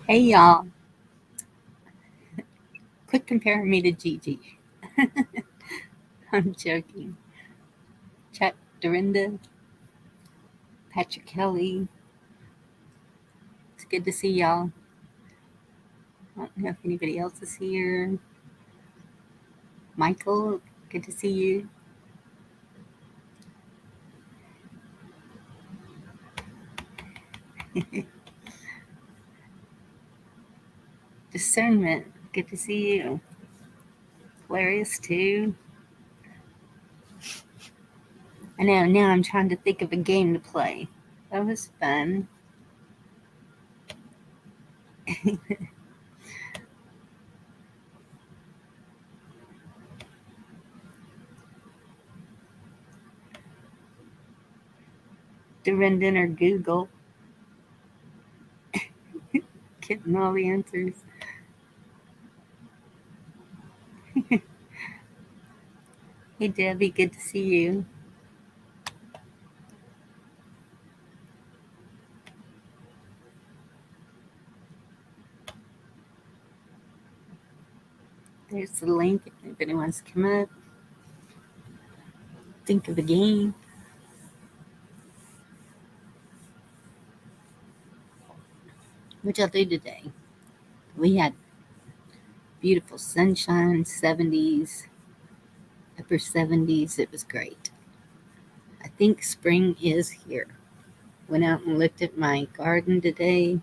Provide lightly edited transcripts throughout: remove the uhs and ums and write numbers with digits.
Hey y'all, quit comparing me to Gigi. I'm joking. Chuck, Dorinda, Patrick Kelly, it's good to see y'all. I don't know if anybody else is here. Michael, good to see you. Discernment, good to see you. Hilarious too. I know, now I'm trying to think of a game to play. That was fun. Dorinda or Google, getting all the answers. Hey Debbie, good to see you. There's the link if anybody wants to come up. Think of a game. What y'all do today? We had beautiful sunshine, 70s, upper 70s. It was great. I think spring is here. Went out and looked at my garden today.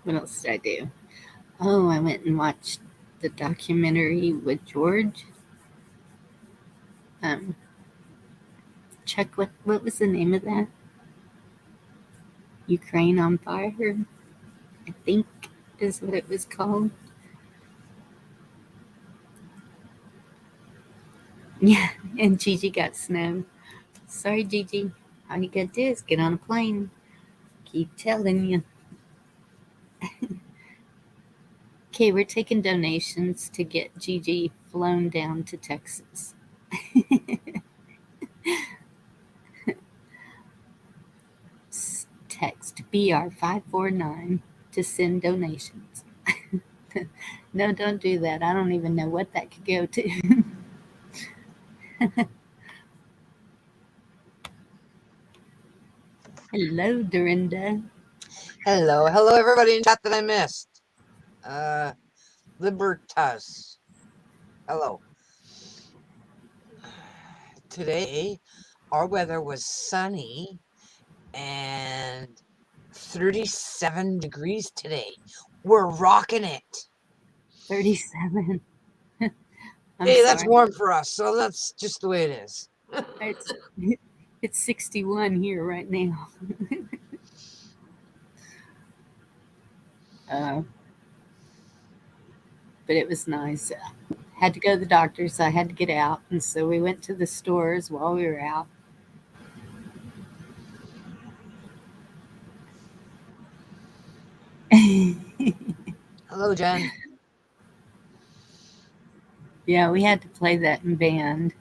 What else did I do? Oh, I went and watched the documentary with George. Um, Chuck, what was the name of that? Ukraine on Fire, I think is what it was called. Yeah, and Gigi got snow. Sorry, Gigi. All you gotta do is get on a plane. Keep telling you. Okay, we're taking donations to get Gigi flown down to Texas. Text BR549 to send donations. No, don't do that. I don't even know what that could go to. Hello, Dorinda. Hello, everybody in chat that I missed. Libertas. Hello. Today, our weather was sunny and 37 degrees today. We're rocking it. 37. I'm Hey, that's sorry. warm for us, so that's just the way it is. It's, it's 61 here right now. uh, but it was nice. Had to go to the doctor, so I had to get out. And so we went to the stores while we were out. Hello, Jen. Yeah, we had to play that in band.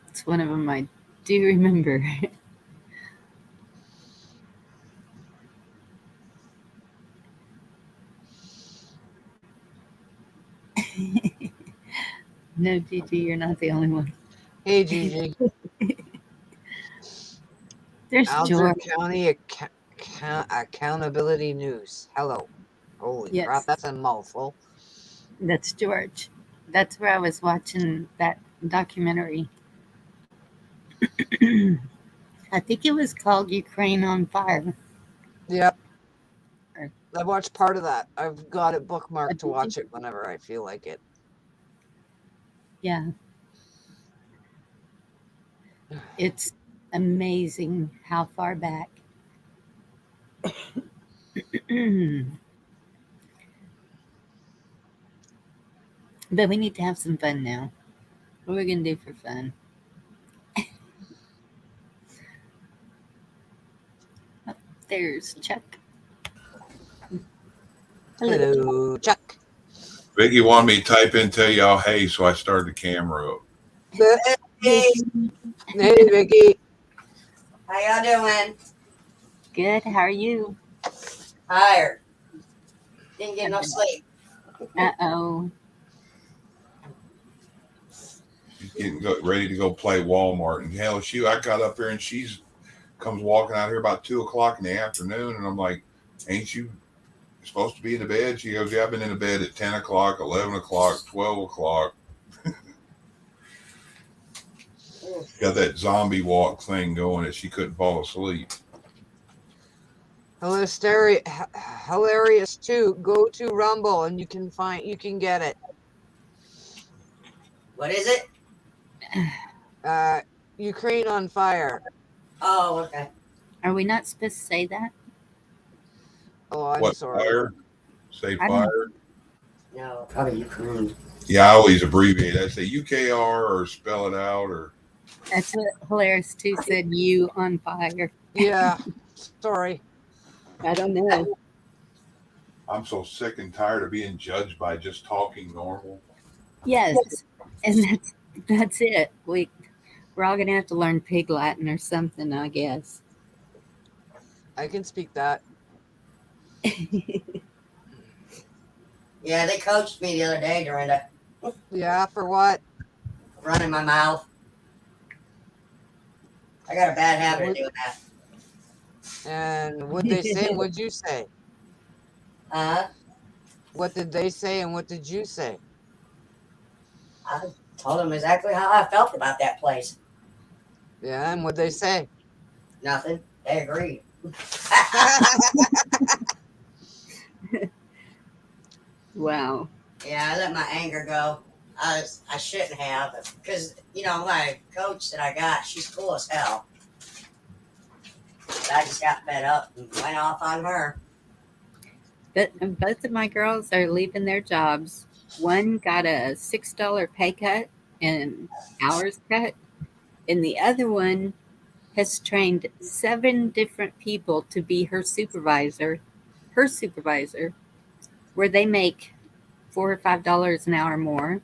It's one of them I do remember. No, Gigi, you're not the only one. Hey, Gigi. There's Alger George. County Accountability News. Hello. Holy crap, Yes, that's a mouthful. that's George. That's where I was watching that documentary. I think it was called Ukraine on Fire. Yep. Or, I watched part of that. I've got it bookmarked to did you? watch it whenever I feel like it. Yeah, it's amazing how far back. But we need to have some fun now. What are we going to do for fun? Oh, there's Chuck. Hello. Hello, Chuck. Vicky wanted me to type in, tell y'all, hey, so I started the camera up. Hey, hey, Vicky. How y'all doing? Good. How are you? Tired. Didn't get no sleep. Uh-oh. She's getting ready to go play Walmart. And hell, I got up here and she's comes walking out here about 2:00 in the afternoon. And I'm like, ain't you supposed to be in the bed? She goes, yeah, I've been in the bed at 10:00, 11:00, 12:00. Got that zombie walk thing going that she couldn't fall asleep. Hilarious too. Go to Rumble and you can get it. What is it? Ukraine on fire. Oh, okay. Are we not supposed to say that? Oh, I'm What, sorry. fire? Say I fire? No, probably Ukraine. Yeah, I always abbreviate. I say UKR or spell it out or. That's what Hilarious too said. You on fire. Yeah, sorry. I don't know. I'm so sick and tired of being judged by just talking normal. Yes, and that's it. We're all gonna have to learn Pig Latin or something, I guess. I can speak that. Yeah, they coached me the other day, Dorinda. Yeah, for what? Running my mouth. I got a bad habit of doing that. And what they say and what'd you say? What did they say and what did you say? I told them exactly how I felt about that place. Yeah, and what'd they say? Nothing. They agreed. Wow. Yeah, I let my anger go. I shouldn't have, because my coach that I got, she's cool as hell. I just got fed up and went off on her. But both of my girls are leaving their jobs. One got a $6 pay cut and hours cut, and the other one has trained 7 different people to be her supervisor, where they make $4 or $5 an hour more.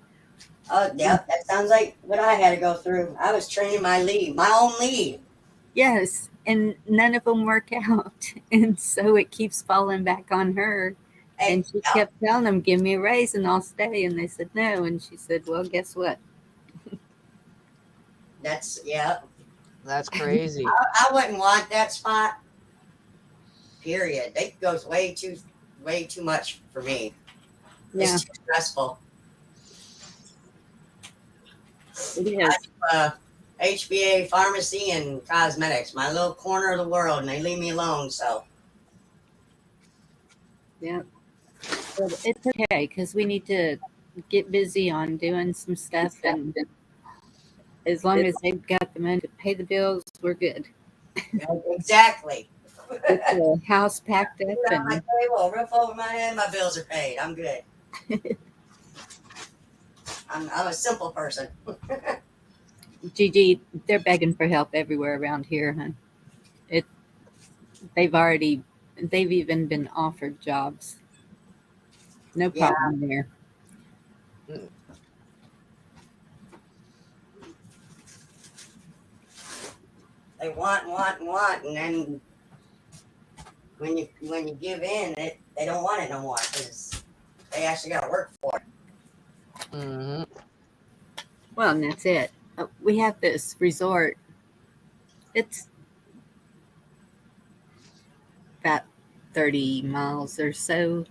Oh, yep, that sounds like what I had to go through. I was training my own lead. Yes, and none of them work out, and so it keeps falling back on her. And she kept telling them, "Give me a raise and I'll stay." And they said no. And she said, "Well, guess what?" That's crazy. I wouldn't want that spot. Period. It goes way too much for me. Yeah, It's too stressful. it is. HBA pharmacy and cosmetics, my little corner of the world, and they leave me alone. So Yeah, but it's okay because we need to get busy on doing some stuff, and as long as they've got the money to pay the bills, we're good. exactly. Get the house packed up, Put on my and table, roof over my head, my bills are paid. I'm good. I'm a simple person. Gigi, they're begging for help everywhere around here, huh? They've even been offered jobs. No Yeah. problem there. They want, and then when you give in, they don't want it no more because they actually got to work for it. Mm-hmm. Well, and that's it. We have this resort. It's about 30 miles or so.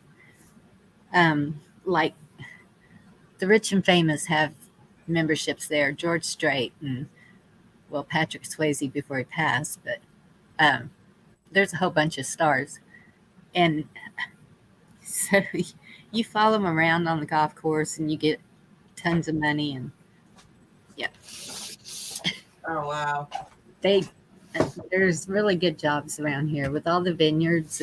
Like the rich and famous have memberships there. George Strait and, well, Patrick Swayze before he passed, but there's a whole bunch of stars. And so you follow them around on the golf course and you get tons of money. And yeah, Oh wow. There's really good jobs around here with all the vineyards,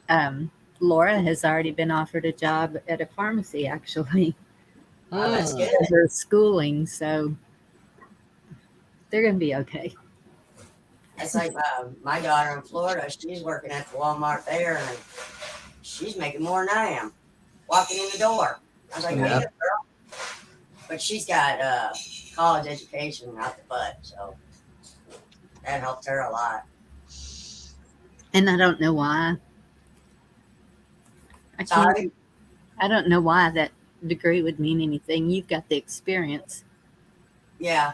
and Laura has already been offered a job at a pharmacy, actually. Oh, that's good. For her schooling, so they're going to be okay. That's like my daughter in Florida. She's working at the Walmart there, and she's making more than I am. walking in the door. I was like, Yeah. hey, girl. But she's got college education out the butt, so that helped her a lot. And I don't know why. I Sorry? can't. I don't know why that degree would mean anything. You've got the experience, Yeah.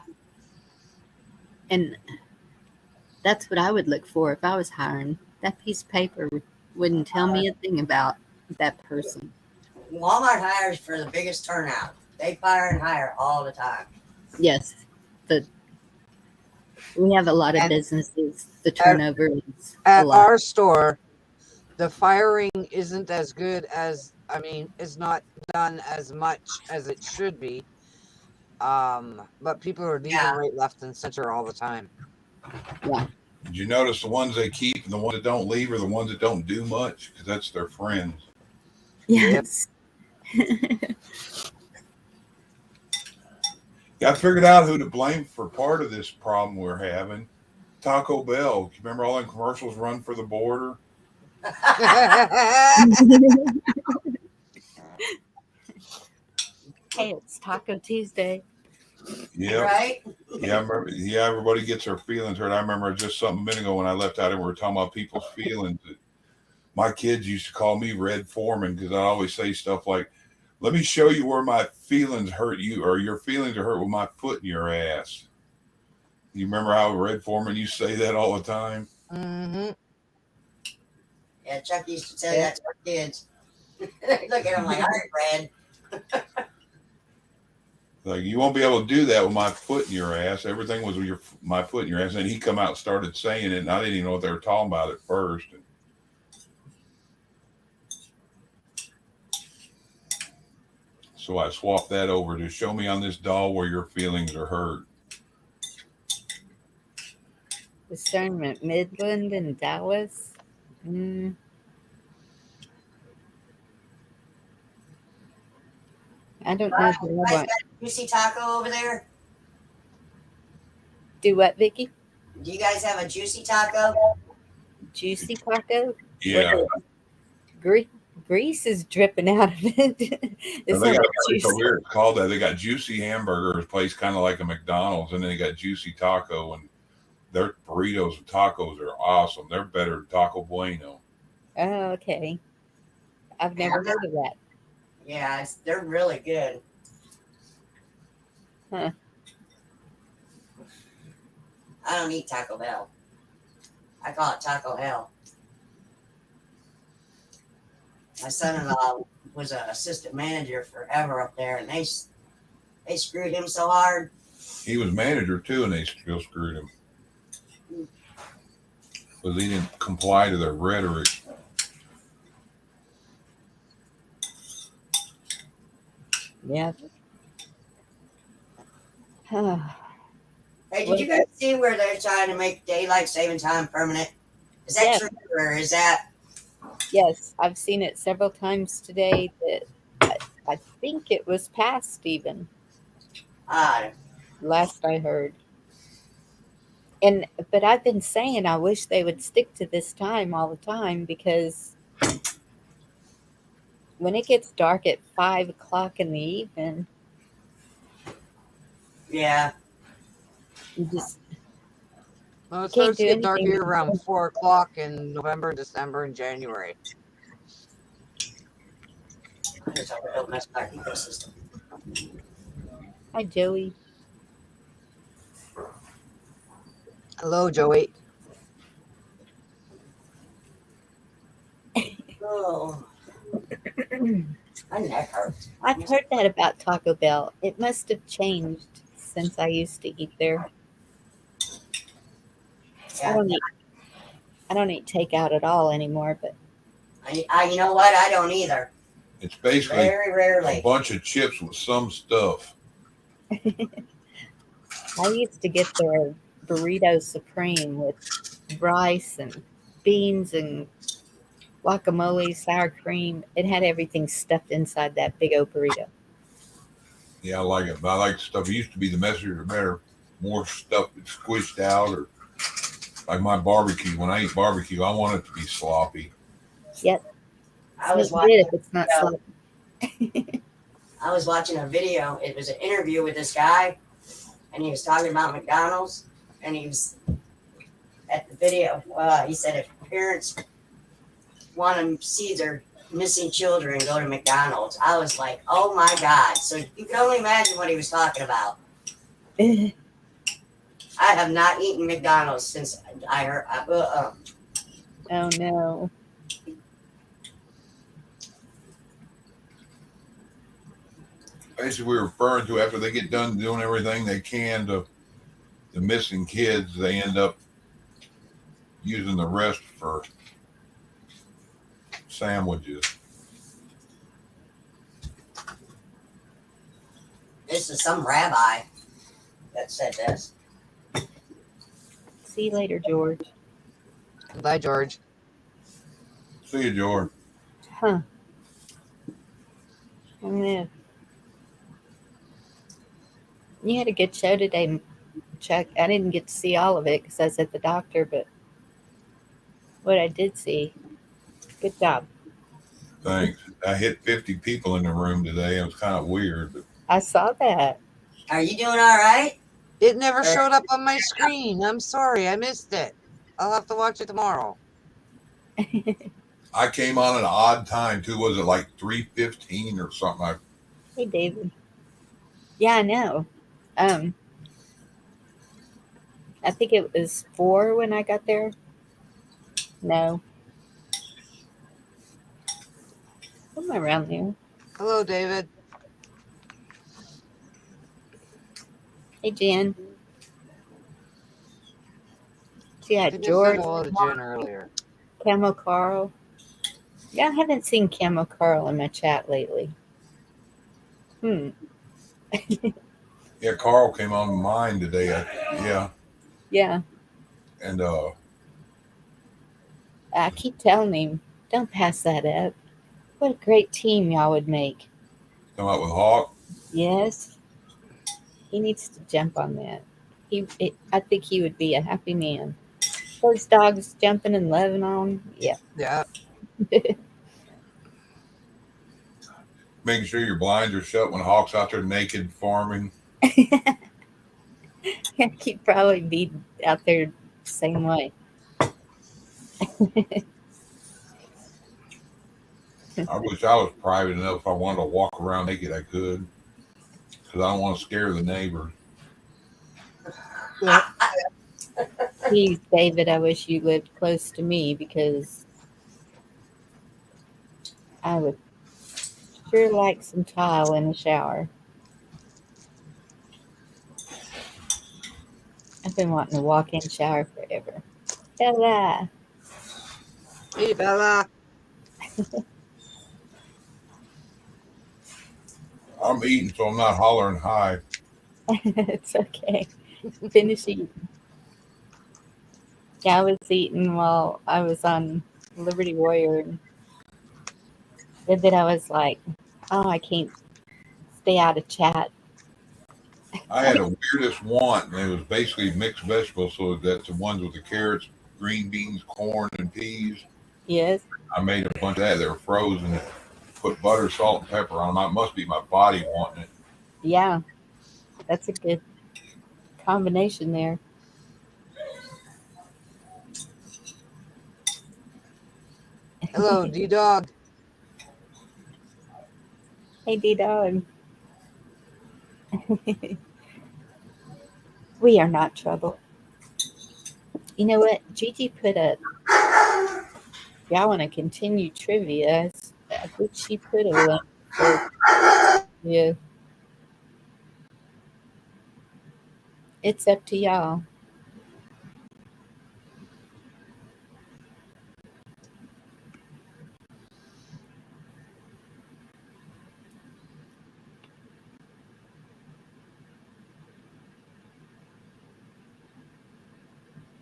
and that's what I would look for if I was hiring. That piece of paper wouldn't tell me a thing about that person. Walmart hires for the biggest turnout. They fire and hire all the time. Yes, we have a lot of And businesses. The turnover is a At lot. our store, the firing isn't as good as, it's not done as much as it should be. But people are leaving Yeah. right, left, and center all the time. Yeah. Did you notice the ones they keep and the ones that don't leave are the ones that don't do much because that's their friends. Yes. Yeah, I figured out who to blame for part of this problem we're having. Taco Bell. You remember all them commercials run for the border? Hey, it's Taco Tuesday. Yeah. Right? Yeah, I remember, yeah, everybody gets their feelings hurt. I remember just something a minute ago when I left out and we were talking about people's feelings. My kids used to call me Red Foreman because I always say stuff like, let me show you where my feelings hurt you, or your feelings are hurt with my foot in your ass. You remember how Red Foreman used to say that all the time? Mm-hmm. Yeah, Chuck used to tell that to our kids. Look at him like, all right, Red. Like, you won't be able to do that with my foot in your ass. Everything was with my foot in your ass. And he come out and started saying it, and I didn't even know what they were talking about at first. So I swapped that over to show me on this doll where your feelings are hurt. Discernment, Midland and Dallas. I don't know who I You guys want. got a juicy taco over there? Do what, Vicky? Do you guys have a juicy taco? Juicy taco? Yeah. Grease is dripping out of it. It's They not got like it's juicy. weird called that. They got Juicy Hamburgers place kind of like a McDonald's, and then they got Juicy Taco, and their burritos and tacos are awesome. They're better than Taco Bueno. Oh, okay. I've never heard of that. Yeah, they're really good. Huh. I don't eat Taco Bell. I call it Taco Hell. My son-in-law was an assistant manager forever up there, and they screwed him so hard. He was manager too, and they still screwed him because he didn't comply to their rhetoric. Yeah. Hey, did you guys see where they're trying to make daylight saving time permanent? Is that Yes. true, or is that? Yes, I've seen it several times today. That I think it was passed even. Last I heard. But I've been saying I wish they would stick to this time all the time, because when it gets dark at 5 o'clock in the evening, Yeah. you just Well, it Can't starts to do get dark anything. here around 4 o'clock in November, December, and January. Here's how we don't mess with our ecosystem. hi Joey. Hello, Joey. Oh, my neck hurts. I've heard that about Taco Bell. It must have changed since I used to eat there. Yeah. I don't eat takeout at all anymore, but You know what? I don't either. It's basically Very a rarely. bunch of chips with some stuff. I used to get their burrito supreme with rice and beans and guacamole, sour cream. It had everything stuffed inside that big old burrito. Yeah, I like it. But I like the stuff. It used to be the messier the better. More stuff that's squished out, or like my barbecue. When I eat barbecue, I want it to be sloppy. Yep. I was It's good if watching. it's not Yeah. sloppy. I was watching a video. It was an interview with this guy, and he was talking about McDonald's. And he was at the video. He said if parents want to see their missing children go to McDonald's, I was like, oh my God. So you can only imagine what he was talking about. I have not eaten McDonald's since I heard. Oh no. Basically, we're referring to after they get done doing everything they can to the missing kids, they end up using the rest for sandwiches. This is some rabbi that said this. See you later, George. Bye, George. See you, George. Huh. I mean, you had a good show today, Chuck. I didn't get to see all of it because I was at the doctor, but what I did see, good job. Thanks. I hit 50 people in the room today. It was kind of weird. But I saw that. Are you doing all right? It never showed up on my screen. I'm sorry. I missed it. I'll have to watch it tomorrow. I came on at an odd time too. Was it like 3:15 or something? Hey, David. Yeah, I know. I think it was 4 when I got there. No. Somewhere around there. Hello, David. Hey, Jen. Yeah, I just said George, hello to Jen earlier. Camo Carl. Yeah, I haven't seen Camo Carl in my chat lately. Yeah, Carl came on mine today. Yeah, Yeah. and I keep telling him, don't pass that up. What a great team y'all would make. come out with Hawk. Yes. He needs to jump on that. I think he would be a happy man. Those dogs jumping and loving on. Yeah. Yeah. Making sure your blinds are shut when Hawk's out there naked farming. He'd probably be out there the same way. I wish I was private enough. If I wanted to walk around naked, I could, because I don't want to scare the neighbors. Please, David, I wish you lived close to me because I would sure like some tile in the shower. I've been wanting to walk in shower forever. Bella. Hey, Bella. I'm eating, so I'm not hollering hi. It's okay. Finish eating. Yeah, I was eating while I was on Liberty Warrior. And then I was like, oh, I can't stay out of chat. I had a weirdest want, and it was basically mixed vegetables. So that's the ones with the carrots, green beans, corn, and peas. Yes. I made a bunch of that. They were frozen. Put butter, salt, and pepper on them. It must be my body wanting it. Yeah. That's a good combination there. Hello, D-Dog. Hey, D-Dog. We are not trouble. You know what? Gigi put up. Y'all want to continue trivia? I think she put a link for, yeah. It's up to y'all.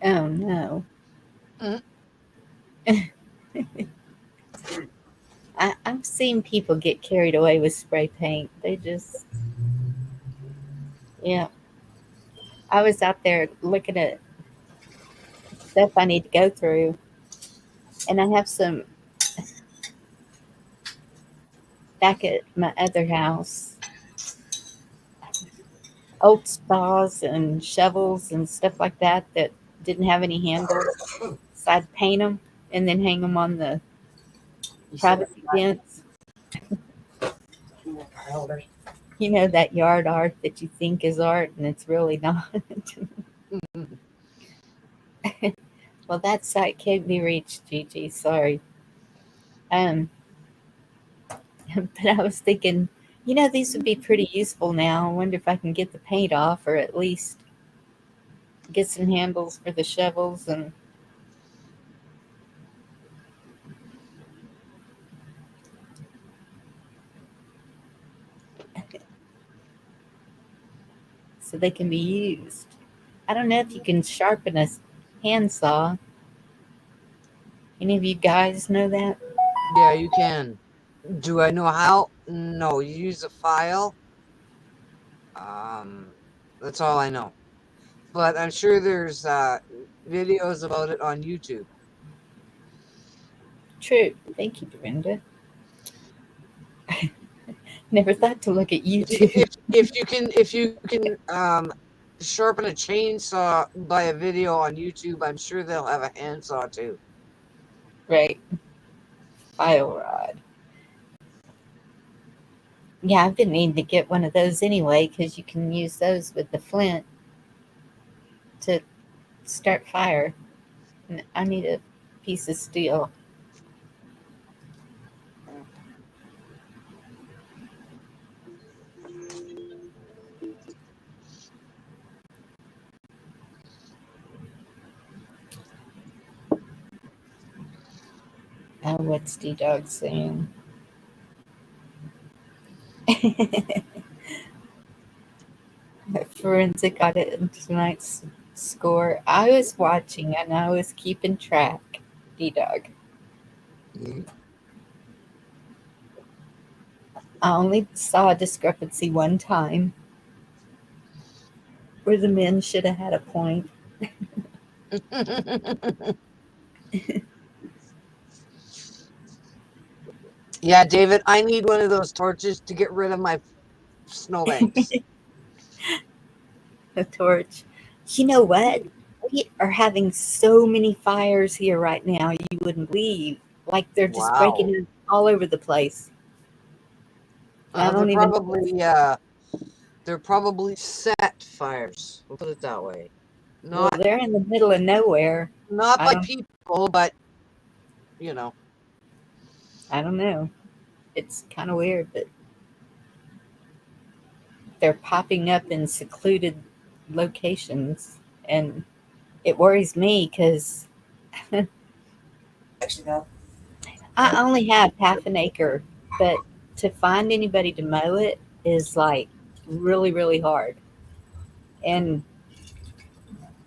Oh no. I've seen people get carried away with spray paint. They just, yeah. I was out there looking at stuff I need to go through, and I have some back at my other house, old saws and shovels and stuff like that that didn't have any handles. So I'd paint them and then hang them on the You said privacy fence. car holders. You know, that yard art that you think is art and it's really not. Well, that site can't be reached, Gigi. Sorry. Um, but I was thinking, these would be pretty useful now. I wonder if I can get the paint off or at least get some handles for the shovels and so they can be used. I don't know if you can sharpen a handsaw. Any of you guys know that? Yeah, you can. Do I know how? No, you use a file. That's all I know. But I'm sure there's videos about it on YouTube. True. Thank you, Brenda. Never thought to look at YouTube. If you can sharpen a chainsaw by a video on YouTube, I'm sure they'll have a handsaw too. Right. File rod. Yeah, I've been needing to get one of those anyway because you can use those with the flint to start fire. And I need a piece of steel. What's D-Dog saying? Forensic audit in tonight's score. I was watching and I was keeping track. D-Dog. I only saw a discrepancy one time where the men should have had a point. Yeah, David, I need one of those torches to get rid of my snowbanks. A torch. You know what? We are having so many fires here right now, you wouldn't believe. Like they're just breaking out all over the place. I don't even they're probably set fires. We'll put it that way. Well, they're in the middle of nowhere. Not by people, but you know. I don't know. It's kind of weird, but they're popping up in secluded locations, and it worries me because I only have half an acre, but to find anybody to mow it is like really, really hard. And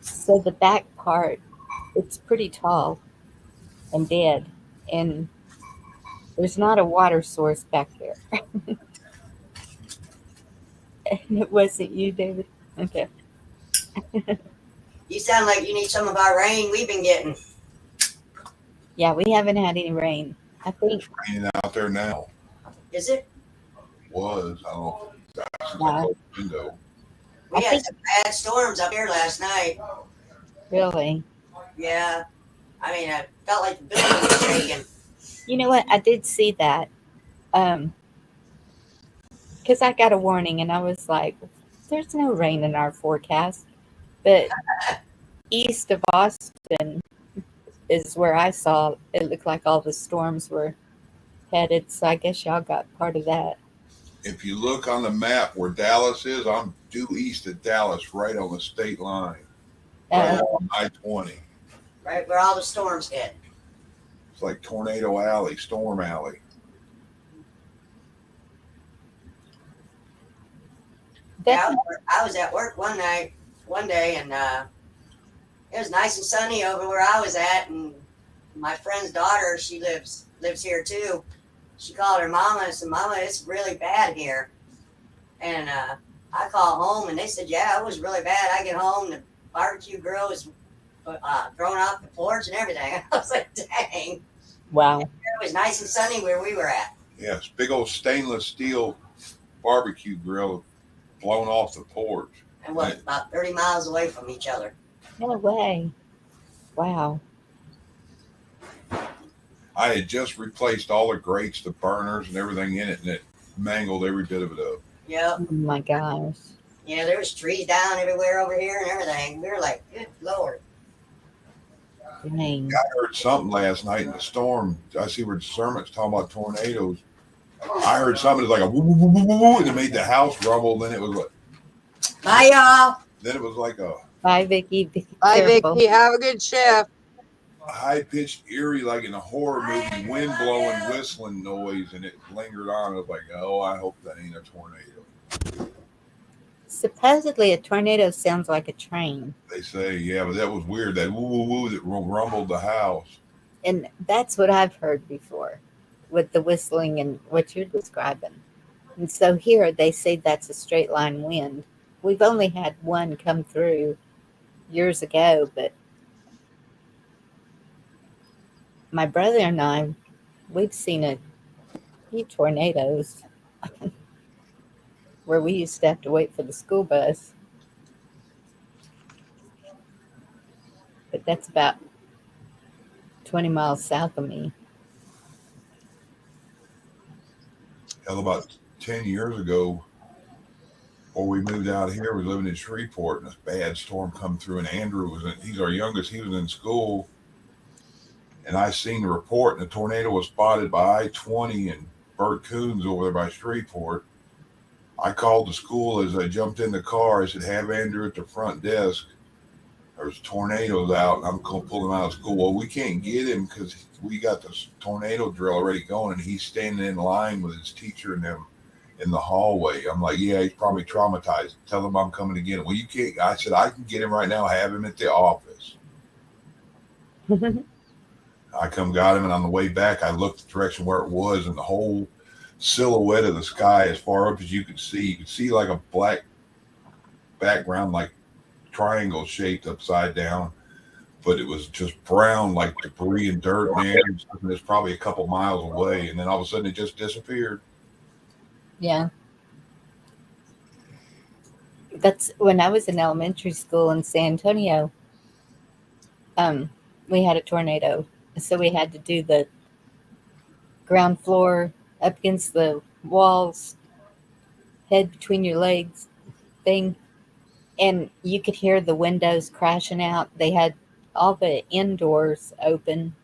so the back part, it's pretty tall and dead, and there's not a water source back there. And it wasn't you, David. Okay. You sound like you need some of our rain we've been getting. Yeah, we haven't had any rain. I think it's raining out there now. Is it? Was. I don't know. Wow. Window. We had some bad storms up here last night. Really? Yeah. I mean, I felt like the building was shaking. You know what? I did see that. Because I got a warning and I was like, there's no rain in our forecast. But east of Austin is where I saw it looked like all the storms were headed. So I guess y'all got part of that. If you look on the map where Dallas is, I'm due east of Dallas, right on the state line. Right on I-20. Right where all the storms hit. It's like Tornado Alley, Storm Alley. Yeah, I was at work one day, and it was nice and sunny over where I was at. And my friend's daughter, she lives here too. She called her mama and said, "Mama, it's really bad here." And I called home, and they said, "Yeah, it was really bad." I get home, the barbecue grill was thrown off the porch and everything. I was like, "Dang!" Wow. It was nice and sunny where we were at. Yes, big old stainless steel barbecue grill blown off the porch. And what, about 30 miles away from each other. No way. Wow. I had just replaced all the grates, the burners, and everything in it, and it mangled every bit of it up. Yep. Oh my gosh. Yeah, there was trees down everywhere over here and everything. We were like, good Lord. Dang. I heard something last night in the storm. I see where Discernment's talking about tornadoes. I heard something like a woo, woo, woo, woo, woo, and it made the house rumble. Then it was like, Bye, y'all. then it was like a Bye, Vicky. Be Bye, careful. Vicky. Have a good shift. high pitched, eerie, like in a horror movie, wind blowing, whistling noise, and it lingered on. I was like, oh, I hope that ain't a tornado. Supposedly, a tornado sounds like a train. They say, yeah, but that was weird. That woo, woo, woo that rumbled the house. And that's what I've heard before with the whistling and what you're describing. And so here they say that's a straight line wind. We've only had one come through years ago, but my brother and I, we've seen a few tornadoes where we used to have to wait for the school bus. But that's about 20 miles south of me. Hell, about 10 years ago, before we moved out here, we living in Shreveport, and this bad storm come through, and Andrew he's our youngest, he was in school, and I seen the report, and the tornado was spotted by I-20 and Bert Coons over there by Shreveport. I called the school as I jumped in the car. I said, have Andrew at the front desk. There's tornadoes out, and I'm going to pull him out of school. Well, we can't get him because we got this tornado drill already going, and he's standing in line with his teacher and them in the hallway. I'm like, yeah, he's probably traumatized. Tell him I'm coming to get him. Well, you can't. I said, I can get him right now. Have him at the office. I got him, and on the way back, I looked the direction where it was, and the whole silhouette of the sky as far up as you could see. You could see like a black background, like triangle shaped upside down, but it was just brown like debris and dirt, man. It's probably a couple miles away, and then all of a sudden it just disappeared. Yeah. That's when I was in elementary school in San Antonio. We had a tornado, so we had to do the ground floor up against the walls, head between your legs thing, and you could hear the windows crashing out. They had all the indoors open.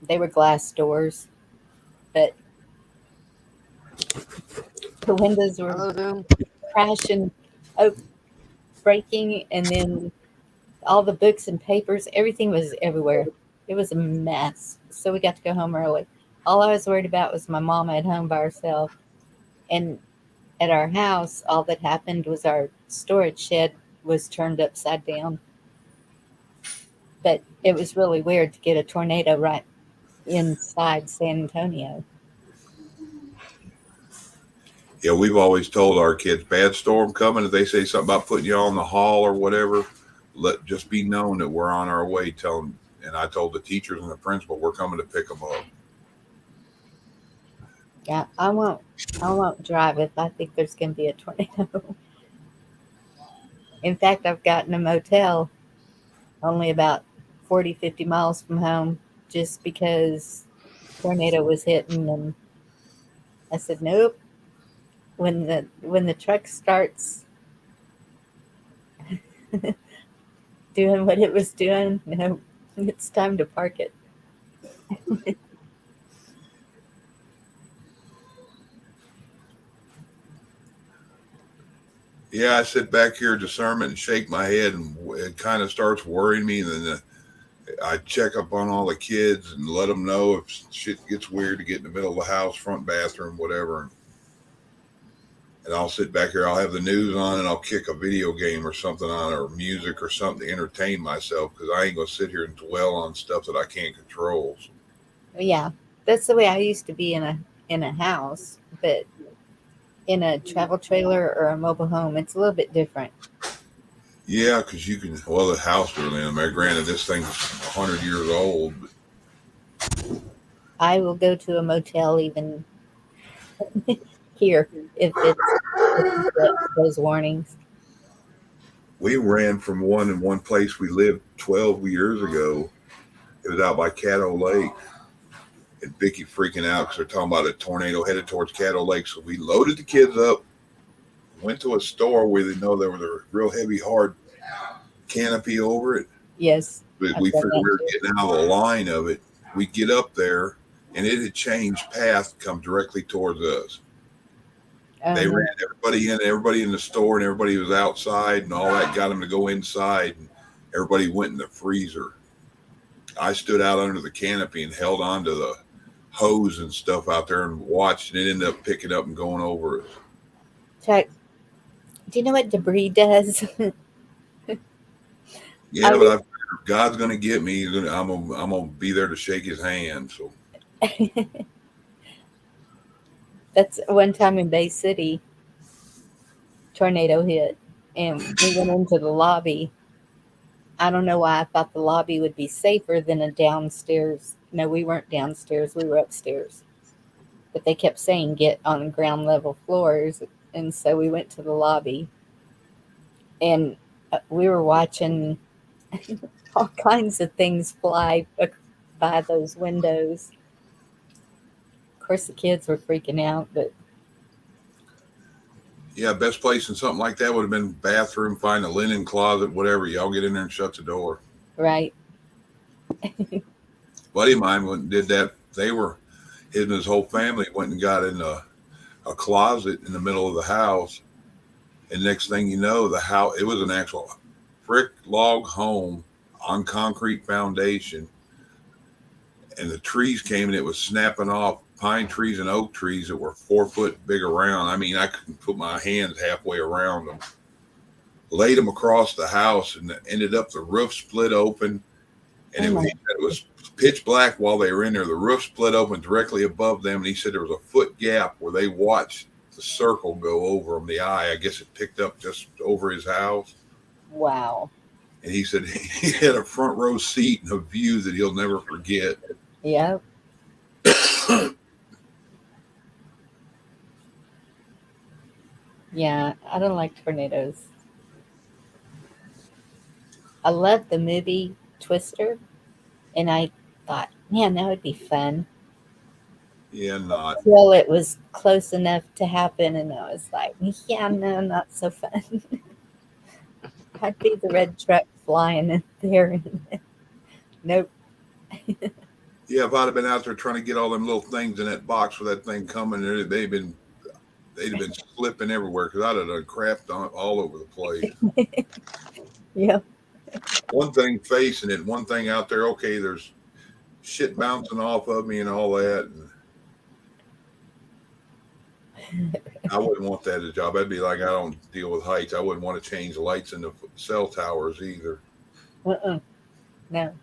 They were glass doors, but the windows were Hello, Zoom. crashing, breaking, and then all the books and papers, everything was everywhere. It was a mess. So we got to go home early. All I was worried about was my mom at home by herself. And at our house, all that happened was our storage shed was turned upside down. But it was really weird to get a tornado right inside San Antonio. Yeah, we've always told our kids, bad storm coming. If they say something about putting you on the hall or whatever, just be known that we're on our way. Tell them. And I told the teachers and the principal, we're coming to pick them up. Yeah, I won't drive if I think there's going to be a tornado. In fact, I've gotten a motel only about 40, 50 miles from home just because tornado was hitting, and I said, nope. When the truck starts doing what it was doing, no, it's time to park it. Yeah, I sit back here, discernment, and shake my head, and it kind of starts worrying me. And then I check up on all the kids and let them know if shit gets weird to get in the middle of the house, front bathroom, whatever. And I'll sit back here, I'll have the news on, and I'll kick a video game or something on, or music or something to entertain myself, because I ain't going to sit here and dwell on stuff that I can't control. Yeah, that's the way I used to be in a house, but in a travel trailer or a mobile home, it's a little bit different. Yeah, because you can, well, the house we're in, granted, this thing's 100 years old. But I will go to a motel even here if you get those warnings. We ran from one in one place we lived 12 years ago. It was out by Caddo Lake. And Vicky freaking out because they're talking about a tornado headed towards Caddo Lake. So we loaded the kids up, went to a store where they know there was a real heavy, hard canopy over it. Yes. But I've we done figured that we were too. getting out of the line of it. We get up there, and it had changed path, come directly towards us. They ran everybody in the store, and everybody was outside, and all that got them to go inside, and everybody went in the freezer. I stood out under the canopy and held on to the hose and stuff out there and watched, and it ended up picking up and going over us. Chuck, do you know what debris does? Yeah, but I figured if God's gonna get me. I'm gonna be there to shake His hand. So That's one time in Bay City, tornado hit, and we went into the lobby. I don't know why I thought the lobby would be safer than a downstairs. No, we weren't downstairs. We were upstairs. But they kept saying get on ground level floors. And so we went to the lobby. And we were watching all kinds of things fly by those windows. Of course, the kids were freaking out, but yeah, best place in something like that would have been bathroom, find a linen closet, whatever. Y'all get in there and shut the door. right. Buddy of mine went and did that. They were, him and his whole family went and got in a closet in the middle of the house. And next thing you know, the house, it was an actual brick log home on concrete foundation. And the trees came and it was snapping off, pine trees and oak trees that were 4 foot big around. I mean, I couldn't put my hands halfway around them. Laid them across the house and ended up the roof split open. And it was pitch black while they were in there. The roof split open directly above them. And he said there was a foot gap where they watched the circle go over him, the eye. I guess it picked up just over his house. Wow. And he said he had a front row seat and a view that he'll never forget. Yep. Yeah, I don't like tornadoes. I love the movie Twister, and I thought, man, that would be fun. Yeah, not. Until it was close enough to happen, and I was like, yeah, no, not so fun. I'd be the red truck flying in there. Nope. Yeah, if I'd have been out there trying to get all them little things in that box with that thing coming, they'd have been slipping everywhere because I'd have done crap all over the place. Yeah. One thing facing it, one thing out there. Okay, there's shit bouncing off of me and all that. And I wouldn't want that as a job. I'd be like, I don't deal with heights. I wouldn't want to change lights in the cell towers either. No.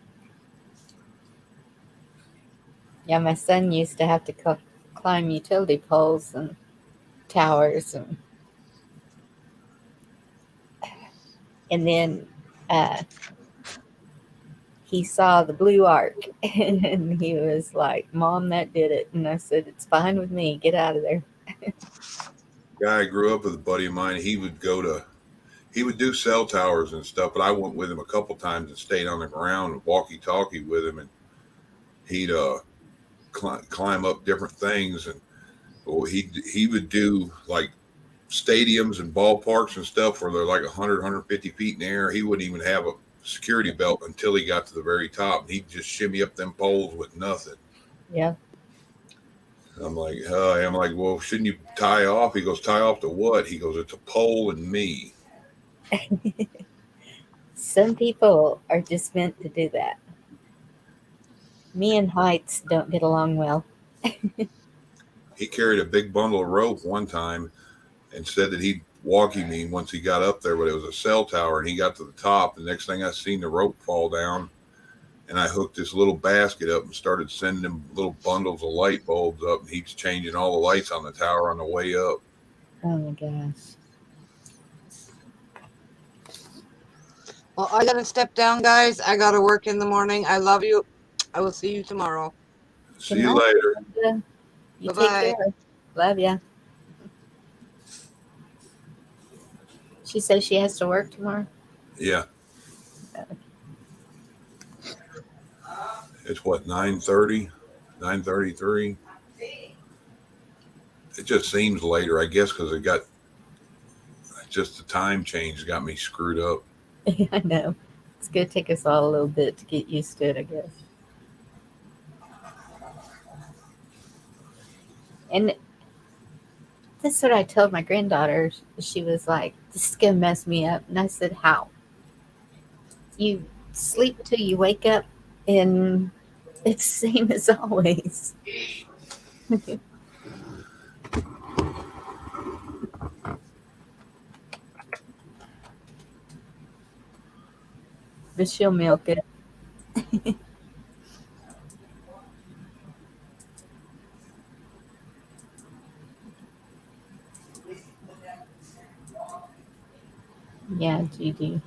Yeah, my son used to have to climb utility poles and towers, and then he saw the blue arc, and he was like, "Mom, that did it." And I said, "It's fine with me. Get out of there." Guy I grew up with, a buddy of mine, he would do cell towers and stuff, but I went with him a couple times and stayed on the ground and walkie-talkie with him, and he'd climb up different things, and he would do like stadiums and ballparks and stuff where they're like 100, 150 feet in the air. He wouldn't even have a security belt until he got to the very top. He'd just shimmy up them poles with nothing. Yeah. I'm like, well, shouldn't you tie off? He goes, tie off to what? He goes, it's a pole and me. Some people are just meant to do that. Me and heights don't get along well. He carried a big bundle of rope one time and said that he'd walkie me once he got up there, but it was a cell tower, and he got to the top. The next thing I seen the rope fall down, and I hooked this little basket up and started sending him little bundles of light bulbs up, and he's changing all the lights on the tower on the way up. Oh my gosh. Well, I gotta step down, guys. I gotta work in the morning. I love you. I will see you tomorrow. See you later. You Bye-bye. take care. Love ya. She says she has to work tomorrow. Yeah. It's what, 9:30, 9:33. It just seems later, I guess, because it got just the time change got me screwed up. I know. It's going to take us all a little bit to get used to it, I guess. And that's what I told my granddaughter. She was like, "This is going to mess me up." And I said, "How? You sleep till you wake up, and it's the same as always." But she'll milk it. Yeah, Gigi.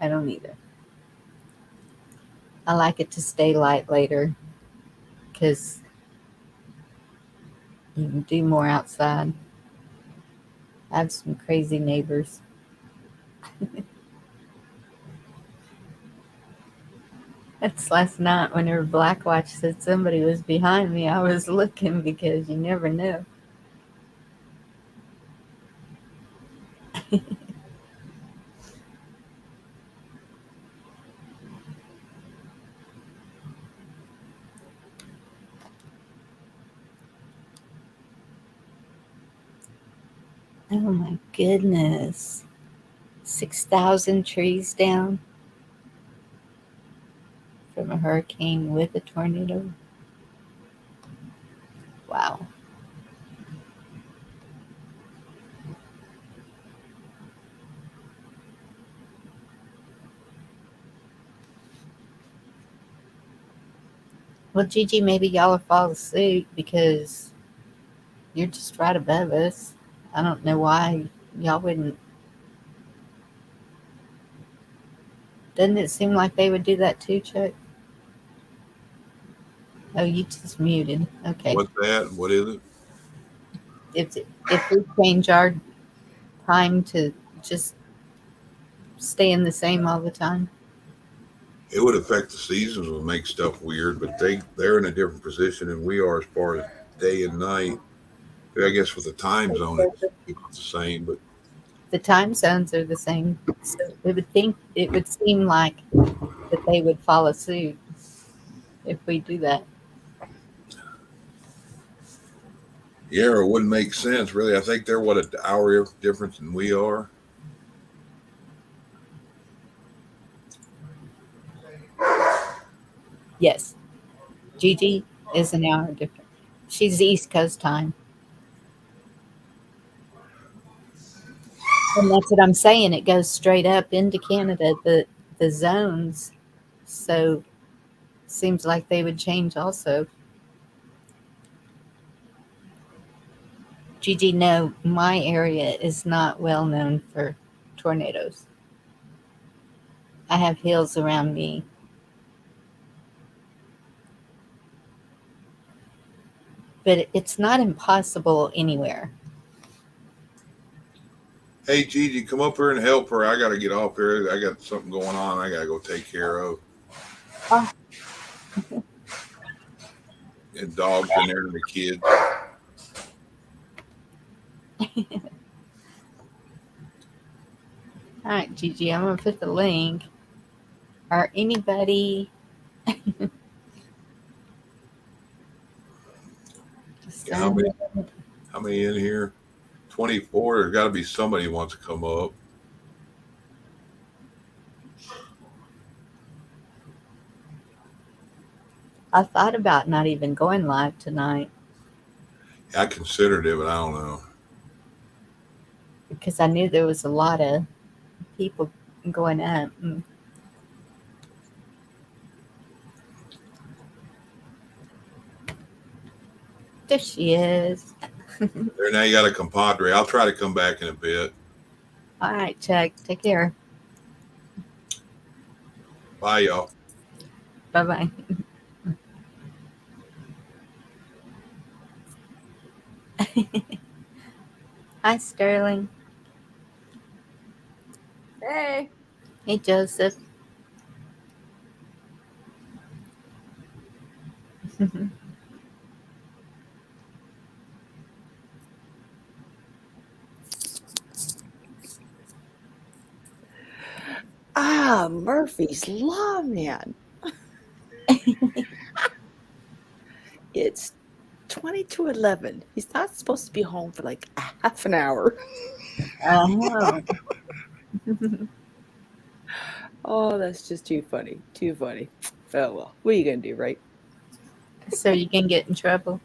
I don't either. I like it to stay light later because you can do more outside. I have some crazy neighbors. That's last night whenever Black Watch said somebody was behind me. I was looking because you never know. Oh my goodness. 6,000 trees down from a hurricane with a tornado. Wow. Well, Gigi, maybe y'all will fall asleep because you're just right above us. I don't know why y'all wouldn't. Doesn't it seem like they would do that too, Chuck? Oh, you just muted. Okay. What's that? What is it? If we change our time to just staying the same all the time. It would affect the seasons, would make stuff weird, but they're in a different position than we are as far as day and night. I guess with the time zone, it's about the same, but The time zones are the same, so it would seem like that they would follow suit if we do that. yeah, it wouldn't make sense really. I think they're what, an hour difference than we are. Yes, Gigi is an hour different. She's East Coast time, and that's what I'm saying. It goes straight up into Canada, the zones. So seems like they would change also. Gigi, no, my area is not well known for tornadoes. I have hills around me. But it's not impossible anywhere. Hey Gigi, come up here and help her. I gotta get off here. I got something going on I gotta go take care of. Oh. And dogs in there and the kids. All right, Gigi, I'm going to put the link. Or anybody. Yeah, how many in here? 24. There's got to be somebody who wants to come up. I thought about not even going live tonight. I considered it, but I don't know. Because I knew there was a lot of people going up. There she is. There, now you got a compadre. I'll try to come back in a bit. All right, Chuck. Take care. Bye, y'all. Bye bye. Hi, Sterling. Hey. Hey, Joseph. Murphy's Law, man. It's 20 to 11. He's not supposed to be home for like a half an hour. Oh. Oh, that's just too funny. Too funny. Oh, well, what are you going to do, right? So you can get in trouble?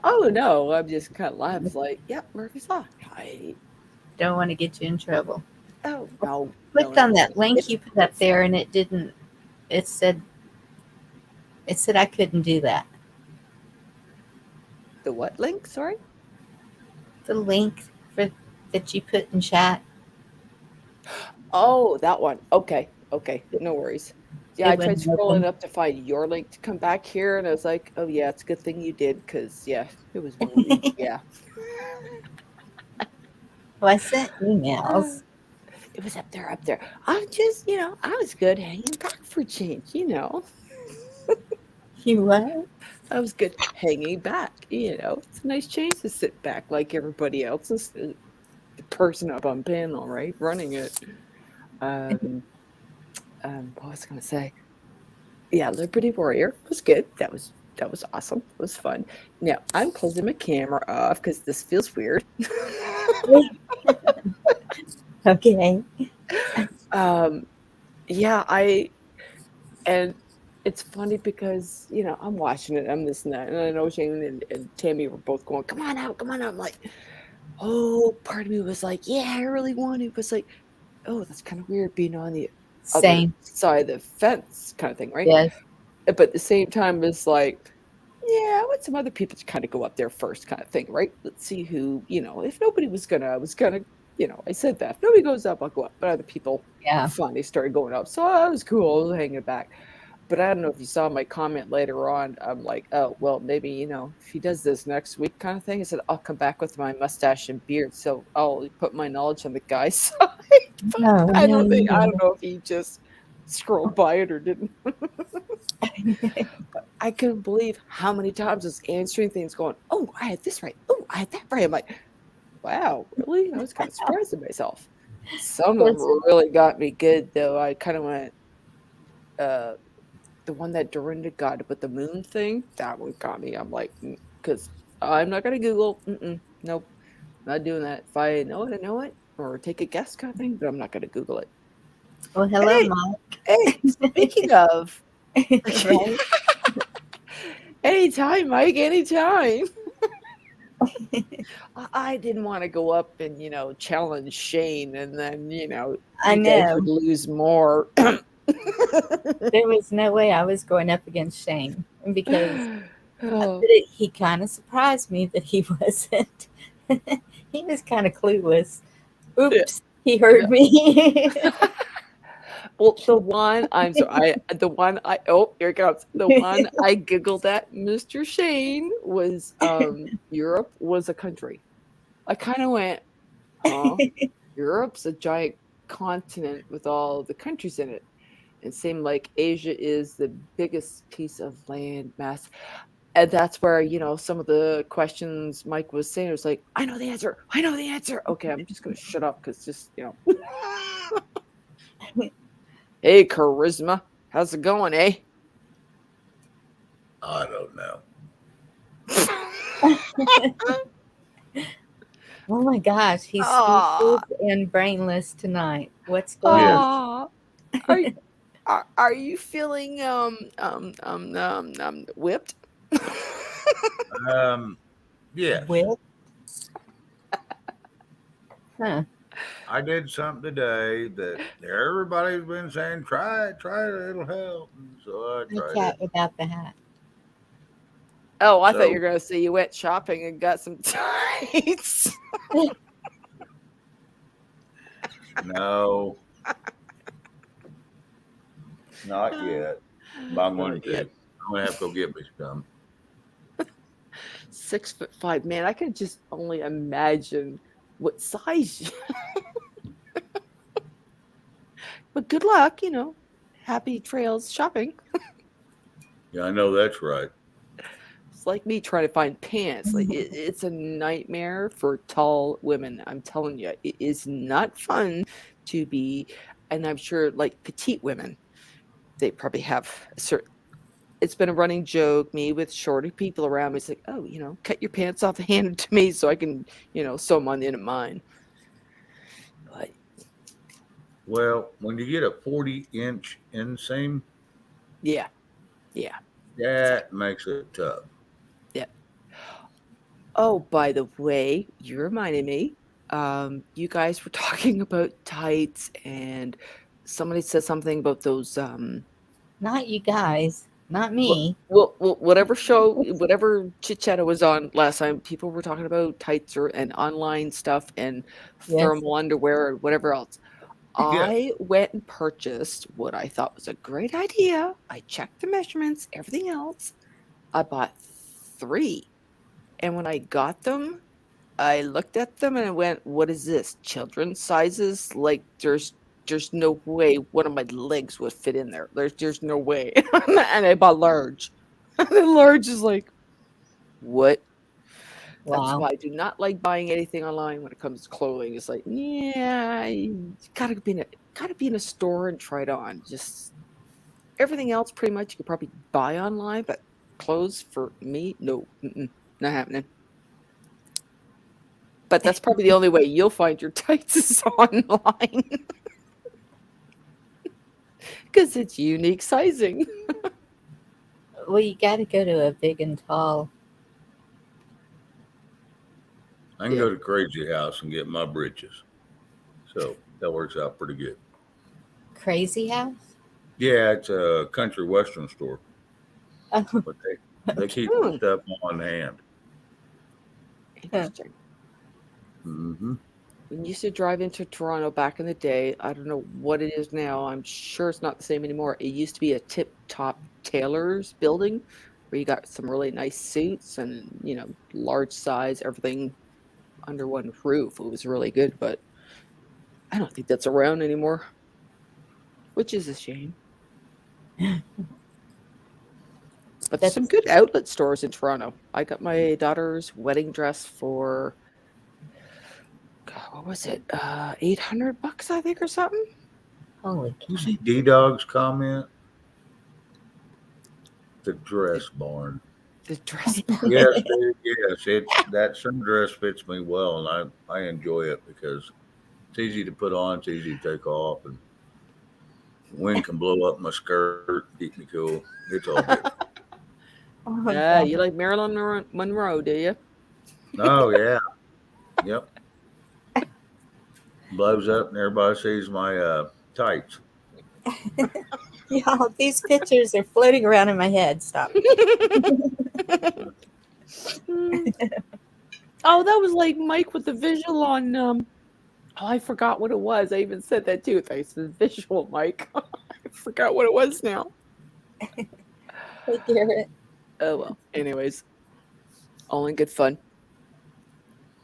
Oh, no. I'm just kind of laughing. It's like, yep, Murphy's Law. Don't want to get you in trouble. Oh, no. Clicked on that link you put up there, and it didn't. It said I couldn't do that. The what link? Sorry? The link that you put in chat. Oh, that one. Okay. No worries. Yeah, I tried wouldn't scrolling open. up to find your link to come back here, and I was like, oh, yeah, it's a good thing you did, because, yeah, it was really, yeah. Well, I sent emails. It was up there. I'm just, I was good hanging back for change, You what? I was good hanging back, It's a nice change to sit back like everybody else is the person up on panel, right? Running it. What was I gonna say? Yeah, Liberty Warrior was good. That was awesome. It was fun. Now I'm closing my camera off because this feels weird. Okay. Yeah, and it's funny because I'm watching it, I'm this and that, and I know Shane and Tammy were both going, come on out. I'm like, oh, part of me was like, yeah, I really want it. Was like, oh, that's kind of weird being on the other Same. side of the fence kind of thing, right? Yes. But at the same time, it's like, yeah, I want some other people to kind of go up there first kind of thing, right? Let's see who, if nobody was gonna, I was gonna, I said that. If nobody goes up, I'll go up. But other people finally started going up. So I was cool. I was hanging back. But I don't know if you saw my comment later on. I'm like, oh, well, maybe, if he does this next week kind of thing, I said, I'll come back with my mustache and beard. So I'll put my knowledge on the guy's side. But I don't know if he just scrolled by it or didn't. But I couldn't believe how many times I was answering things going, oh, I had this right. Oh, I had that right. I'm like, wow, really? I was kind of surprised at myself. Some of them really got me good, though. I kind of went, the one that Dorinda got with the moon thing, that one got me. I'm like, because I'm not going to Google. Nope, not doing that. If I know it, I know it, or take a guess kind of thing, but I'm not going to Google it. Well, hello, Mike. Hey, speaking of, Right? anytime, Mike, anytime. I didn't want to go up and, challenge Shane, and then, I you guys know. would lose more. There was no way I was going up against Shane because he kind of surprised me that he wasn't. He was kind of clueless. Oops, he heard me. Well, the one I'm sorry, here it comes. The one I giggled at Mr. Shane was Europe was a country. I kind of went, huh? Europe's a giant continent with all the countries in it. And same like Asia is the biggest piece of land mass. And that's where, some of the questions Mike was saying, it was like, I know the answer. Okay, I'm just going to shut up because just, Hey, Charisma. How's it going, eh? I don't know. Oh my gosh, he's speechless and brainless tonight. What's going on? Are you feeling whipped? Yeah. Whipped? Huh. I did something today that everybody's been saying, try it, it'll help. And so I The tried cat it. without the hat. Oh, I thought So- you were going to say you went shopping and got some tights. No, not yet. But I'm going Not to. yet. I'm going to have to go get me some. 6'5", man. I can just only imagine what size. But good luck, Happy trails shopping. Yeah, I know that's right. It's like me trying to find pants. Like it's a nightmare for tall women. I'm telling you, it is not fun to be, and I'm sure like petite women, they probably have a certain. It's been a running joke. Me with shorter people around me, it's like, oh, cut your pants off and hand it to me so I can, sew them on the end of mine. But Well, when you get a 40-inch inseam, yeah, that makes it tough. yeah. Oh, by the way, you reminded me. You guys were talking about tights, and somebody said something about those. Not you guys, not me. Well, whatever show, whatever chit chat I was on last time, people were talking about tights and online stuff and Yes. thermal underwear and whatever else. Yeah. I went and purchased what I thought was a great idea. I checked the measurements, everything else. I bought 3. And when I got them, I looked at them and I went, "What is this? Children's sizes? Like there's no way one of my legs would fit in there. There's no way." And I bought large. The large is like, what? That's Wow. why I do not like buying anything online when it comes to clothing. It's like, yeah, you gotta be in a store and try it on. Just everything else, pretty much, you could probably buy online, but clothes for me, no, not happening. But that's probably the only way you'll find your tights is online. Because it's unique sizing. Well, you got to go to a big and tall. I can go to Crazy House and get my britches. So that works out pretty good. Crazy house? Yeah, it's a country western store, Oh, but they keep the stuff on hand. Interesting. Mm-hmm. We used to drive into Toronto back in the day. I don't know what it is now. I'm sure it's not the same anymore. It used to be a tip-top tailor's building where you got some really nice suits and, large size, everything under one roof. It was really good, but I don't think that's around anymore, which is a shame. But there's some good outlet stores in Toronto. I got my daughter's wedding dress for, God, what was it? $800, I think, or something. holy You cow. see D-Dog's comment? The dress barn. The dress barn. Yes, dude, yes. That sundress fits me well, and I enjoy it because it's easy to put on, it's easy to take off, and wind can blow up my skirt, keep me cool. It's all good. Oh, Yeah, God. you like Marilyn Monroe, do you? Oh yeah, yep. Blows up, and everybody sees my tights. Y'all, these pictures are floating around in my head. Stop. Oh, that was like Mike with the visual on. Oh, I forgot what it was. I even said that too. I said visual, Mike. I forgot what it was now. Hey, Garrett. Oh well. Anyways, all in good fun.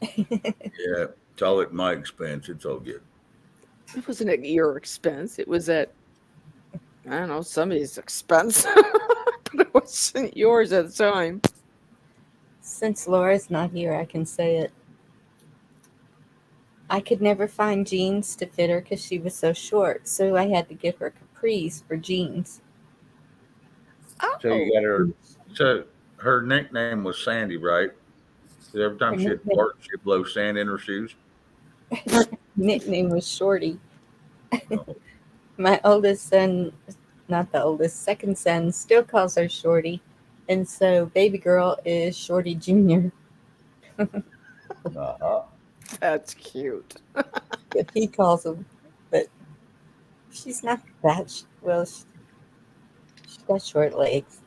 Yeah, it's all at my expense. It's all good. It wasn't at your expense. It was at, I don't know, somebody's expense. But it wasn't yours at the time. Since Laura's not here, I can say it. I could never find jeans to fit her because she was so short. So I had to get her capris for jeans. So you got her. So her nickname was Sandy, right? 'Cause every time Her she'd nickname- fart, she'd blow sand in her shoes. Nickname was Shorty. Oh. My oldest son, not the oldest, second son, still calls her Shorty. And so baby girl is Shorty Jr. Uh-huh. That's cute. But he calls him. But she's not that, she's got short legs.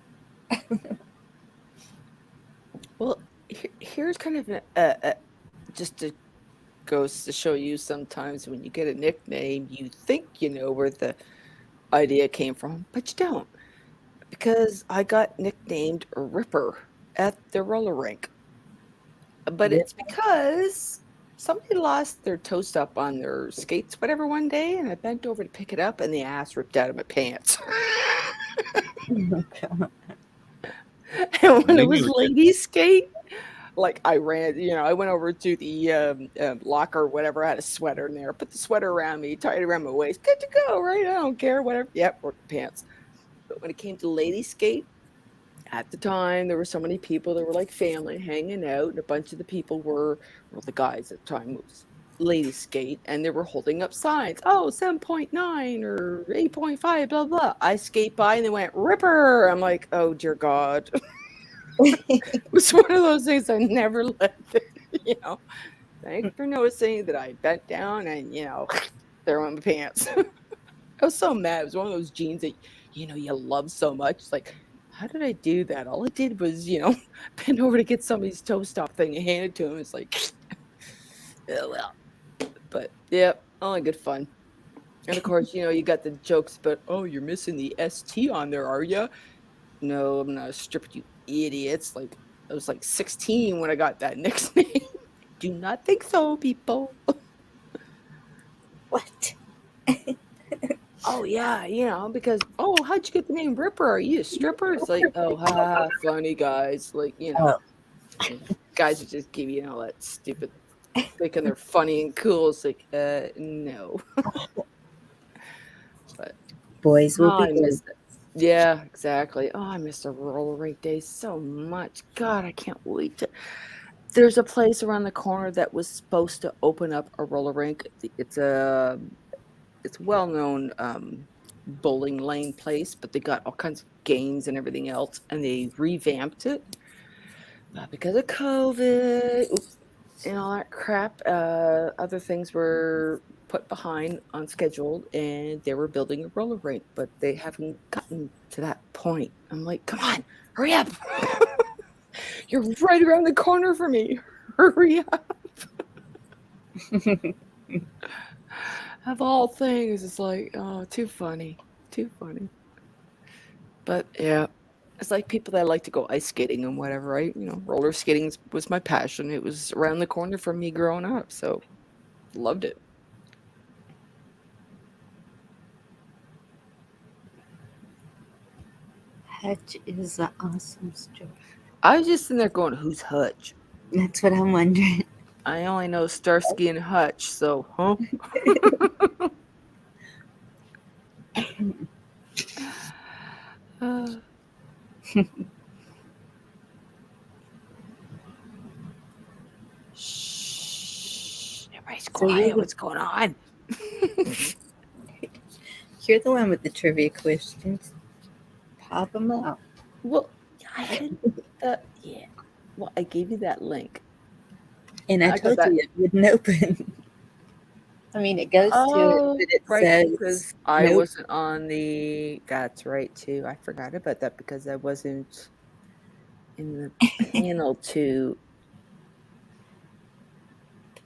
here's kind of just to goes to show you sometimes when you get a nickname, you think you know where the idea came from, but you don't. Because I got nicknamed Ripper at the roller rink. But it's because somebody lost their toe stop on their skates, whatever, one day, and I bent over to pick it up, and the ass ripped out of my pants. Oh, God. And when it Then was you would- ladies skate, like I ran, I went over to the locker, whatever. I had a sweater in there, put the sweater around me, tied it around my waist, good to go, right? I don't care, whatever. Yep, work the pants. But when it came to ladies skate, at the time there were so many people that were like family hanging out, and a bunch of the people were, well, the guys at the time was ladies skate, and they were holding up signs, 7.9 or 8.5, blah blah. I skate by and they went Ripper. I'm like, oh dear God. It was one of those things I never let thanks for noticing that I bent down and there went my pants. I was so mad. It was one of those jeans that you love so much. It's like, how did I do that? All I did was, bend over to get somebody's toe stop thing and hand it to him. It's like, oh well. But yeah, only good fun. And of course, you got the jokes about, oh, you're missing the ST on there, are you? No, I'm not a stripper, you idiots. Like, I was like 16 when I got that nickname. Do not think so, people. What? Oh yeah, because how'd you get the name Ripper? Are you a stripper? It's like, oh, ha, funny guys. Like, guys would just give you all that stupid thinking they're funny and cool. It's like, no. But Boys will I be miss good. it. Yeah, exactly. Oh, I miss the roller rink days so much. God, I can't wait to. There's a place around the corner that was supposed to open up a roller rink. It's a well-known bowling lane place, but they got all kinds of games and everything else, and they revamped it because of COVID and all that crap. Other things were put behind unscheduled, and they were building a roller rink, but they haven't gotten to that point. I'm like, come on, hurry up. You're right around the corner for me. Hurry up. Of all things, it's like, oh, too funny. But yeah, it's like people that like to go ice skating and whatever, right? Roller skating was my passion. It was around the corner from me growing up, so loved it. Hutch is an awesome stripper. I was just in there going, who's Hutch? That's what I'm wondering. I only know Starsky and Hutch, so, huh? Shh. Everybody's quiet. What's going on? You're the one with the trivia questions. Pop them out. Well, I didn't. Yeah. Well, I gave you that link. And I told you it wouldn't open. I mean, it goes to it, but it says because I nope. wasn't on the. That's right too. I forgot about that because I wasn't in the panel to.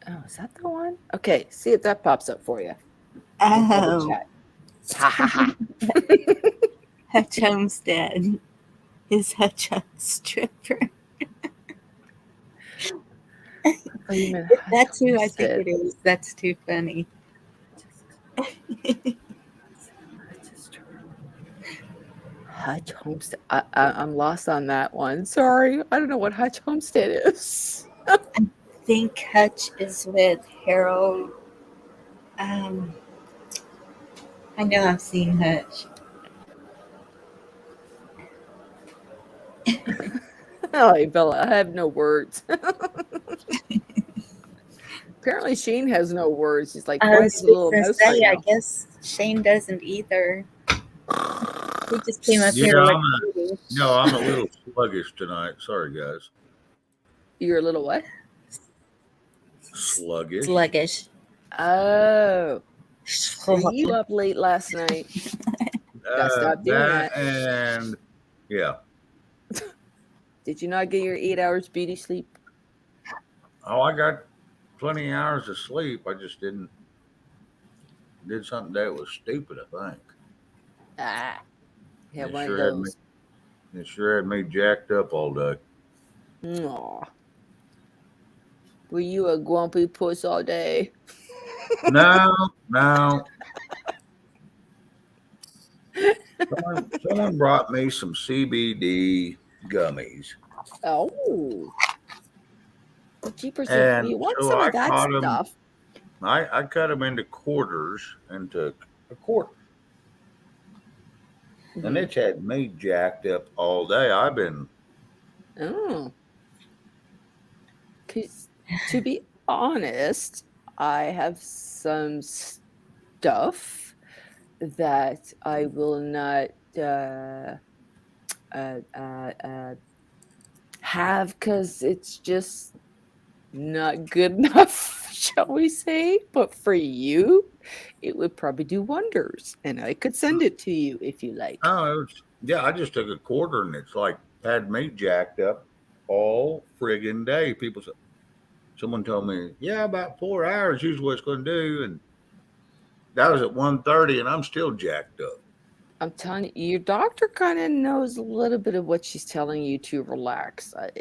Oh, is that the one? Okay, see if that pops up for you. Oh, Ha ha ha. Hutch Homestead is Hutch a stripper? That's who I think it is. That's too funny. Hutch Homestead. I'm lost on that one. Sorry, I don't know what Hutch Homestead is. I think Hutch is with Harold. I know I've seen Hutch. Oh, Bella, I have no words. Apparently, Shane has no words. He's like, I why was is a little gonna mouse say, right I now? guess Shane doesn't either. He just came up Yeah, here. I'm a little sluggish tonight. Sorry, guys. You're a little what? Sluggish. Sluggish. Oh. Were you up late last night? Gotta stop doing that. And yeah. Did you not get your 8 hours beauty sleep? Oh, I got plenty of hours of sleep. I just did something that was stupid, I think. Ah, yeah, It one of sure had me those. it sure had me jacked up all day. Aw. Were you a grumpy puss all day? No, no. Someone brought me some CBD gummies. Oh, jeepers! If And you want so some I of that caught them. stuff, I cut them into quarters and took a quarter. And mhm. it's had me jacked up all day. I've been, Oh, 'cause to be honest, I have some stuff that I will not uh, uh, uh, have because it's just not good enough, shall we say? But for you, it would probably do wonders, and I could send it to you if you like. oh, yeah, I just took a quarter and it's like had me jacked up all friggin' day. Someone told me, yeah, about 4 hours usually what it's going to do. And that was at 1:30 and I'm still jacked up. I'm telling you, your doctor kind of knows a little bit of what she's telling you to relax. I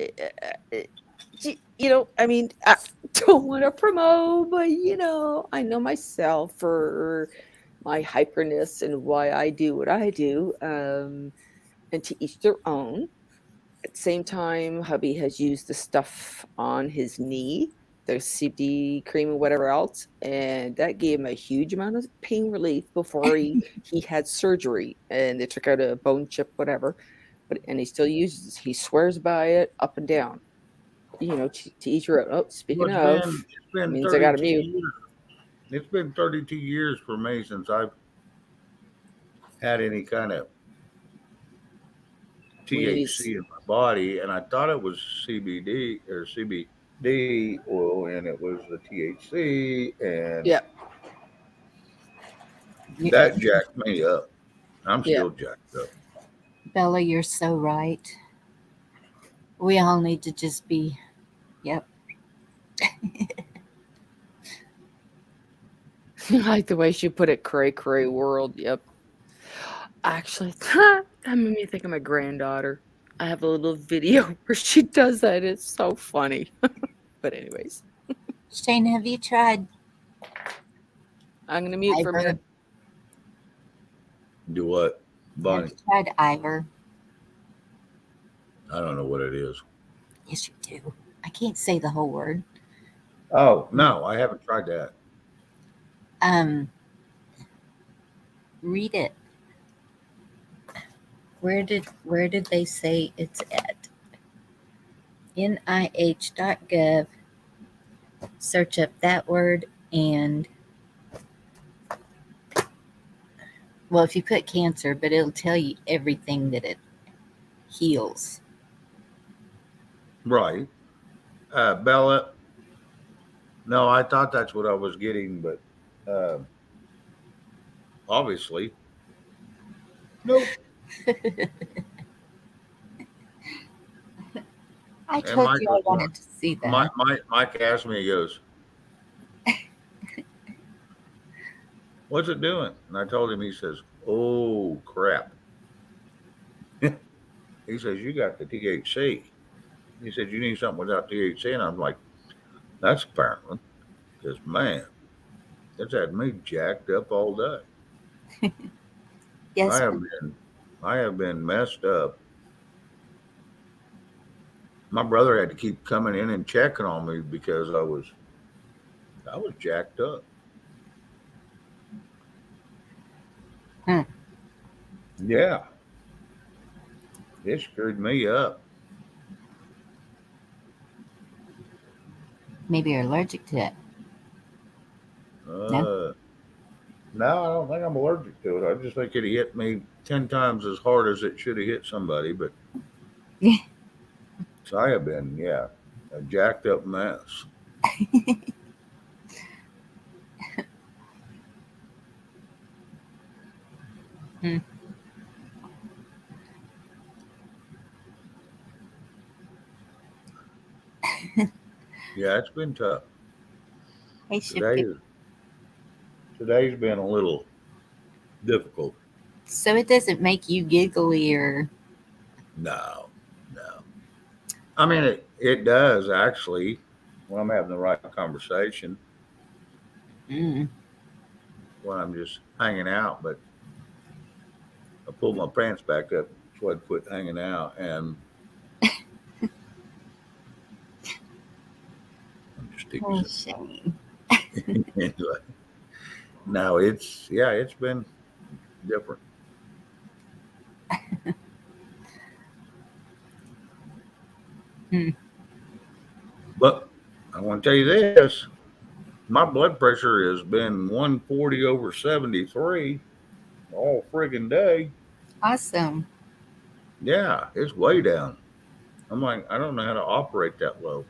mean, I don't want to promote, but I know myself for my hyperness and why I do what I do. And to each their own. At the same time, hubby has used the stuff on his knee, the CBD cream and whatever else, and that gave him a huge amount of pain relief before he had surgery, and they took out a bone chip, whatever. And he still uses. He swears by it up and down. To each your own. Oh, Well, speaking of, it's been means I got to 32 mute. years. It's been 32 years for me since I've had any kind of Weenies. THC in my body, and I thought it was CBD or CBD oil, and it was the THC, and Yeah, You, that jacked me up. I'm yeah. still jacked up. Bella, you're so right. We all need to just be, yep. I like the way she put it, cray cray world. Yep. Actually, that made me think of my granddaughter. I have a little video where she does that. It's so funny. But anyways, Shane, have you tried I'm gonna mute for a Ivor? minute. Do what, Have Bonnie? you tried Ivor? I don't know what it is. Yes, you do. I can't say the whole word. Oh no, I haven't tried that. Um, read it. Where did they say it's at? NIH.gov. Search up that word and well, if you put cancer, but it'll tell you everything that it heals. Right, Bella. No, I thought that's what I was getting, but uh, obviously, nope. I And told you I wanted to see that. Mike asked me, he goes, "What's it doing?" And I told him. He says, "Oh crap." He says, "You got the THC." He said, "You need something without THC," and I'm like, "That's apparently because man, it's had me jacked up all day. I Yes, have been, I have been messed up. My brother had to keep coming in and checking on me because I was jacked up. hmm, Yeah, it screwed me up. maybe you're allergic to it. No? Uh, no, I don't think I'm allergic to it. I just think it hit me 10 times as hard as it should have hit somebody. But so I have been, yeah, a jacked up mess. Hmm. Yeah, it's been tough. Hey, Today Shifty. today's been a little difficult. So it doesn't make you giggly or. No, no. I mean, it does actually when I'm having the right conversation, Mm. when I'm just hanging out. But I pulled my pants back up so I'd quit hanging out, and I'm just Oh, teasing. shame. Anyway, no, it's been different. Hmm. But I want to tell you this: my blood pressure has been 140 over 73 all friggin' day. Awesome. Yeah, it's way down. I'm like, I don't know how to operate that low.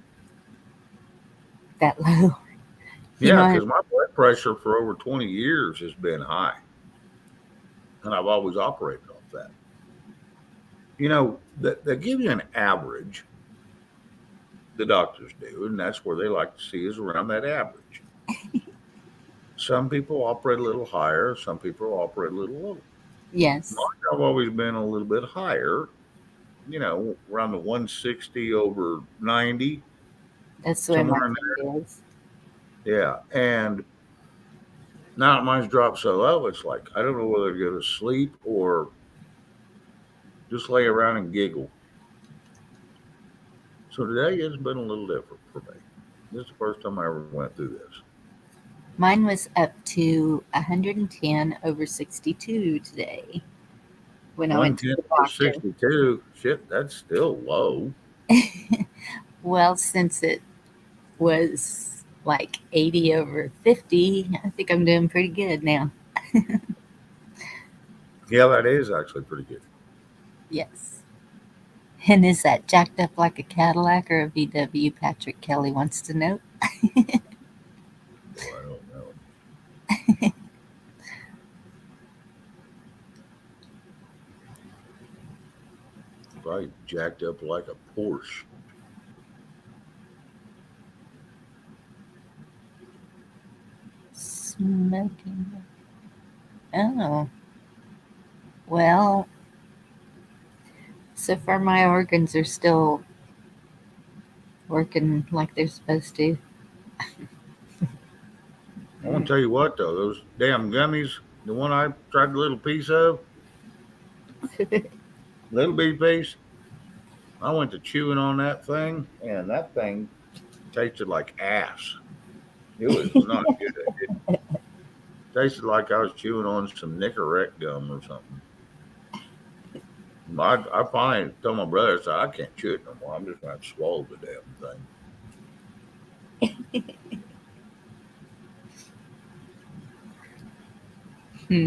That low. You Yeah, know, because my blood pressure for over 20 years has been high, and I've always operated off that. They give you an average, the doctors do, and that's where they like to see is around that average. Some people operate a little higher, some people operate a little lower. yes, Mine, I've always been a little bit higher, around the 160 over 90, that's the way my somewhere in kid is. there. Yeah. And now that mine's dropped so low, it's like, I don't know whether to go to sleep or just lay around and giggle. So today has been a little different for me. This is the first time I ever went through this. Mine was up to 110 over 62 today when I went to 110 the over doctor. 62. Shit, that's still low. Well, since it was like 80 over 50, I think I'm doing pretty good now. Yeah, that is actually pretty good. Yes. And is that jacked up like a Cadillac or a VW? Patrick Kelly wants to know. Well, I don't know. Probably jacked up like a Porsche. Smoking. Oh, well, so far my organs are still working like they're supposed to. I want to tell you what, though, those damn gummies, the one I tried a little piece of, little bitty piece, I went to chewing on that thing, and that thing tasted like ass. It was not good. It tasted like I was chewing on some Nicorette gum or something. I finally told my brother, I said, I can't chew it no more. I'm just going to have to swallow the damn thing. Hmm.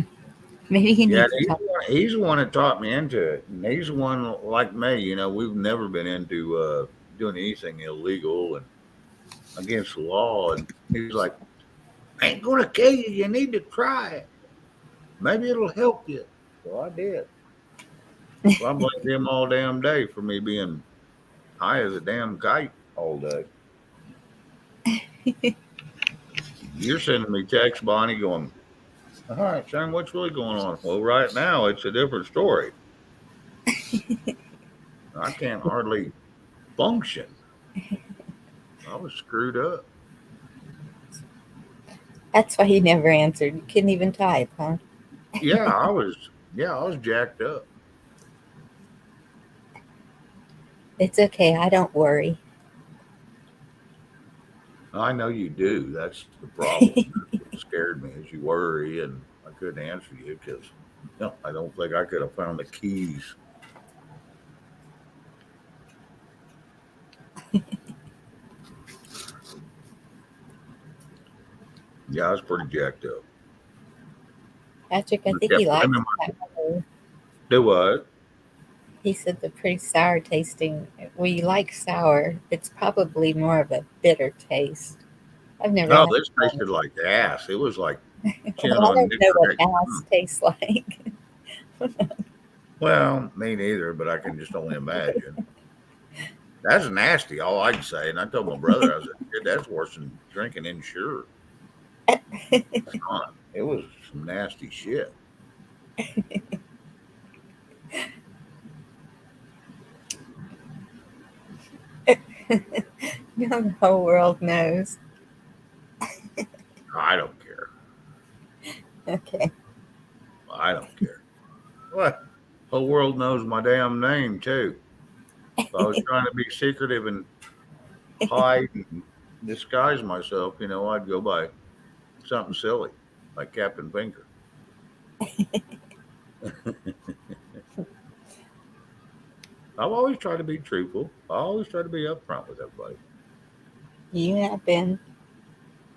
Maybe you Yeah, need to talk. he's the one that taught me into it. And he's the one like me, we've never been into doing anything illegal and against the law. And he's like, I ain't going to kill you. You need to try it. Maybe it'll help you. So I did. So I blamed him all damn day for me being high as a damn kite all day. You're sending me text, Bonnie, going, all right, son, what's really going on? Well, right now it's a different story. I can't hardly function. I was screwed up. That's why he never answered. You couldn't even type, huh? Yeah, I was jacked up. It's okay. I don't worry. I know you do. That's the problem. That's what scared me is you worry, and I couldn't answer you because I don't think I could have found the keys. Yeah, I was pretty jacked up. Patrick, I I think he kept likes blaming my sour. do what? He said they're pretty sour tasting. Well, you like sour. It's probably more of a bitter taste. I've never Oh, had this one. tasted like ass. It was like chewing Well, I on don't know what Nicorette. ass tastes like. Well, me neither, but I can just only imagine. That's nasty. All I can say. And I told my brother, I said, "Kid, that's worse than drinking Ensure." It was some nasty shit. Now the whole world knows. I don't care. Okay. I don't care. What? Whole world knows my damn name too. If I was trying to be secretive and hide and disguise myself, I'd go by something silly like Captain Finger. I've always tried to be truthful. I always try to be upfront with everybody. You have been.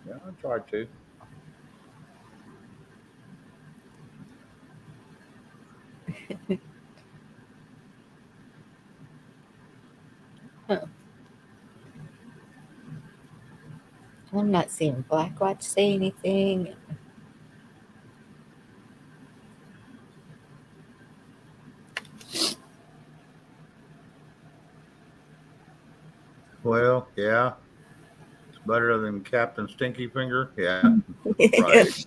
Yeah, I try to. Huh. I'm not seeing Blackwatch say anything. Well, yeah, it's better than Captain Stinky Finger. Yeah, right.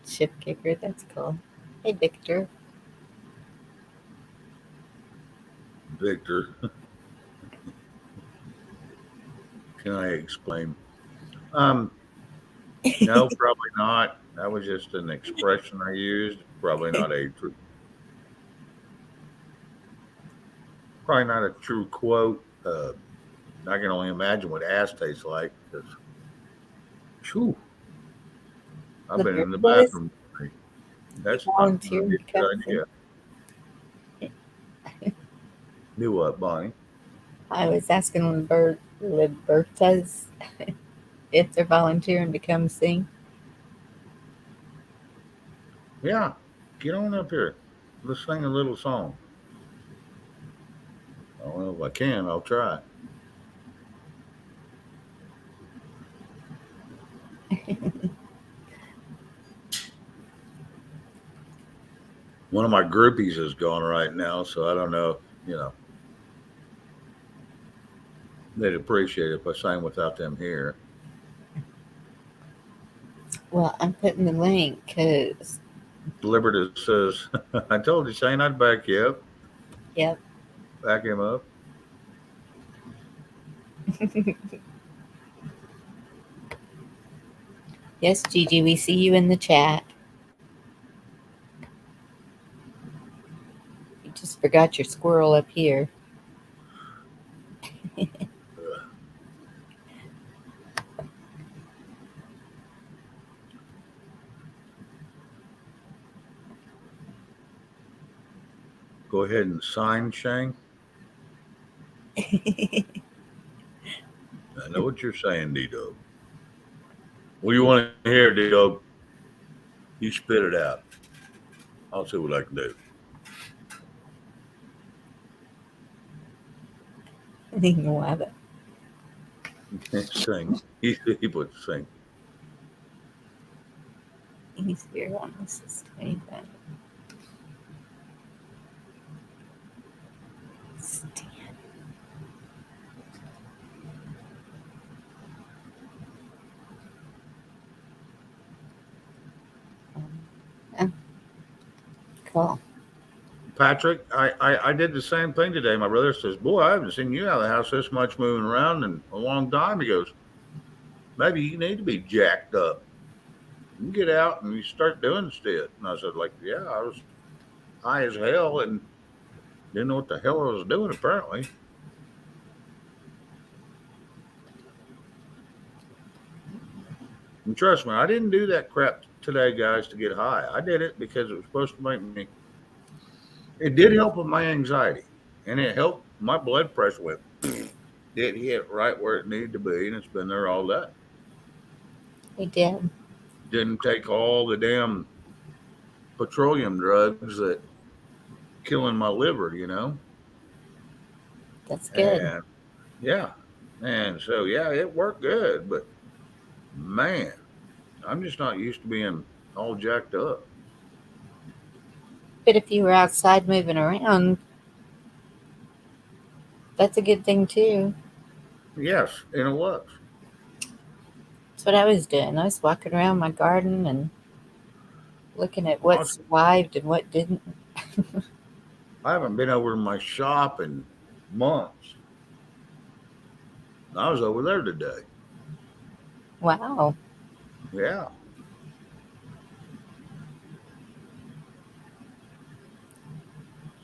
Ship kicker, that's cool. Hey, Victor. Victor, can I explain? Um, no, probably not. That was just an expression I used. Probably not a true. Probably not a true quote. I can only imagine what ass tastes like. Because, whew, I've The been in bird the boys bathroom. That's not going to volunteer be to a good come idea. Do what, Bonnie? I was asking Libertas if they're volunteering to come sing. Yeah, get on up here. Let's sing a little song. I don't know if I can. I'll try. One of my groupies is gone right now, so I don't know. They'd appreciate it if I sang without them here. Well, I'm putting the link because, Liberty says, "I told you, Shane, I'd back you up. yep. Back him up." Yes, Gigi, we see you in the chat. You just forgot your squirrel up here. Go ahead and sign, Shane. I know what you're saying, D-Dog. What do you want to hear, D-Dog? You spit it out. I'll see what I can do. Why Sing. He put sing. he's here on the system. Cool. Patrick, I did the same thing today. My brother says, "Boy, I haven't seen you out of the house this much moving around in a long time." He goes, "Maybe you need to be jacked up. You get out and you start doing shit." And I said, "Like, yeah, I was high as hell and didn't know what the hell I was doing, apparently." And trust me, I didn't do that crap today, guys, to get high. I did it because it was supposed to make me. It did help with my anxiety, and it helped my blood pressure went. It hit right where it needed to be, and it's been there all day. We did. Didn't take all the damn petroleum drugs that killing my liver. That's good. And yeah, and so yeah, it worked good, but Man, I'm just not used to being all jacked up. But if you were outside moving around, that's a good thing too. Yes, and it was. That's what I was doing. I was walking around my garden and looking at what Honestly, survived and what didn't. I haven't been over to my shop in months. I was over there today. Wow. Yeah.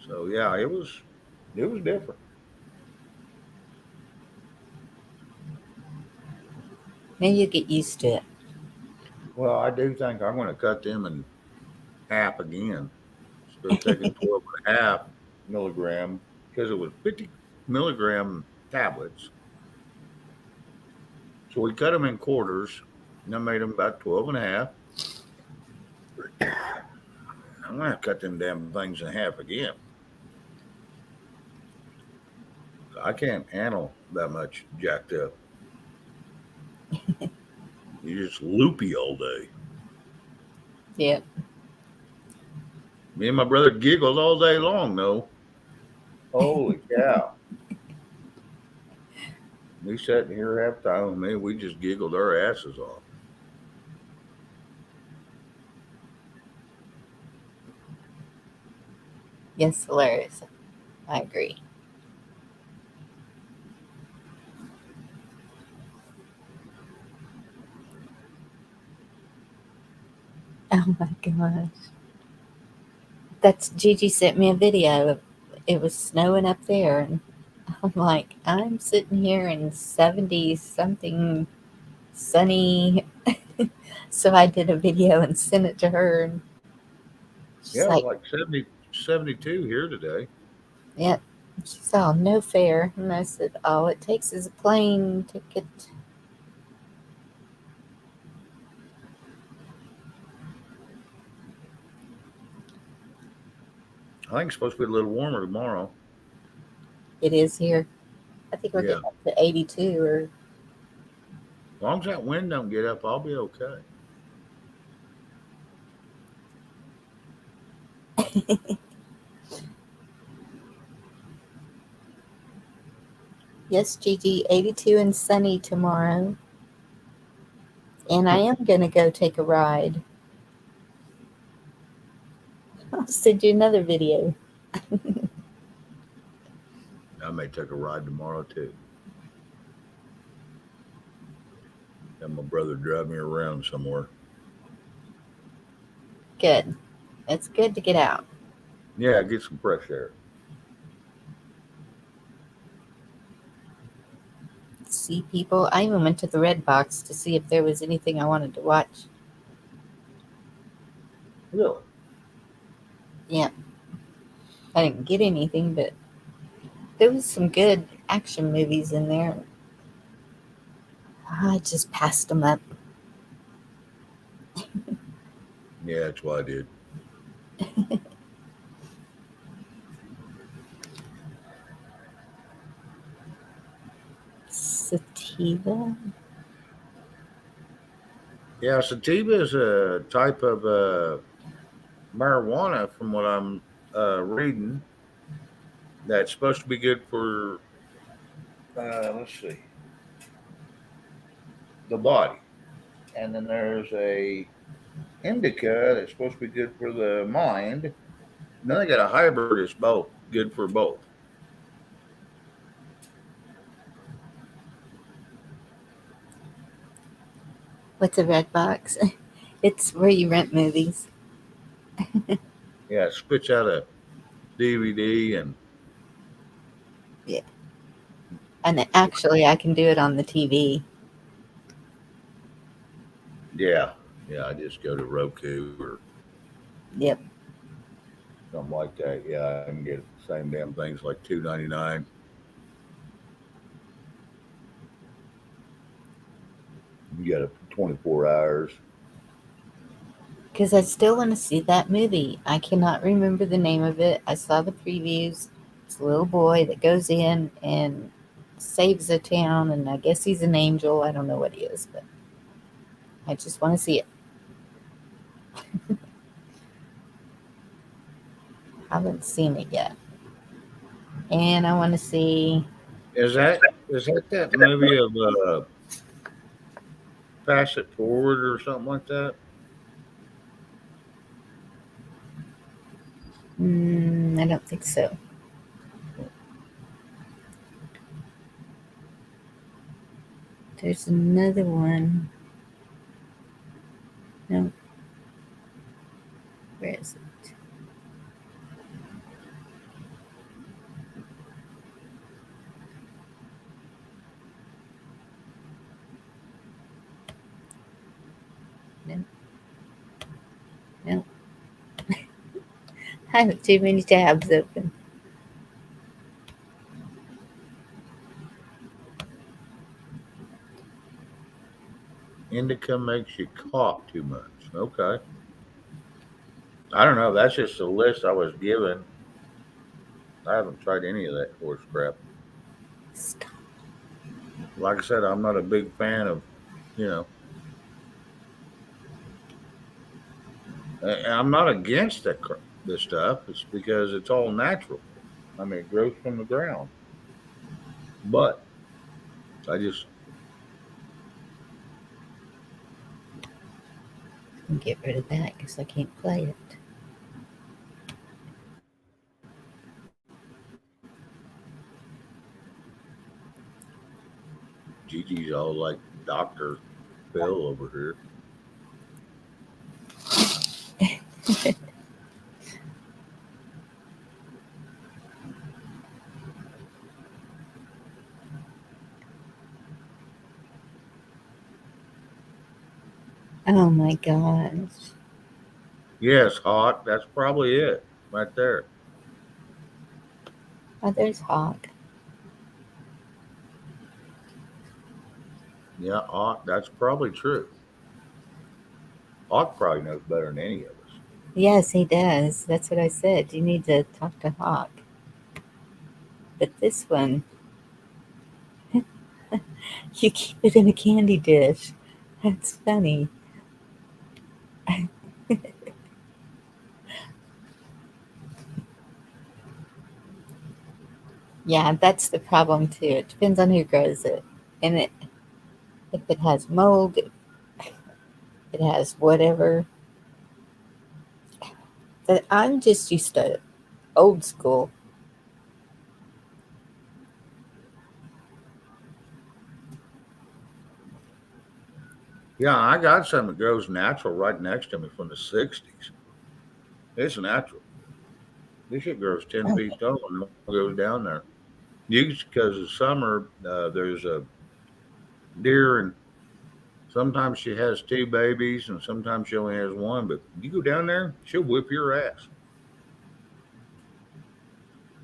So yeah, it was different. Now you get used to it. Well, I do think I'm going to cut them in half again. Instead of taking 12.5 milligram, because it was 50 milligram tablets. So we cut them in quarters, and I made them about 12.5. I'm going to cut them damn things in half again. I can't handle that much jacked up. You're just loopy all day. Yep. Me and my brother giggled all day long, though. Holy cow. We sat here half the time, man, we just giggled our asses off. Yes, hilarious. I agree. Oh my gosh. That's Gigi sent me a video. It was snowing up there, and I'm like, I'm sitting here in 70 something sunny. So I did a video and sent it to her, and she's Yeah, it was like, like 70, 72 here today. yeah. She's all, no fair. And I said, all it takes is a plane ticket. I think it's supposed to be a little warmer tomorrow. It is here. I think we're Yeah. getting up to 82 or As long as that wind don't get up, I'll be okay. yes, Gigi, 82 and sunny tomorrow. And I am going to go take a ride. I'll send you another video. I may take a ride tomorrow too. Have my brother drive me around somewhere. Good. It's good to get out. Yeah, get some fresh air. See people. I even went to the Red Box to see if there was anything I wanted to watch. Really? Yeah. I didn't get anything, but there was some good action movies in there. I just passed them up. Yeah, that's what I did. Sativa. Yeah, sativa is a type of marijuana, from what I'm reading, that's supposed to be good for, let's see, the body. And then there's a indica that's supposed to be good for the mind. And then they got a hybrid that's both good for both. What's a Red Box? It's where you rent movies. Yeah, it spits out a DVD and Yeah. And actually, I can do it on the TV. yeah, I just go to Roku or Yep. something like that. Yeah, I can get the same damn things like $2.99. You got it for 24 hours. Because I still want to see that movie. I cannot remember the name of it. I saw the previews. It's a little boy that goes in and saves a town, and I guess he's an angel. I don't know what he is, but I just want to see it. Haven't seen it yet. And I want to see. Is that movie of Pass It Forward or something like that? I don't think so. There's another one. No. Where is it? No. No. I have too many tabs open. Indica makes you cough too much. Okay. I don't know. That's just a list I was given. I haven't tried any of that horse crap. Stop. Like I said, I'm not a big fan of, you know, I'm not against this stuff. It's because it's all natural. I mean, it grows from the ground. But I just, Get rid of that because I can't play it. Gigi's all like Dr. Phil over here. Oh my gosh. Yes, Hawk. That's probably it right there. Oh, there's Hawk. Yeah, Hawk. That's probably true. Hawk probably knows better than any of us. Yes, he does. That's what I said. You need to talk to Hawk. But this one, you keep it in a candy dish. That's funny. Yeah, that's the problem too. It depends on who grows it. And if it has mold, it has whatever. But I'm just used to old school. Yeah, I got some that grows natural right next to me from the 60s. It's natural. This shit grows 10 feet tall and goes down there. Because of summer, there's a deer, and sometimes she has two babies, and sometimes she only has one. But you go down there, she'll whip your ass.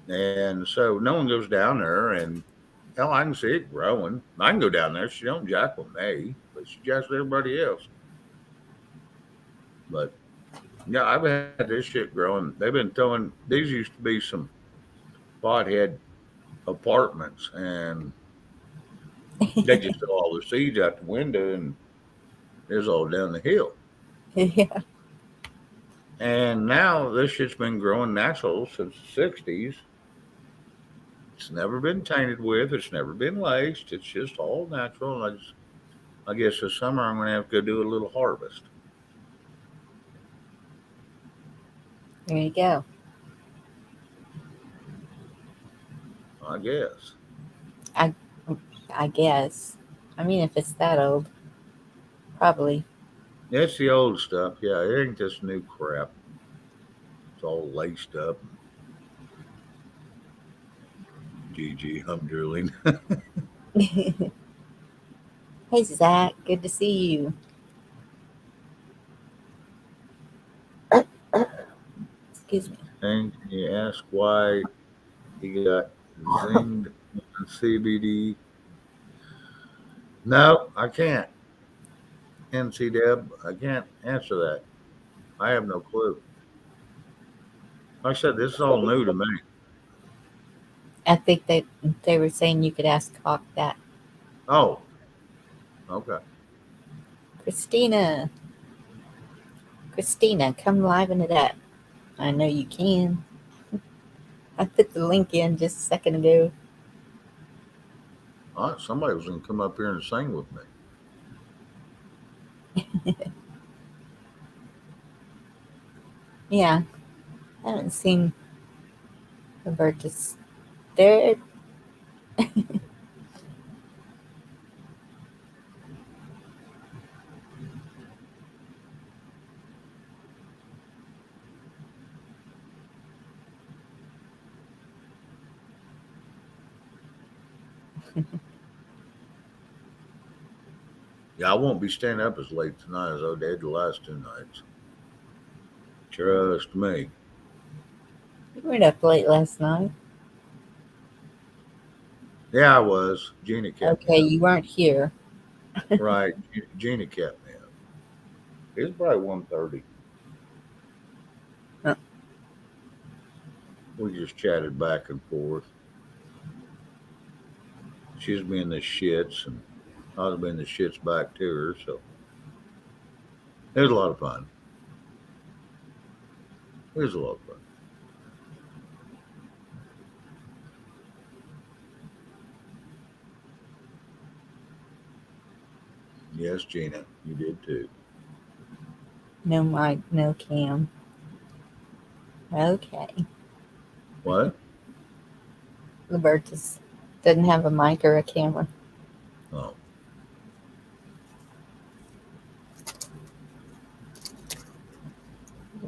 And so no one goes down there, and hell, I can see it growing. I can go down there. She don't jack with me, but she jacks with everybody else. But yeah, I've had this shit growing. They've been throwing. These used to be some pothead apartments, and they just throw all the seeds out the window, and it's all down the hill. Yeah. And now this shit's been growing natural since the 60s. It's never been tainted with. It's never been laced. It's just all natural. And I guess this summer I'm going to have to go do a little harvest. There you go. I guess. I guess. I mean, if it's that old, probably. It's the old stuff. Yeah, it ain't this new crap. It's all laced up. GG, I'm drilling. Hey, Zach. Good to see you. Excuse me. And you ask why he got zinged on CBD. No, I can't. NC Deb, I can't answer that. I have no clue. Like I said, this is all new to me. I think they were saying you could ask Hawk that. Oh, okay. Christina, come liven it up. I know you can. I put the link in just a second ago. Somebody was going to come up here and sing with me. Yeah, I haven't seen Roberta's. There. Yeah, I won't be staying up as late tonight as I did the last 2 nights. Trust me. You weren't up late last night. Yeah, I was. Gina kept Okay, me up. you weren't here. Right. Gina kept me up. It was probably 1:30. Huh. We just chatted back and forth. She was being the shits, and I was being the shits back to her. So it was a lot of fun. It was a lot of fun. Yes, Gina, you did too. No mic, no cam. Okay. What? Roberta's doesn't have a mic or a camera. Oh.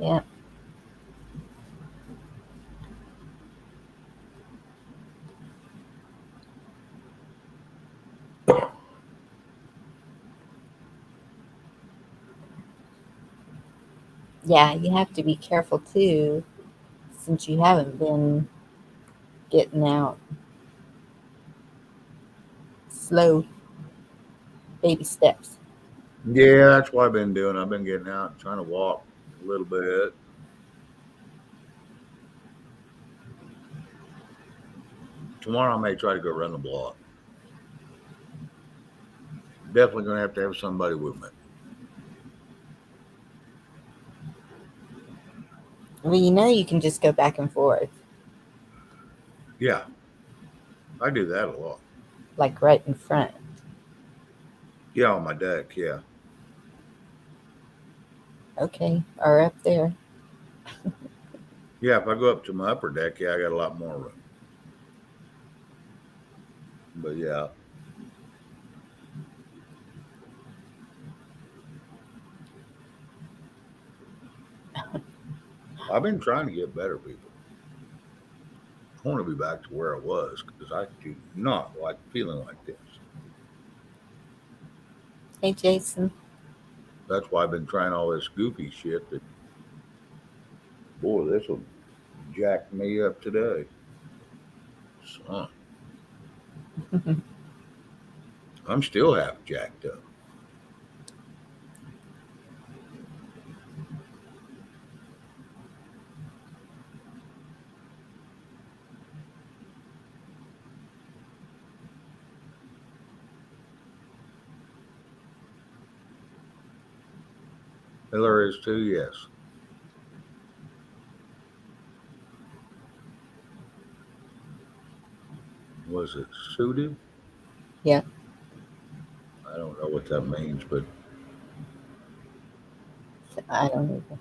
Yeah. Yeah, you have to be careful too, since you haven't been getting out. Slow baby steps. Yeah, that's what I've been doing. I've been getting out and trying to walk a little bit. Tomorrow I may try to go run the block. Definitely going to have somebody with me. Well, you know you can just go back and forth, Yeah, I do that a lot. like right in front. Yeah, on my deck, yeah. Okay, or up there. Yeah, if I go up to my upper deck, yeah, I got a lot more room. But yeah. I've been trying to get better, people. I want to be back to where I was because I do not like feeling like this. Hey, Jason. That's why I've been trying all this goofy shit that, boy, this will jack me up today. Son, I'm still half jacked up. Hillary is too, yes. Was it suited? Yeah. I don't know what that means, but I don't know.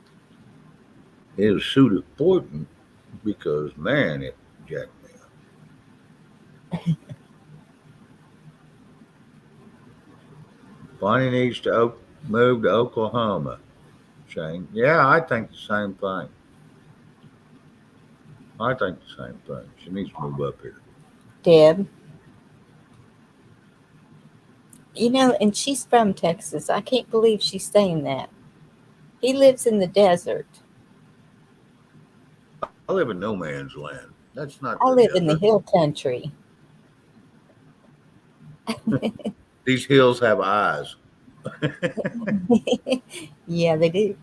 it was suited important because, man, it jacked me up. Bonnie needs to move to Oklahoma, Shane. Yeah, I think the same thing. I think the same thing. She needs to move up here. Deb. You know, and she's from Texas. I can't believe she's saying that. He lives in the desert. I live in no man's land. That's not I the live in the desert. hill country. These hills have eyes. Yeah, they do.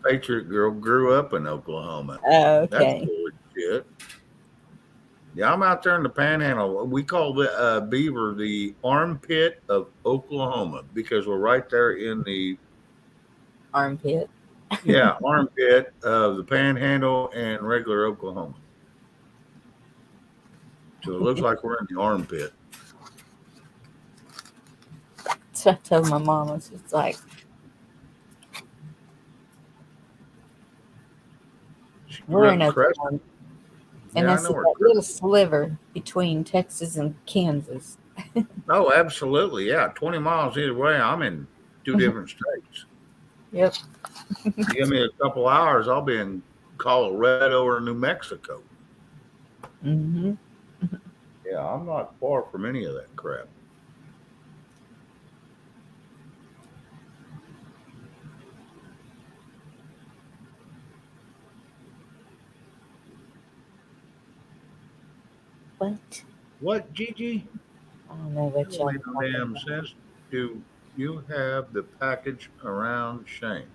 Patriot girl grew up in Oklahoma. That's Okay. bullshit. Yeah, I'm out there in the Panhandle. We call the Beaver the armpit of Oklahoma because we're right there in the Armpit. armpit of the Panhandle and regular Oklahoma. So it looks like we're in the armpit. So I told my mom, I was just like, we're in Oklahoma. And Yeah, I I know said where that little sliver between Texas and Kansas. Oh, absolutely. Yeah. 20 miles either way. I'm in two different states. Yep. You give me a couple hours, I'll be in Colorado or New Mexico. Mm-hmm. Yeah, I'm not far from any of that crap. What? What, Gigi? I don't know what y'all are No talking damn about. sense. Do you have the package around Shane?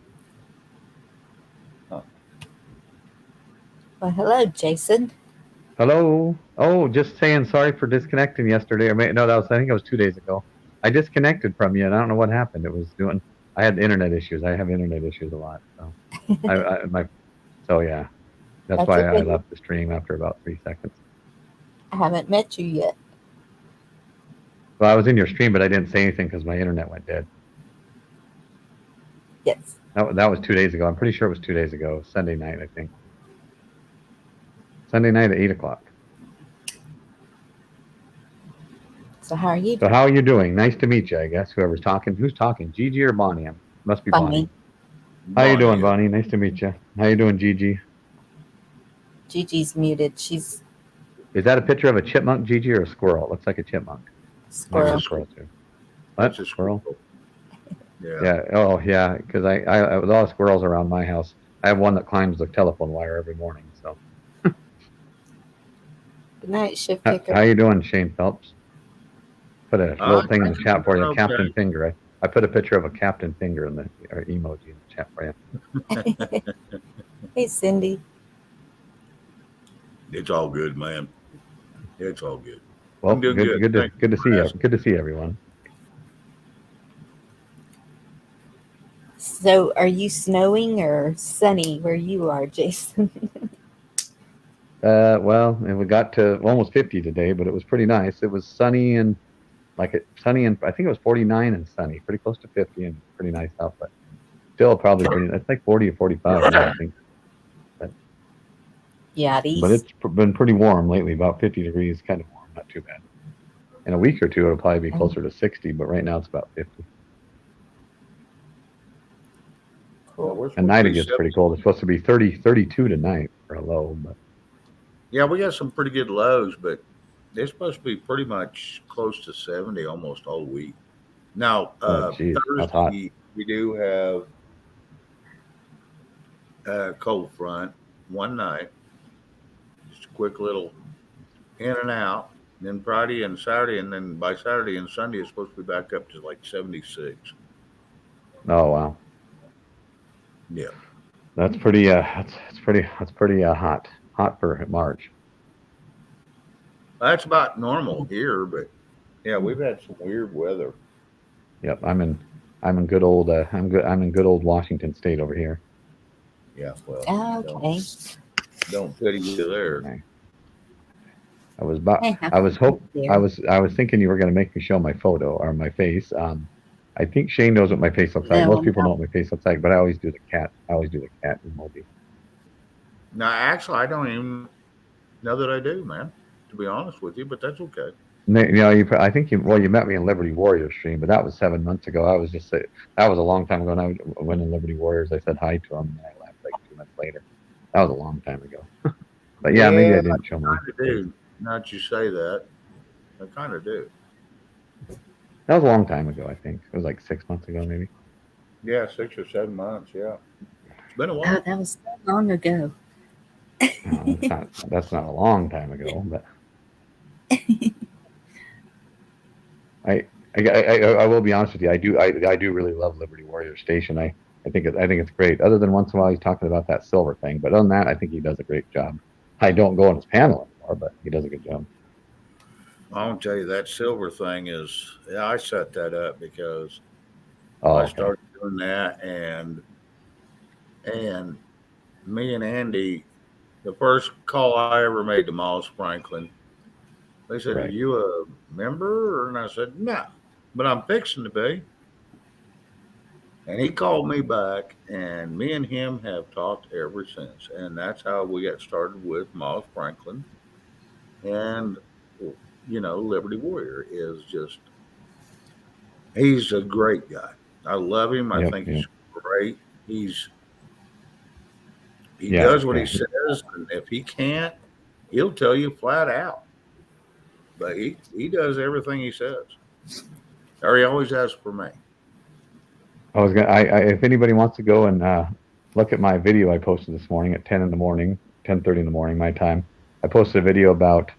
Well, hello, Jason. Hello. Oh, just saying sorry for disconnecting yesterday. No, I think it was 2 days ago. I disconnected from you, and I don't know what happened. I had internet issues. I have internet issues a lot. So, yeah, that's why I left the stream after about 3 seconds. I haven't met you yet. Well, I was in your stream, but I didn't say anything because my internet went dead. Yes. That was 2 days ago. I'm pretty sure it was 2 days ago. Sunday night, I think. Sunday night at 8:00. So how are you So doing? how are you doing? Nice to meet you, I guess. Whoever's talking. Who's talking? Gigi or Bonnie? Must be Bonnie. How you doing, Bonnie? Nice to meet you. How you doing, Gigi? Gigi's muted. Is that a picture of a chipmunk, Gigi, or a squirrel? It looks like a chipmunk. Squirrel. A squirrel too. That's What? a squirrel. Yeah. Yeah. Oh, yeah. Because I with all the squirrels around my house, I have one that climbs the telephone wire every morning. So. Good night, shift kicker. How you doing, Shane Phelps? Put a little thing in the chat for you, okay. Captain Finger. I put a picture of a Captain Finger in the emoji in the chat for you. Hey, Cindy. It's all good, man. It's all good. Well, I'm doing good. Good to see you. Good to see everyone. So, are you snowing or sunny where you are, Jason? Well, and we got to almost 50 today, but it was pretty nice. It was sunny and I think it was 49 and sunny, pretty close to 50 and pretty nice out, but still probably it's like 40 or 45 now, I think. Yeah, it is. But it's been pretty warm lately, about 50 degrees, kind of warm, not too bad. In a week or two, it'll probably be closer to 60, but right now it's about 50. Cool. And night it gets pretty cold. It's supposed to be 32 tonight for a low, but. Yeah, we got some pretty good lows, but they're supposed to be pretty much close to 70 almost all week. Now, Thursday, we do have a cold front one night. Just a quick little in and out. And then Friday and Saturday, and then by Saturday and Sunday, it's supposed to be back up to like 76. Oh, wow. Yeah. That's pretty, that's pretty hot for March. That's about normal here, but yeah, we've had some weird weather. Yep, I'm in good old Washington State over here. Yeah, well. Okay. Don't pity you there. Okay. I was thinking you were going to make me show my photo or my face. I think Shane knows what my face looks like. Most people know what my face looks like, but I always do the cat. I always do the cat emoji. No, actually, I don't even know that I do, man. To be honest with you, but that's okay. I think you met me in Liberty Warriors stream, but that was 7 months ago. That was a long time ago. And I went in Liberty Warriors. I said hi to him, and I left like 2 months later. That was a long time ago. But yeah, maybe I didn't show my. I do. Now that you say that, I kind of do. That was a long time ago. I think it was like 6 months ago, maybe. Yeah, 6 or 7 months. Yeah, it's been a while. Oh, that was so long ago. No, that's not a long time ago, but I will be honest with you. I do really love Liberty Warrior Station. I think it's great. Other than once in a while he's talking about that silver thing, but other than that, I think he does a great job. I don't go on his panel far, but he does a good job. I'll tell you that silver thing is. Yeah, I set that up because Oh, I okay. started doing that, and me and Andy, the first call I ever made to Miles Franklin, they said, "Are Right. you a member?" And I said, "No, but I'm fixing to be." And he called me back, and me and him have talked ever since. And that's how we got started with Miles Franklin. And, Liberty Warrior is just, he's a great guy. I love him. I Yep. think Yep. he's great. He Yeah. does what he Yeah. says. And if he can't, he'll tell you flat out. But he does everything he says, or he always has for me. I was gonna. If anybody wants to go and look at my video I posted this morning at 10 in the morning, 10:30 in the morning, my time. I posted a video about.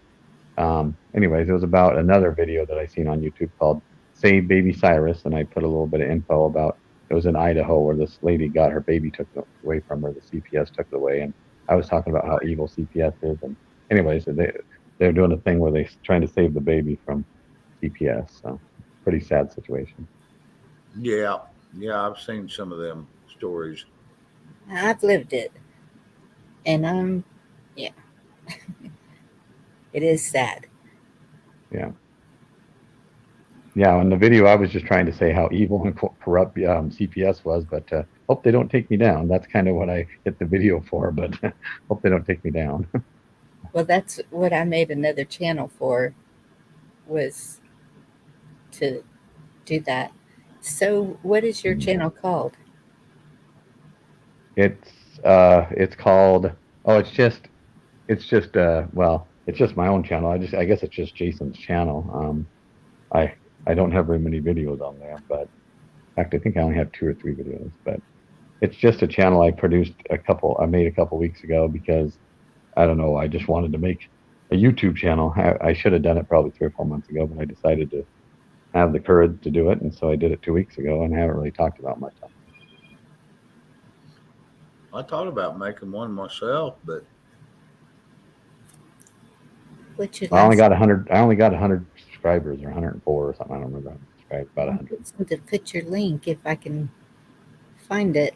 Anyways, it was about another video that I seen on YouTube called "Save Baby Cyrus," and I put a little bit of info about. It was in Idaho where this lady got her baby took away from her. The CPS took it away, and I was talking about how evil CPS is. And anyways, they're doing a thing where they're trying to save the baby from CPS. So pretty sad situation. Yeah. Yeah. I've seen some of them stories. I've lived it. And yeah, it is sad. Yeah. Yeah, in the video, I was just trying to say how evil and corrupt CPS was, but hope they don't take me down. That's kind of what I hit the video for, but hope they don't take me down. Well, that's what I made another channel for, was to do that. So, what is your channel called? It's called, oh, it's just well, it's just my own channel. I guess it's just Jason's channel. I don't have very many videos on there, but in fact, I think I only have 2 or 3 videos, but it's just a channel I made a couple weeks ago because I don't know, I just wanted to make a YouTube channel. I should have done it probably 3 or 4 months ago, but I decided to have the courage to do it, and so I did it 2 weeks ago, and I haven't really talked about much on it. I thought about making one myself, but What's your I only last? got 100 subscribers or 104 or something. I don't remember. About 100. To put your link if I can find it.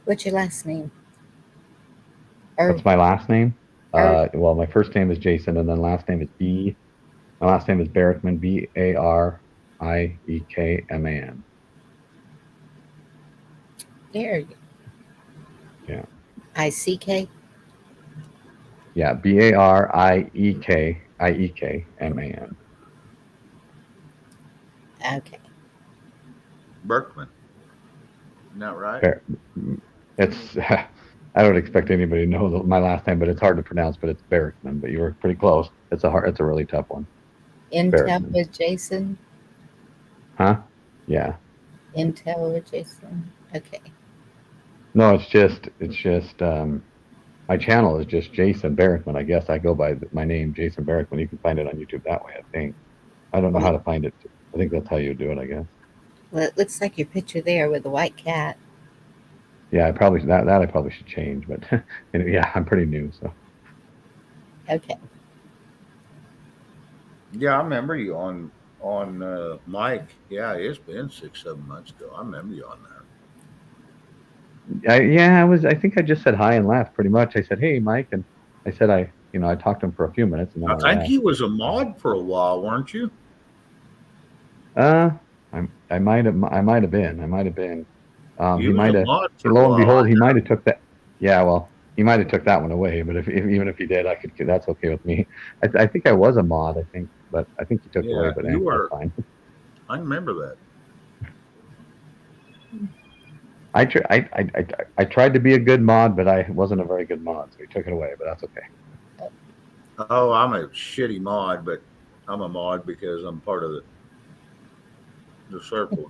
What's your last name? What's my last name? Or- Well, my first name is Jason, and then last name is B. My last name is Barickman, Bariekman. There you go. Yeah. ICK? Yeah, Bariekman. Okay. Berkman. Isn't that right? It's I don't expect anybody to know my last name, but it's hard to pronounce. But it's Barickman. But you were pretty close. It's a really tough one. Intel Barickman. with Jason? Huh? Yeah. Intel with Jason? Okay. No, it's just my channel is just Jason Barickman. I guess I go by my name, Jason Barickman. You can find it on YouTube that way, I think. I don't know how to find it. I think that's how you do it, I guess. Well, it looks like your picture there with the white cat. Yeah, I probably should change, but yeah, I'm pretty new, so. Okay. Yeah, I remember you on Mike. Yeah, it's been 6-7 months ago. I remember you on there. I think I just said hi and laughed pretty much. I said, "Hey, Mike," and I said I talked to him for a few minutes, and then I think he was a mod for a while, weren't you? I might have been. He might have. Lo and behold, he might have took that. Yeah, well, he might have took that one away. But even if he did, that's okay with me. I think I was a mod. I think, but I think he took it away. But you were. That's fine. I remember that. I tried to be a good mod, but I wasn't a very good mod, so he took it away. But that's okay. Oh, I'm a shitty mod, but I'm a mod because I'm part of the circle,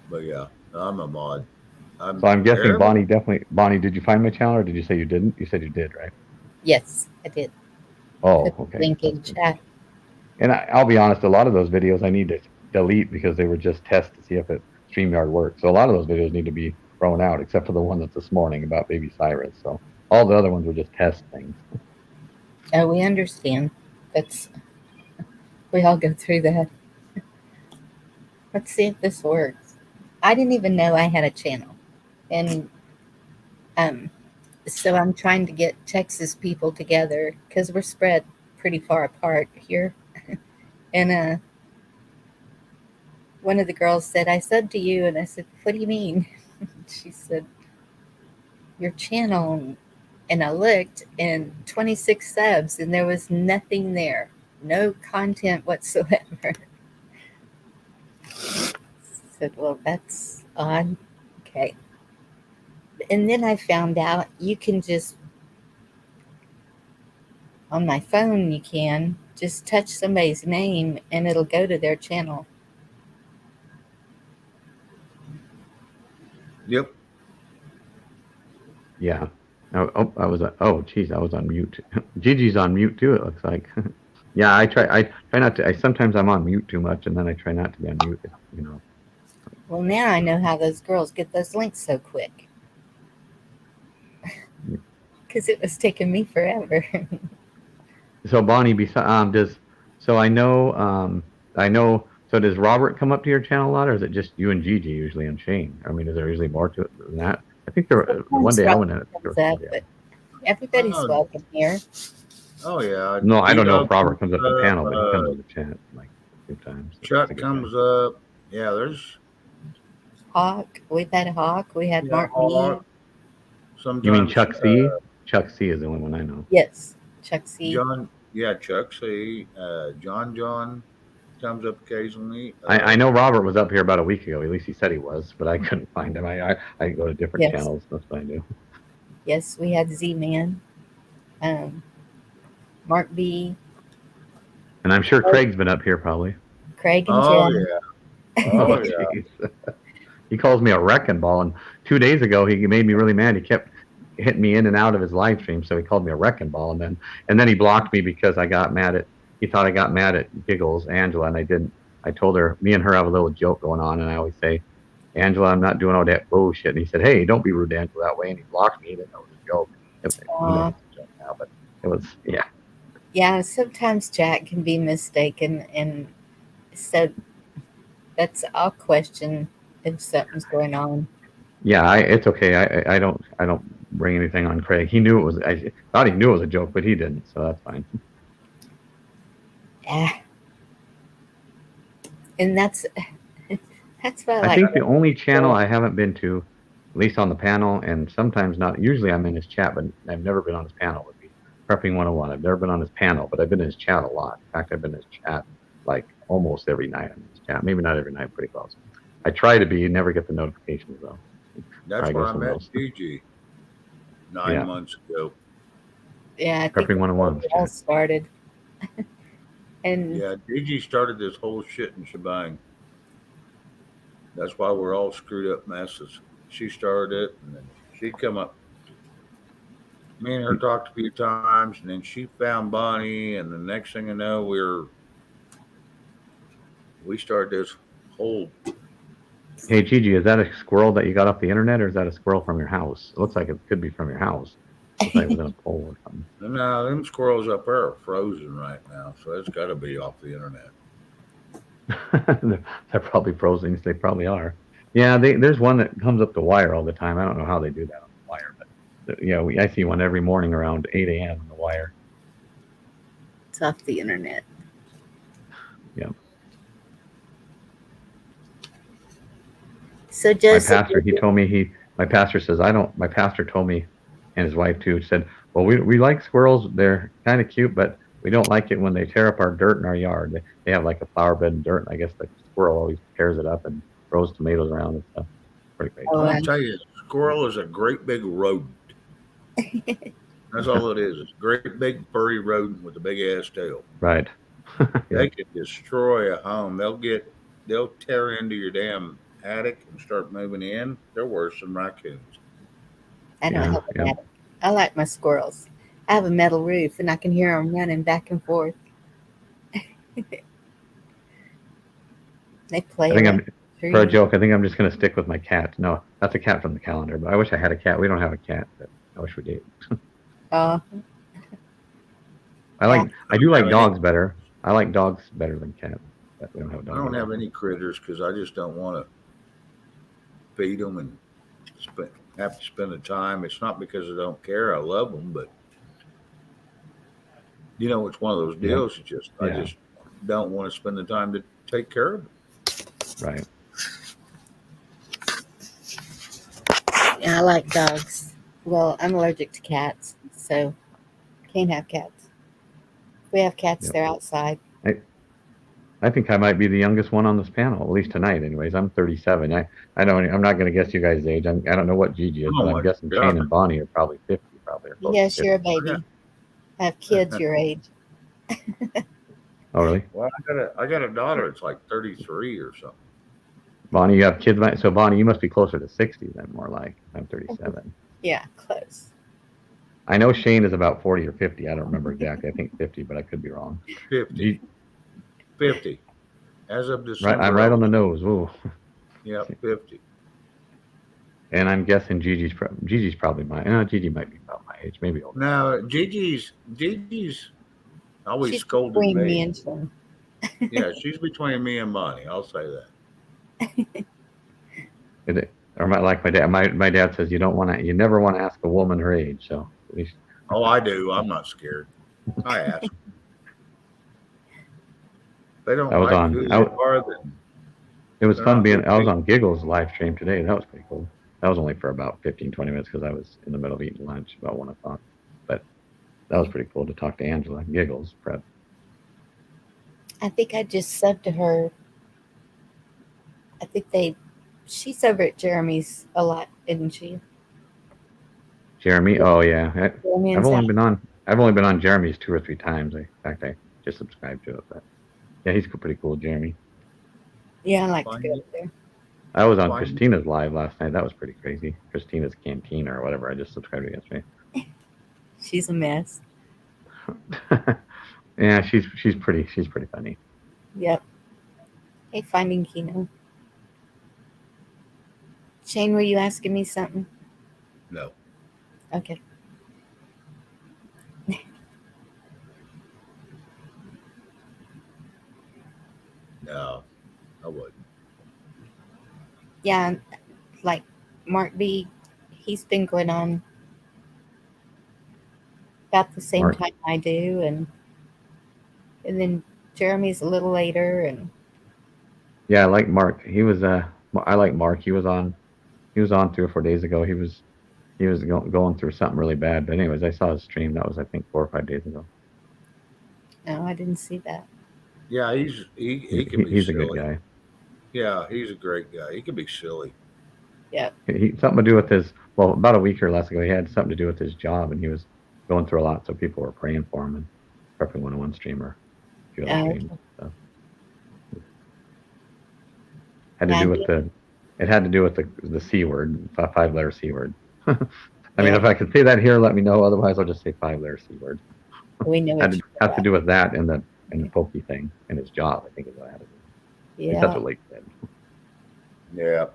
But yeah, I'm a mod. So I'm guessing Bonnie, did you find my channel, or did you say you didn't? You said you did, right? Yes, I did. Oh, Put the okay. link in chat. And I'll be honest, a lot of those videos I need to delete because they were just tests to see if StreamYard works. So a lot of those videos need to be thrown out, except for the one that's this morning about Baby Cyrus. So All the other ones were just test things. Oh, we understand. We all go through that. Let's see if this works. I didn't even know I had a channel. And so I'm trying to get Texas people together because we're spread pretty far apart here. And one of the girls said, I subbed to you. And I said, what do you mean? She said, your channel. And I looked and 26 subs and there was nothing there. No content whatsoever. I said, well, that's odd. Okay. And then I found out you can just, on my phone, you can just touch somebody's name and it'll go to their channel. Yep. Yeah. I was on mute. Gigi's on mute too, it looks like. Yeah, I try not to. Sometimes I'm on mute too much, and then I try not to be on mute. You know. Well, now I know how those girls get those links so quick. Because it was taking me forever. So Bonnie, I know. So does Robert come up to your channel a lot, or is it just you and Gigi usually and Shane? I mean, is there usually more to it than that? I think one day I went in it. But everybody's welcome here. Oh yeah. No, I don't know if Robert comes up the panel, but he comes to the chat like a few times. Chuck comes up. Yeah, there's Hawk. We've had Hawk. We had Mark Hawk. You mean Chuck C? Chuck C is the only one I know. Yes, Chuck C. John. Yeah, Chuck C. John comes up occasionally. I know Robert was up here about a week ago. At least he said he was, but I couldn't find him. I go to different channels. That's what I do. Yes, we had Z-Man. Mark B. And I'm sure Craig's been up here probably. Craig and Jen. Yeah. Oh, yeah. He calls me a wrecking ball. And 2 days ago, he made me really mad. He kept hitting me in and out of his live stream. So he called me a wrecking ball. And then he blocked me because he thought I got mad at Giggles, Angela. And I didn't. I told her, me and her have a little joke going on. And I always say, Angela, I'm not doing all that bullshit. And he said, hey, don't be rude to Angela that way. And he blocked me. He didn't know it was a joke. It's a joke now, but it was, yeah. Yeah, sometimes Jack can be mistaken, and so I'll question if something's going on. Yeah, it's okay. I don't bring anything on Craig. He knew it was. I thought he knew it was a joke, but he didn't, so that's fine. Yeah, and that's what I think the only channel I haven't been to, at least on the panel, and sometimes not. Usually I'm in his chat, but I've never been on his panel. Would be Prepping 101. I've never been on his panel, but I've been in his chat a lot. In fact, I've been in his chat like almost every night on his chat. Maybe not every night, pretty close. I try to be. Never get the notifications though. That's where I met Gigi 9 months ago. Yeah, I Prepping 101. All started. And yeah, Gigi started this whole shit and shebang. That's why we're all screwed up messes. She started it, and then she'd come up. Me and her talked a few times, and then she found Bonnie, and the next thing I know, we started this whole. Hey Gigi, is that a squirrel that you got off the internet, or is that a squirrel from your house? It looks like it could be from your house. It looks like it was in a pole or something. No, them squirrels up there are frozen right now, so it's got to be off the internet. They're probably frozen. They probably are. Yeah, there's one that comes up the wire all the time. I don't know how they do that on the wire, but yeah, I see one every morning around 8 a.m. on the wire. It's off the internet. Yeah. So Joseph, my pastor says, my pastor told me, and his wife too, said, well, we like squirrels. They're kind of cute, but we don't like it when they tear up our dirt in our yard. They have like a flower bed and dirt, and I guess the squirrel always tears it up and throws tomatoes around and stuff. Pretty great. I'll tell you, a squirrel is a great big rodent. That's all it is. It's a great big furry rodent with a big ass tail. Right. They can destroy a home. They'll tear into your damn attic and start moving in. They're worse than raccoons. I don't have an attic. I like my squirrels. I have a metal roof, and I can hear them running back and forth. They play. For a joke, I think I'm just going to stick with my cat. No, that's a cat from the calendar, but I wish I had a cat. We don't have a cat, but I wish we did. Uh, I do like dogs better. I like dogs better than cats, but we don't have a I dog. don't have any critters because I just don't want to feed them and have to spend the time. It's not because I don't care. I love them, but it's one of those Yeah. deals. I Yeah. just don't want to spend the time to take care of them. Right. yeah, I like dogs. Well, I'm allergic to cats, so can't have cats. If we have cats, Yep. they're outside. I think I might be the youngest one on this panel, at least tonight. Anyways, I'm 37. I don't. I'm not going to guess you guys' age. I don't know what Gigi is, Oh but my I'm guessing God. Shane and Bonnie are probably 50, probably or close Yes, to you're a 50. baby. I have kids your age. Oh, really? Well, I got a daughter. It's like 33 or something. Bonnie, you have kids. So Bonnie, you must be closer to 60 then, more like. I'm 37. Yeah, close. I know Shane is about 40 or 50. I don't remember exactly. I think 50, but I could be wrong. 50. 50. As of December. Right, I'm right on the nose. Whoa. Yep, 50. And I'm guessing Gigi's probably Gigi might be about my age, maybe older. Now, Gigi's always She's scolded between me me. and Shane. Yeah, she's between me and Bonnie. I'll say that. Or like my dad. My dad says you never want to ask a woman her age. So at least. Oh, I do. I'm not scared. I ask. They don't I was like on- who I you w- are. Then It was They're fun not being. good I was people. on Giggles live stream today. That was pretty cool. That was only for about 15, 20 minutes because I was in the middle of eating lunch about 1 o'clock. But that was pretty cool to talk to Angela. Giggles, Fred. I think I just subbed to her. I think she's over at Jeremy's a lot, isn't she? Jeremy. Oh yeah. Jeremy and I've only Zach. been on Jeremy's 2 or 3 times. In fact, I just subscribed to it. But yeah, he's pretty cool, Jeremy. Yeah, I like to Fine. go up there. I was on Fine. Christina's live last night. That was pretty crazy. Christina's Cantina or whatever. I just subscribed to yesterday. She's a mess. Yeah, she's pretty funny. Yep. Hey, Finding Kino. Shane, were you asking me something? No. Okay. No, I wouldn't. Yeah, like Mark B, he's been going on about the same Mark? time I do, and then Jeremy's a little later, and Yeah, I like Mark. I like Mark. He was on 3 or 4 days ago. He was going through something really bad. But anyways, I saw his stream. That was I think 4 or 5 days ago. no, I didn't see that. Yeah, he can be He's a silly. good guy. Yeah, he's a great guy. He can be silly. Something to do with about a week or less ago, he had something to do with his job, and he was going through a lot. So people were praying for him, and prepping 101 streamer, a few other Oh, streams. So. It had to do with the C word, 5-letter C word. I mean, Yeah. if I could say that here, let me know. Otherwise, I'll just say 5-letter C word. We know Has it. to do with that and the pokey thing and his job. I think is what I had to do. That's Yeah, what Lake said. Yeah.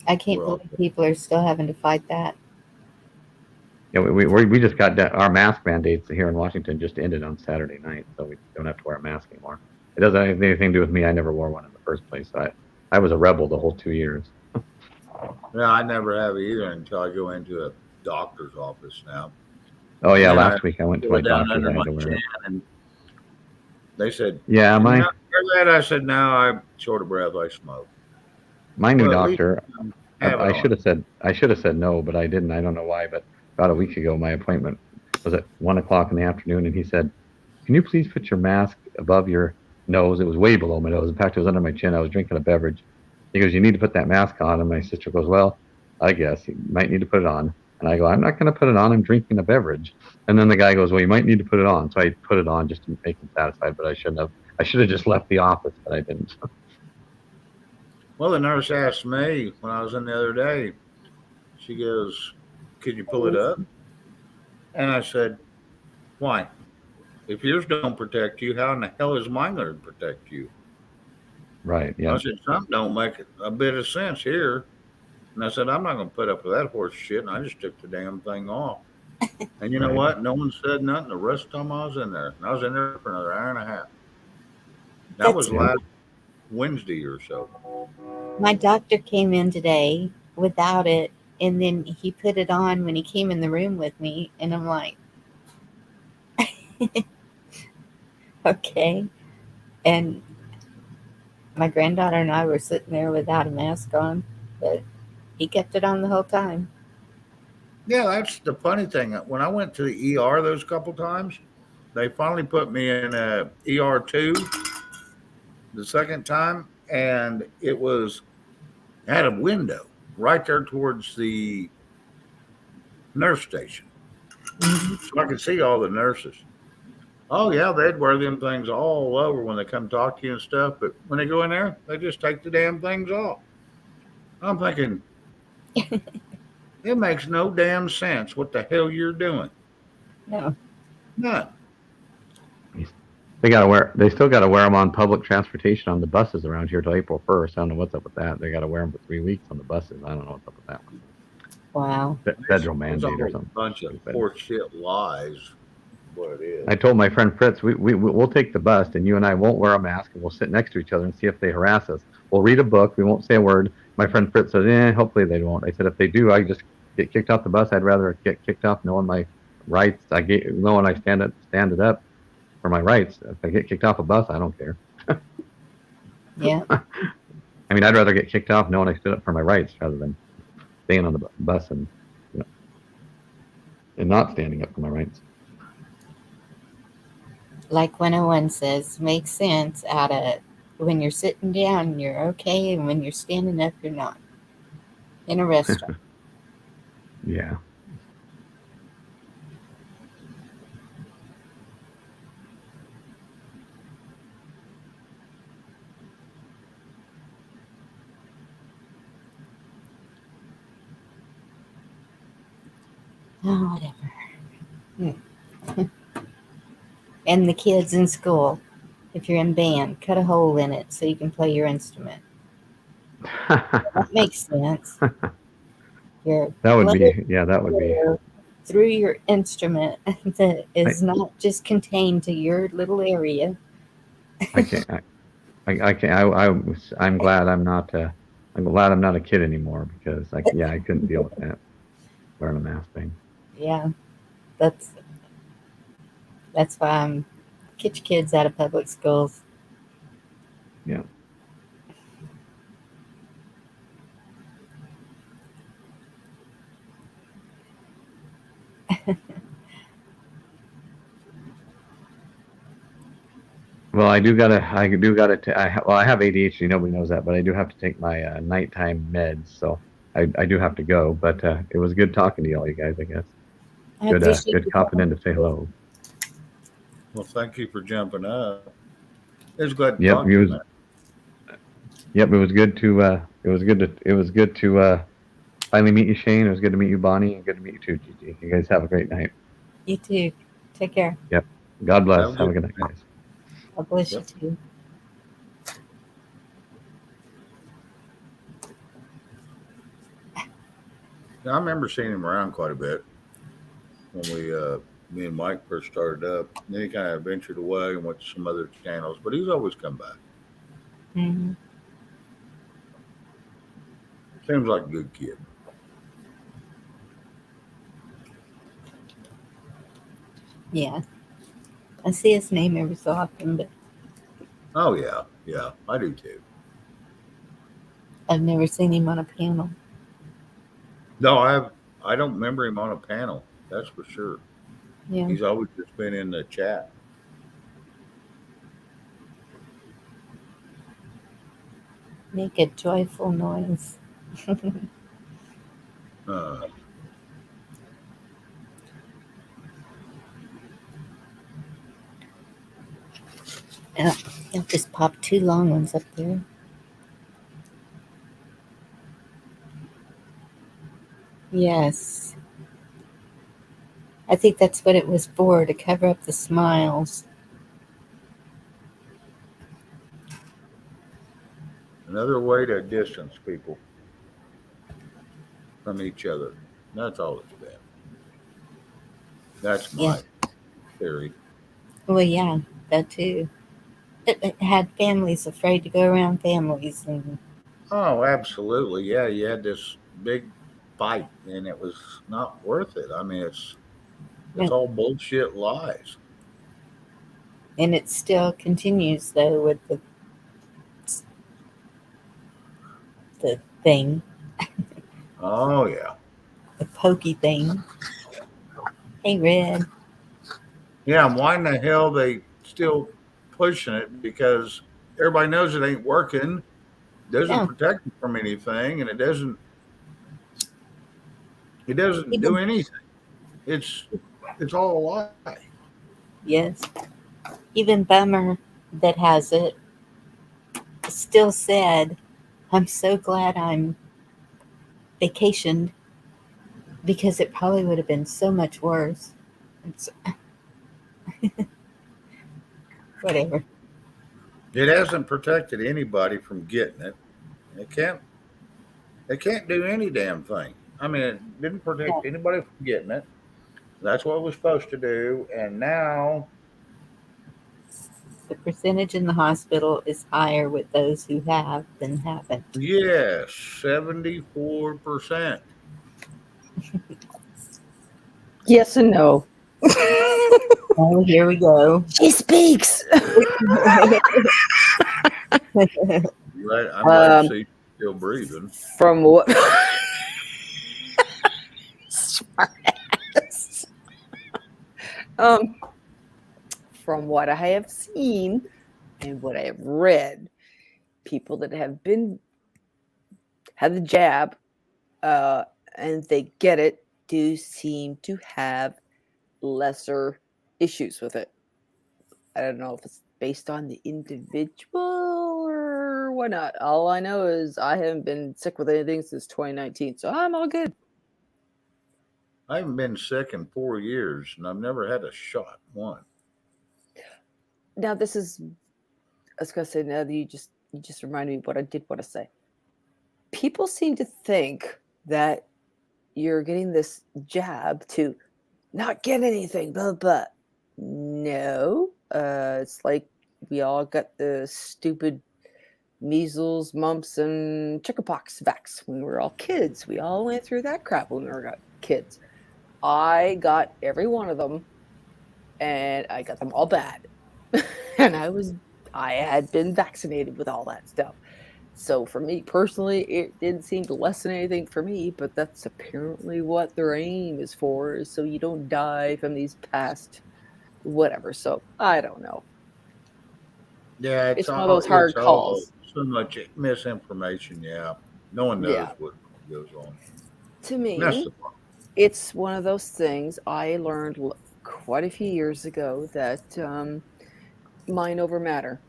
I can't Well- believe people are still having to fight that. Yeah, we just got our mask mandates here in Washington just ended on Saturday night, so we don't have to wear a mask anymore. It doesn't have anything to do with me. I never wore one in the first place. So I was a rebel the whole 2 years. Yeah, I never have either until I go into a doctor's office now. Oh yeah, Yeah, last week I went to my Down doctor's. under I my had to wear chin, it. and they said, Yeah, "You my not wear that?" I said, "No, I'm short of breath. I smoke." my new Well, at least doctor. have it I on. should have said no, but I didn't. I don't know why, but about a week ago, my appointment was at 1 o'clock in the afternoon, and he said, "Can you please put your mask above your nose?" It was way below my nose. In fact, it was under my chin. I was drinking a beverage. He goes, "You need to put that mask on." And my sister goes, "Well, I guess you might need to put it on." And I go, "I'm not going to put it on. I'm drinking a beverage." And then the guy goes, "Well, you might need to put it on." So I put it on just to make him satisfied, but I shouldn't have. I should have just left the office, but I didn't. Well, the nurse asked me when I was in the other day. She goes, "Could you pull it up?" And I said, "Why? If yours don't protect you, how in the hell is mine going to protect you?" Right? I Yeah. said, "Something don't make a bit of sense here." And I said, "I'm not going to put up with that horse shit." And I just took the damn thing off. And you know Right. what? No one said nothing the rest of the time I was in there. And I was in there for another hour and a half. That That's was last Wednesday or so. my doctor came in today without it, and then he put it on when he came in the room with me, and I'm like, okay. And my granddaughter and I were sitting there without a mask on, but he kept it on the whole time. Yeah, that's the funny thing. When I went to the ER those couple times, they finally put me in a ER2 the second time, and it had a window right there towards the nurse station, Mhm. so I could see all the nurses. Oh yeah, they'd wear them things all over when they come talk to you and stuff, but when they go in there, they just take the damn things off. I'm thinking it makes no damn sense what the hell you're doing. No. None. They gotta wear. They still gotta wear them on public transportation on the buses around here till April 1st. I don't know what's up with that. They gotta wear them for 3 weeks on the buses. I don't know what's up with that one. Wow. Federal It's a mandate or whole something bunch of stupid. horseshit lies. What it is. I told my friend Fritz, we'll take the bus, and you and I won't wear a mask, and we'll sit next to each other and see if they harass us. We'll read a book. We won't say a word. My friend Fritz said, hopefully they won't. I said, if they do, I just get kicked off the bus. I'd rather get kicked off knowing my rights. Knowing I stand it up for my rights. If I get kicked off a bus, I don't care. Yeah. I mean, I'd rather get kicked off knowing I stood up for my rights rather than staying on the bus and and not standing up for my rights. Like 101 says, makes sense out of when you're sitting down, you're okay, and when you're standing up, you're not. In a restaurant. Yeah. Oh, whatever. And the kids in school, if you're in band, cut a hole in it so you can play your instrument. That makes sense. Your That would blood be, yeah, that would be. flow through your instrument that is not just contained to your little area. I can't. I can't. I'm glad I'm not. I'm glad I'm not a kid anymore because I couldn't deal with that wearing a mask thing. Yeah, that's why I'm get your kids out of public schools. Yeah. Well, I have ADHD. Nobody knows that, but I do have to take my nighttime meds, so I do have to go. But it was good talking to all you guys. I guess I appreciate good you copping in to say hello. Well, thank you for jumping up. It was glad to Yep, talk to you, man. Yep, it was good to finally meet you, Shane. It was good to meet you, Bonnie, and good to meet you too, Gigi. You guys have a great night. You too. Take care. Yep. God bless. Have a Have a good good night, guys. God bless Yep. you too. I remember seeing him around quite a bit when me and Mike first started up. Then he kind of ventured away and went to some other channels, but he's always come back. Mm-hmm. Seems like a good kid. Yeah. I see his name every so often, but Oh yeah, I do too. I've never seen him on a panel. No, I don't remember him on a panel. That's for sure. Yeah. He's always just been in the chat. Make a joyful noise. Uh, I'll just pop 2 long ones up there. Yes. I think that's what it was for, to cover up the smiles. another way to distance people from each other. That's all it's been. That's Yeah. my theory. Well, yeah, that too. It had families afraid to go around families, and Oh, absolutely. Yeah, you had this big fight, and it was not worth it. I mean, it's all bullshit lies. it still continues though with the thing, Oh yeah, the pokey thing. Hey, Red. yeah. And why in the hell they still pushing it? Because everybody knows it ain't working. Doesn't No, protect you from anything, and it doesn't do even anything. It's all a lie. yes, even Bummer that has it still said, "I'm so glad I'm vacationed because it probably would have been so much worse." It's, whatever. It hasn't protected anybody from getting it. It can't. It can't do any damn thing. I mean, it didn't protect anybody from getting it. That's what it was supposed to do. And now, The percentage in the hospital is higher with those who have than haven't. yes, 74%. Yes and no. Oh, here we go. She speaks. Right? I'm glad to um, see you still breathing. from what? Smart ass. Um, from what I have seen and what I have read, people that have had the jab and they get it do seem to have lesser issues with it. I don't know if it's based on the individual or whatnot. All I know is I haven't been sick with anything since 2019, so I'm all good. I haven't been sick in 4 years, and I've never had a shot. One. Now this is, I was gonna say, now that you just reminded me of what I did want to say. People seem to think that you're getting this jab to not get anything, blah blah. No, it's like we all got the stupid measles, mumps, and chickenpox vax when we were all kids. We all went through that crap when we were kids. I got every one of them, and I got them all bad, and I had been vaccinated with all that stuff. So for me personally, it didn't seem to lessen anything for me, but that's apparently what their aim is for, is so you don't die from these past whatever. So I don't know. Yeah, It's one of those hard it's all calls. so much misinformation. Yeah, no one knows Yeah. what goes on. To And that's me, the problem. it's one of those things I learned quite a few years ago that mind over matter.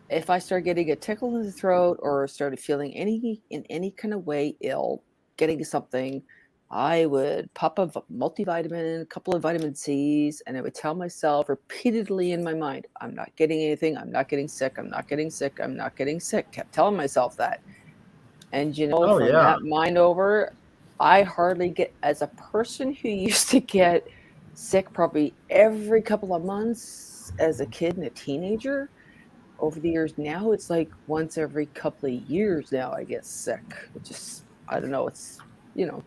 If I start getting a tickle in the throat or started feeling in any kind of way ill, getting something, I would pop a multivitamin, a couple of vitamin C's, and I would tell myself repeatedly in my mind, I'm not getting anything, I'm not getting sick, I'm not getting sick, I'm not getting sick. Kept telling myself that. And Oh from yeah, that mind over, I hardly get, as a person who used to get sick probably every couple of months as a kid and a teenager, over the years now it's like once every couple of years now I get sick. It just, I don't know, it's, you know,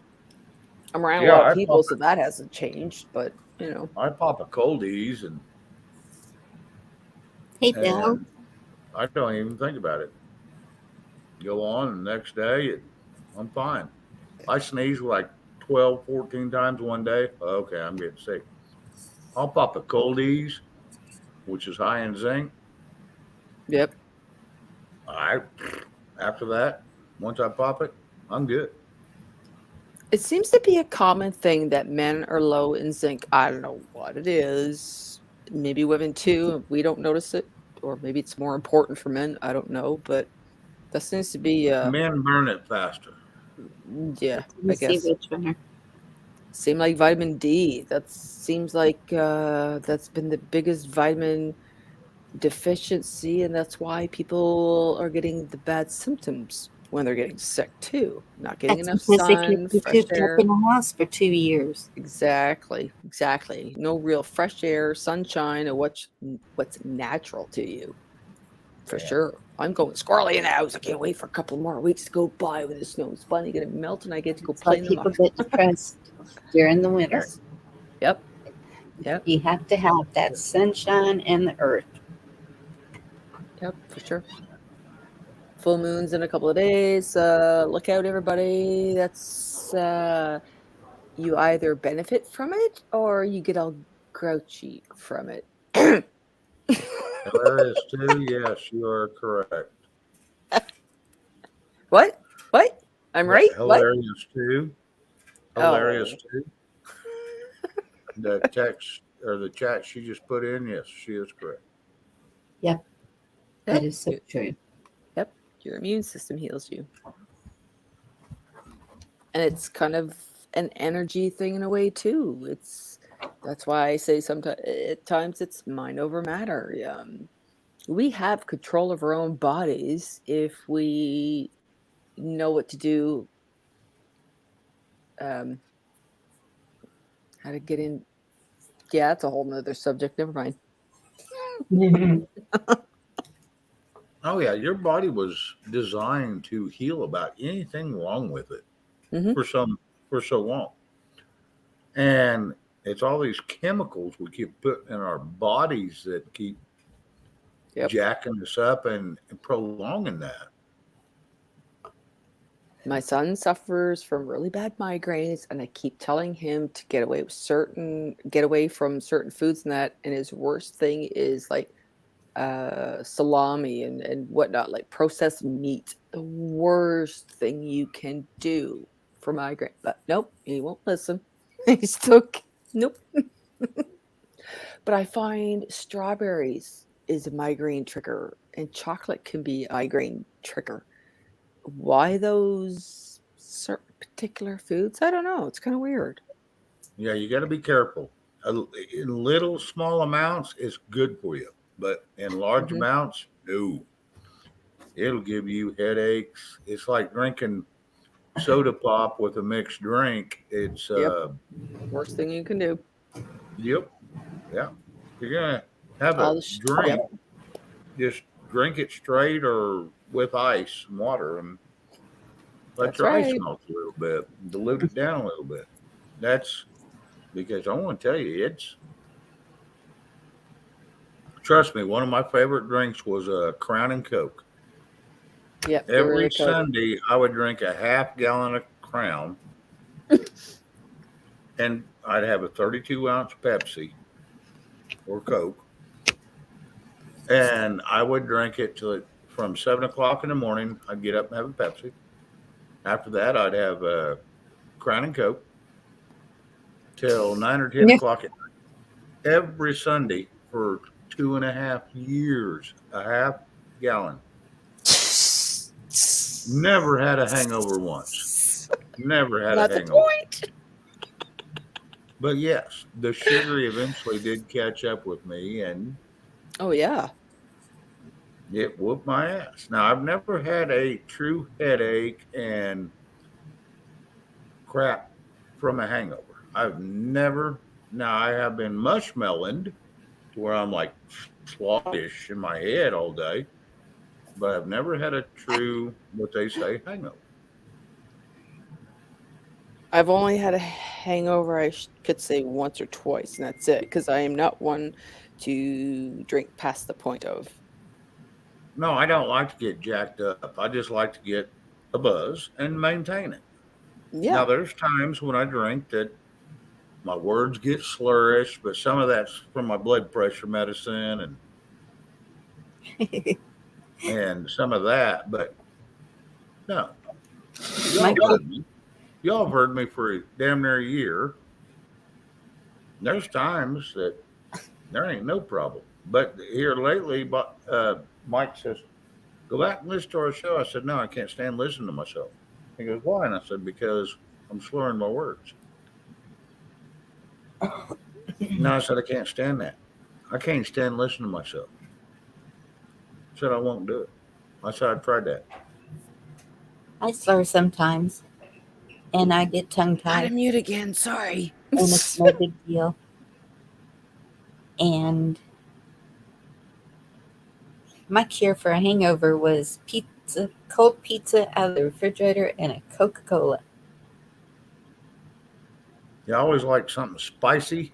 I'm around a yeah. lot of people, so that hasn't changed, but you know. I pop a coldies, and Hey, Bill. and I don't even think about it. Go on, and the next day, I'm fine. I sneeze like 12, 14 times one day. Okay, I'm getting sick. I'll pop a coldies, which is high in zinc. Yep. I After that, once I pop it, I'm good. It seems to be a common thing that men are low in zinc. I don't know what it is. Maybe women too. We don't notice it, or maybe it's more important for men. I don't know, but that seems to be. Men burn it faster. Yeah, I Let's see guess. which one. Same like vitamin D. That seems like that's been the biggest vitamin deficiency, and that's why people are getting the bad symptoms when they're getting sick too. Not getting That's enough because they sun, kept you fresh cooped up air. in a house for 2 years. Exactly. No real fresh air, sunshine, or what's natural to you. For sure. I'm going squirrely in the house. I can't wait for a couple more weeks to go by when the snow is finally going to melt and I get to go It's play like in the people mud. get depressed during the winter. Yes. Yep. You have to have that sunshine and the earth. Yep, for sure. Full moons in a couple of days. Look out, everybody. That's you either benefit from it or you get all grouchy from it. Hilarious too. Yes, you are correct. What? I'm right? What? Hilarious too. Hilarious Oh. too. The text or the chat she just put in, yes, she is correct. Yep. That Yep. is so true. Yep. Your immune system heals you. And it's kind of an energy thing in a way too. That's why I say sometimes at times it's mind over matter. We have control of our own bodies if we know what to do. How to get in? Yeah, that's a whole nother subject. Never mind. Oh yeah, your body was designed to heal about anything wrong with it Mhm. for so long. And it's all these chemicals we keep putting in our bodies that keep Yep. jacking us up and prolonging that. My son suffers from really bad migraines, and I keep telling him to get away from certain foods and that. And his worst thing is like salami and whatnot, like processed meat. The worst thing you can do for migraine. But nope, he won't listen. He's still nope. But I find strawberries is a migraine trigger, and chocolate can be a migraine trigger. Why those certain particular foods? I don't know. It's kind of weird. Yeah, you got to be careful. In little small amounts, it's good for you, but in large Mhm. amounts, no. It'll give you headaches. It's like drinking soda pop with a mixed drink. It's Yep. Worst thing you can do. yep, yeah. If you're gonna have All a the drink, yep. just drink it straight or with ice and water, and let That's your ice right. melt a little bit, dilute it down a little bit. That's because I want to tell you, it's trust me. One of my favorite drinks was a Crown and Coke. Yep. They're Every really good. Sunday, I would drink a half gallon of Crown, and I'd have a 32-ounce Pepsi or Coke, and I would drink it till from 7 o'clock in the morning. I'd get up and have a Pepsi. After that, I'd have a Crown and Coke till 9 or 10 o'clock at night. Every Sunday for 2.5 years, a half gallon. Never had a hangover once. Never had Not a the hangover. point. But yes, the sugar eventually did catch up with me, and Oh yeah. it whooped my ass. Now, I've never had a true headache and crap from a hangover. I've never. Now, I have been mushmellowed to where I'm like sluggish in my head all day, but I've never had a true, what they say, hangover. I've only had a hangover, I could say once or twice, and that's it. Because I am not one to drink past the point of. No, I don't like to get jacked up. I just like to get a buzz and maintain it. Yeah. Now, there's times when I drink that my words get slurish, but some of that's from my blood pressure medicine and some of that. But no, y'all have heard me for damn near a year. There's times that there ain't no problem, but here lately, Mike says, "Go back and listen to our show." I said, "No, I can't stand listening to myself." He goes, "Why?" And I said, "Because I'm slurring my words." No, I said, "I can't stand that. I can't stand listening to myself." I said, "I won't do it." I said, "I tried that." I slur sometimes, and I get tongue How to tied, mute again. Sorry. and it's no big deal. And my cure for a hangover was pizza, cold pizza out of the refrigerator, and a Coca-Cola. Yeah, I always liked something spicy.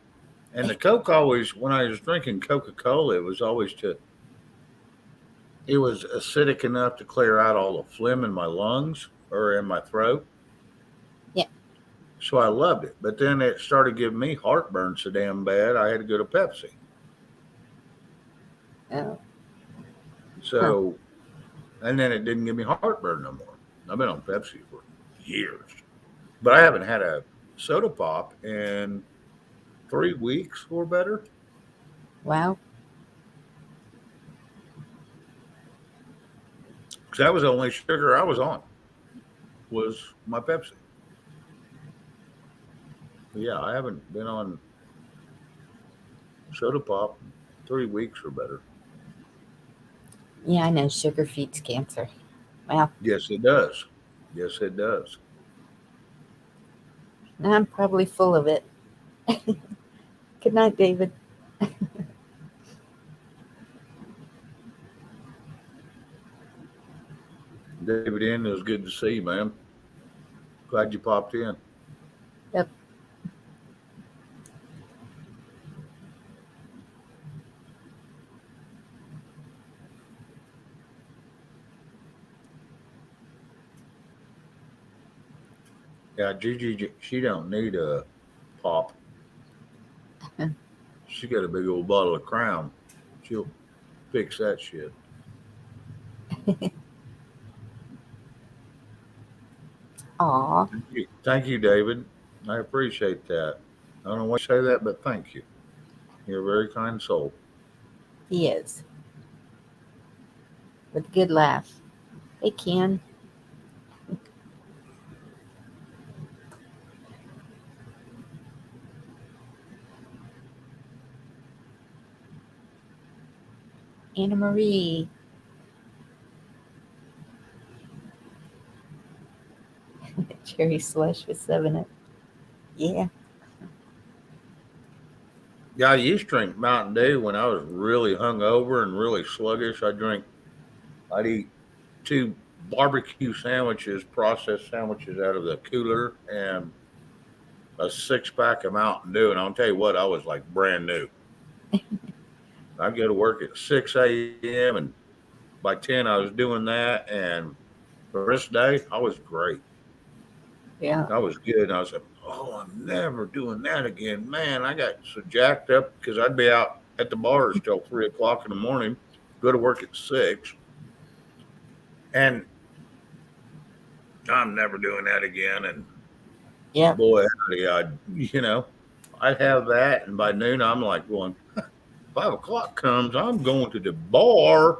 And the Coke always, when I was drinking Coca Cola, it was acidic enough to clear out all the phlegm in my lungs or in my throat. Yeah. So I loved it. But then it started giving me heartburn so damn bad, I had to go to Pepsi. Oh, So, and then it didn't give me heartburn no more. I've been on Pepsi for years. But I haven't had a soda pop in 3 weeks or better. wow. Because that was the only sugar I was on, was my Pepsi. But yeah, I haven't been on soda pop in 3 weeks or better. Yeah, I know sugar feeds cancer. Well, Yes, it does. Yes, it does. I'm probably full of it. Good night, David. David N, it was good to see you, man. Glad you popped in. Yep. Yeah, Gigi, she don't need a pop. She got a big old bottle of Crown. She'll fix that shit. Aw, Thank you, David. I appreciate that. I don't know why you say that, but thank you. You're a very kind soul. he is. With a good laugh. Hey, Ken. Anna Marie. Cherry slush with 7 Up. Yeah. Yeah, I used to drink Mountain Dew when I was really hungover and really sluggish. I'd eat 2 barbecue sandwiches, processed sandwiches out of the cooler, and a 6 pack of Mountain Dew. And I'll tell you what, I was like brand new. I'd go to work at 6 a.m. and by 10 I was doing that. And the rest of the day, I was great. Yeah. I was good. And I was like, oh, I'm never doing that again. Man, I got so jacked up because I'd be out at the bars till 3 o'clock in the morning, go to work at 6. And I'm never doing that again. And Yep. boy, I'd have that. And by noon, I'm like going, 5 o'clock comes, I'm going to the bar.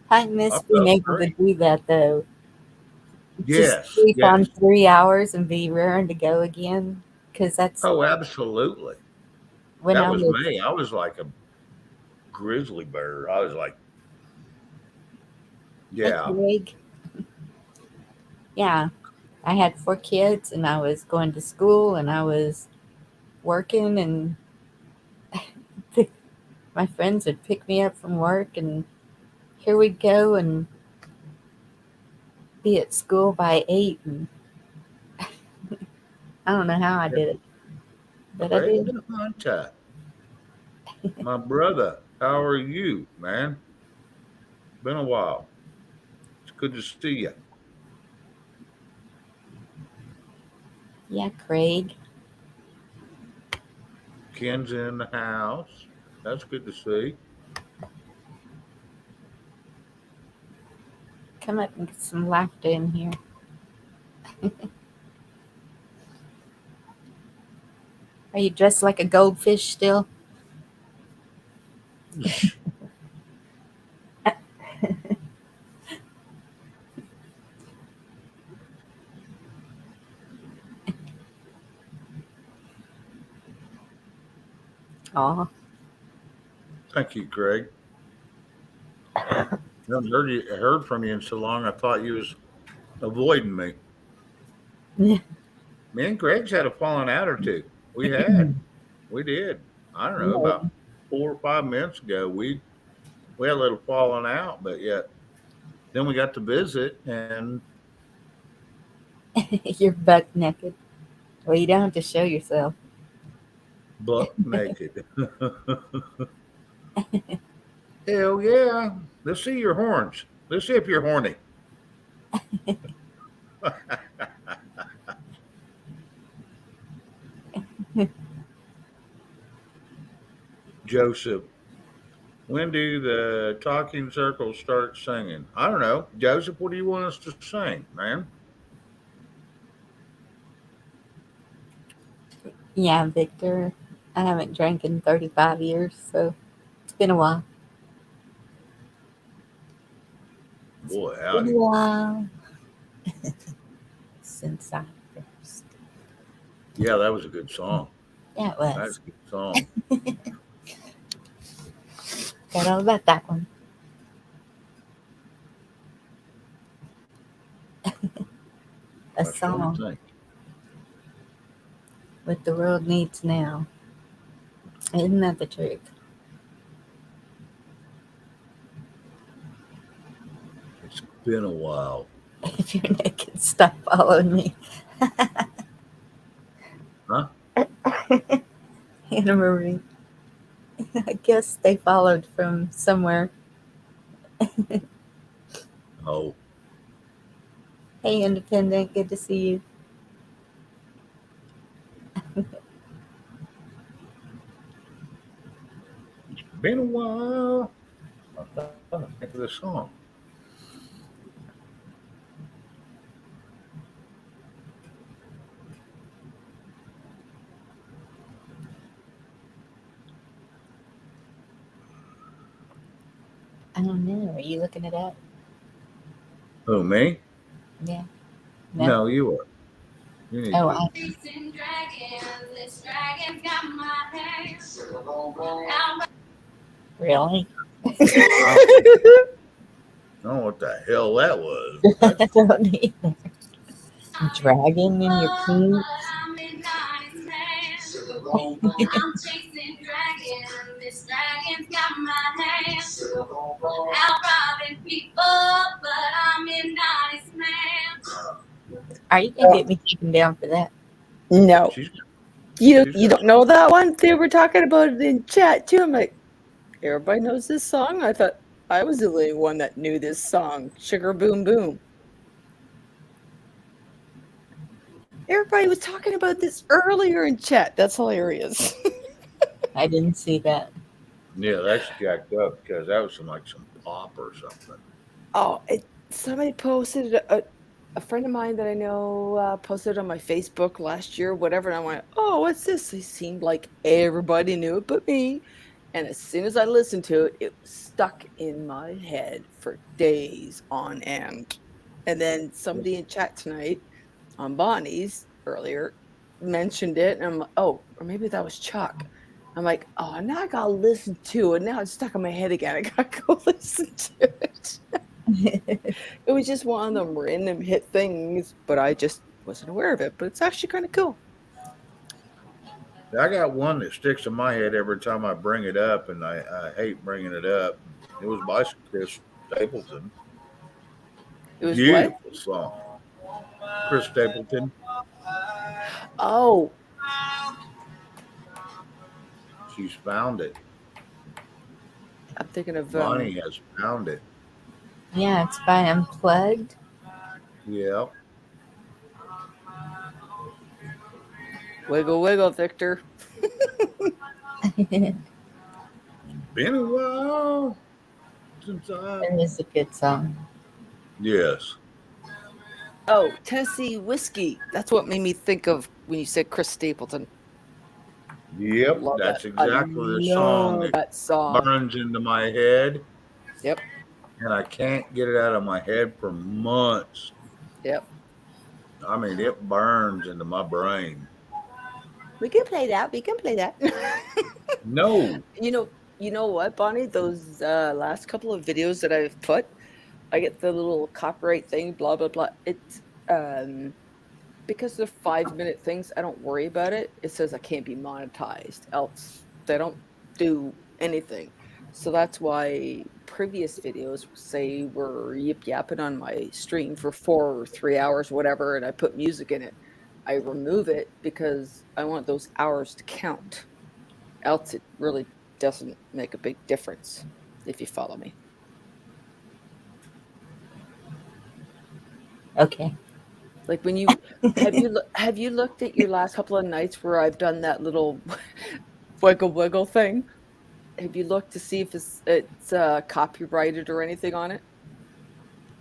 I miss I being felt able to great. do that, though. Just Yes, sleep on yes. 3 hours and be raring to go again. Because that's Oh, absolutely. when That I was was me. I was like a grizzly bear. I was like, a yeah. Craig. Yeah. I had 4 kids, and I was going to school, and I was working, and my friends would pick me up from work, and here we'd go and be at school by 8. And I don't know how I did it, but I Craig did. the Hunter, my brother, how are you, man? Been a while. It's good to see you. Yeah, Craig. Ken's in the house. That's good to see. Come up and get some laughter in here. Are you dressed like a goldfish still? Oh, Thank you, Craig. I haven't heard from you in so long. I thought you was avoiding me. Yeah. Me and Greg's had a falling out or two. We had. We did. I don't know, about 4 or 5 minutes ago. We had a little falling out, but yet then we got to visit and You're buck naked. Well, you don't have to show yourself. buck naked. Hell yeah. Let's see your horns. Let's see if you're horny. Joseph, when do the talking circles start singing? I don't know. Joseph, what do you want us to sing, man? Yeah, Victor. I haven't drank in 35 years, so it's been a while. Boy, Been a howdy. while since I first. Yeah, that was a good song. Yeah, it That's was. a good song. Got all about that one. A I sure song think. what the world needs now. Isn't that the truth? It's been a while. If you're naked, stop following me. Huh? Anna Marie. I guess they followed from somewhere. Oh, Hey, Independent, good to see you. it's been a while. I thought I think of the song. I don't know. Are you looking it up? Who, me? Yeah. No. No, you are. You need Oh, to. really? I don't know what the hell that was. I don't either. Dragon in your pants? I'm chasing dragons. This dragon's got my hands. Out robbing people, but I'm an honest man. Are you gonna get me taken down for that? No, She's you don't know that one. They were talking about it in chat too. I'm like, everybody knows this song. I thought I was the only one that knew this song, Sugar Boom Boom. Everybody was talking about this earlier in chat. That's hilarious. I didn't see that. yeah, that's jacked up because that was some pop or something. Oh, somebody posted a friend of mine that I know posted on my Facebook last year, whatever, and I went, "Oh, what's this?" It seemed like everybody knew it but me. And as soon as I listened to it, it was stuck in my head for days on end. And then somebody in chat tonight on Bonnie's earlier mentioned it, and I'm like, oh, or maybe that was Chuck. I'm like, oh, now I gotta listen to it. Now it's stuck in my head again. I gotta go listen to it. It was just one of them random hit things, but I just wasn't aware of it. But it's actually kind of cool. I got one that sticks in my head every time I bring it up, and I hate bringing it up. It was by Chris Stapleton. It was Beautiful what? song. Chris Stapleton. Oh, She's found it. I'm thinking of Bonnie has found it. Yeah, it's by Unplugged. Yeah. Wiggle Wiggle, Victor. It Been a while since I. is a good song. Yes. Oh, Tennessee Whiskey. That's what made me think of when you said Chris Stapleton. Yep. Love That's that. exactly the I song love that that song. burns into my head. Yep. And I can't get it out of my head for months. Yep. I mean, it burns into my brain. We can play that. We can play that. No. You know what, Bonnie? Those last couple of videos that I've put, I get the little copyright thing, blah blah blah. It's because they're 5-minute things, I don't worry about it. It says I can't be monetized, else they don't do anything. So that's why previous videos say were yip yapping on my stream for 4 or 3 hours, whatever, and I put music in it. I remove it because I want those hours to count. Else it really doesn't make a big difference, if you follow me. Okay. Like when you have you looked at your last couple of nights where I've done that little wiggle thing? Have you looked to see if it's copyrighted or anything on it?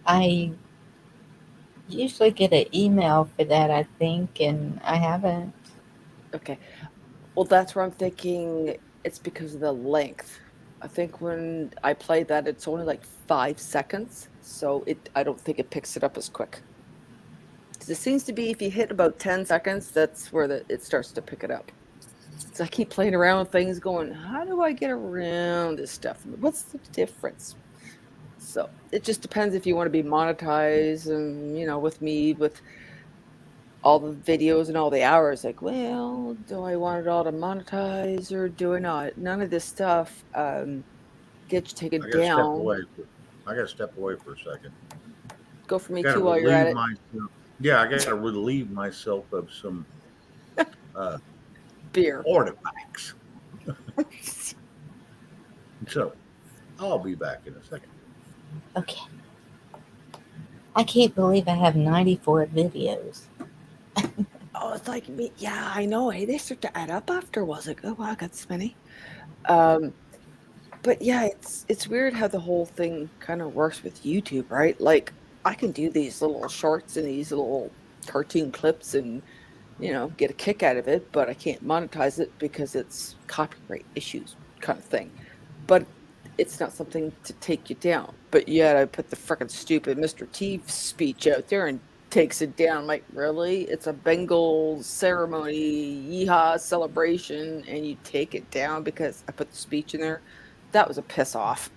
I usually get an email for that, I think, and I haven't. Okay. Well, that's where I'm thinking it's because of the length. I think when I play that, it's only like 5 seconds, so I don't think it picks it up as quick. Because it seems to be if you hit about 10 seconds, that's where it starts to pick it up. So I keep playing around with things going, how do I get around this stuff? What's the difference? So it just depends if you want to be monetized and, with me, with all the videos and all the hours. Like, well, do I want it all to monetize or do I not? None of this stuff gets taken I gotta step down. away. I gotta step away for a second. Go for me Gotta too while you're at it. myself. Yeah, I gotta relieve myself of some Beer. artifacts. So I'll be back in a second. Okay. I can't believe I have 94 videos. Oh, it's like me. Yeah, I know. Hey, they start to add up after a while. I was like, oh wow, I got this many. But yeah, it's weird how the whole thing kind of works with YouTube, right? Like I can do these little shorts and these little cartoon clips and get a kick out of it, but I can't monetize it because it's copyright issues kind of thing. But it's not something to take you down. But yet I put the frickin' stupid Mr. T speech out there and takes it down. I'm like, really? It's a Bengal ceremony, yeehaw celebration, and you take it down because I put the speech in there? That was a piss off.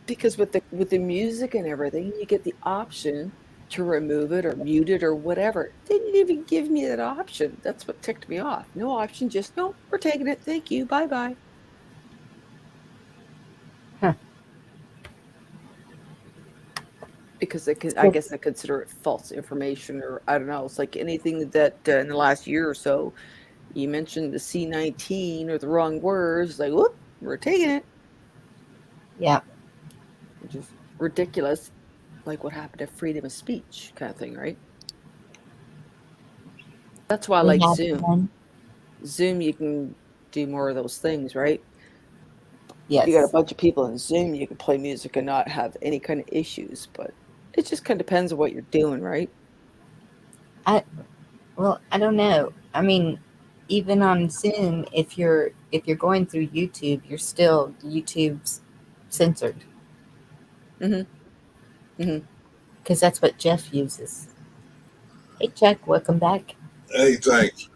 Because with the music and everything, you get the option to remove it or mute it or whatever. They didn't even give me that option. That's what ticked me off. No option, just no, we're taking it. Thank you. Bye-bye. Huh. Because I guess I consider it false information, or I don't know. It's like anything that in the last year or so, you mentioned the C-19 or the wrong words, like, whoop, we're taking it. Yeah. Which is ridiculous. Like what happened to freedom of speech kind of thing, right? That's why I like Zoom. One. Zoom, you can do more of those things, right? Yes. You got a bunch of people in Zoom, you can play music and not have any kind of issues, but it just kind of depends on what you're doing, right? Well, I don't know. I mean, even on Zoom, if you're going through YouTube, YouTube's censored. Because that's what Jeff uses. Hey, Chuck, welcome back. Hey, thanks.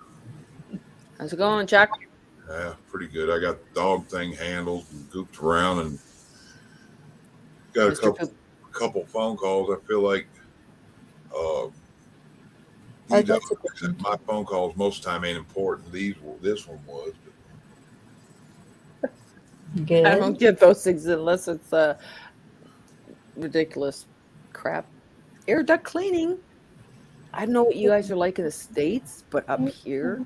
How's it going, Chuck? Yeah, pretty good. I got the dog thing handled and gooped around and got a couple phone calls. I feel like my phone calls most of the time ain't important. This one was. But Good. I don't get those things unless it's ridiculous crap. Air duct cleaning. I don't know what you guys are like in the States, but up here,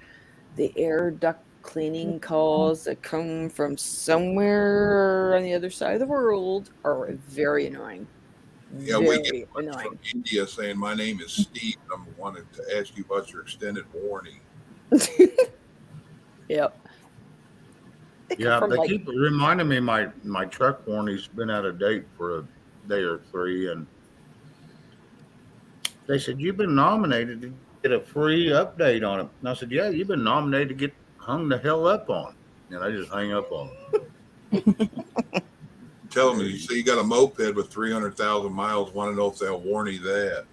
the air duct cleaning calls that come from somewhere on the other side of the world are very annoying. yeah, we get one from India saying, my name is Steve. I'm wanting to ask you about your extended warranty. Yep. Yeah, they keep reminding me my truck warranty's been out of date for a day or three, and they said, you've been nominated to get a free update on it. And I said, yeah, you've been nominated to get hung the hell up on. And I just hang up on them. Tell them, you say you got a moped with 300,000 miles, want to know if they'll warranty that.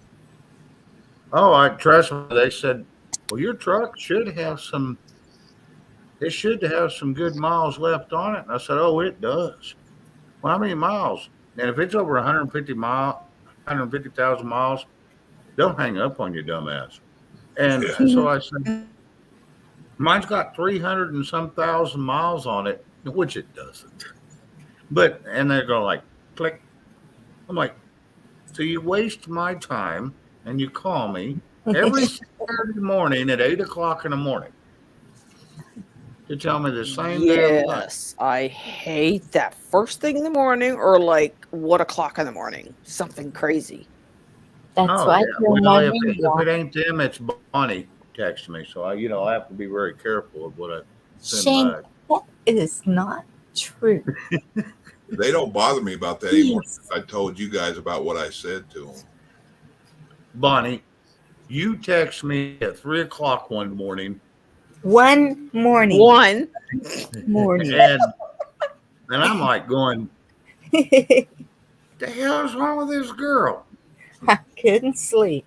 Oh, I trust me. They said, well, your truck should have some good miles left on it. And I said, oh, it does. Well, how many miles? And if it's over 150,000 miles, don't hang up on your dumbass. And Yeah. so I said, mine's got 300 and some thousand miles on it, which it doesn't. But, and they're going like, click. I'm like, so you waste my time and you call me every Saturday morning at 8 o'clock in the morning to tell me the same damn thing. Yes, I hate that first thing in the morning or like 1 o'clock in the morning. Something crazy. That's Oh, why I yeah. turn my Well, if ringer off. it ain't them, it's Bonnie text me. So I have to be very careful of what I send Shane, back. that is not true. They don't bother me about that anymore. Yes. I told you guys about what I said to them. Bonnie, you text me at 3 o'clock one morning, One morning. One. Morning. and I'm like going, the hell is wrong with this girl? I couldn't sleep.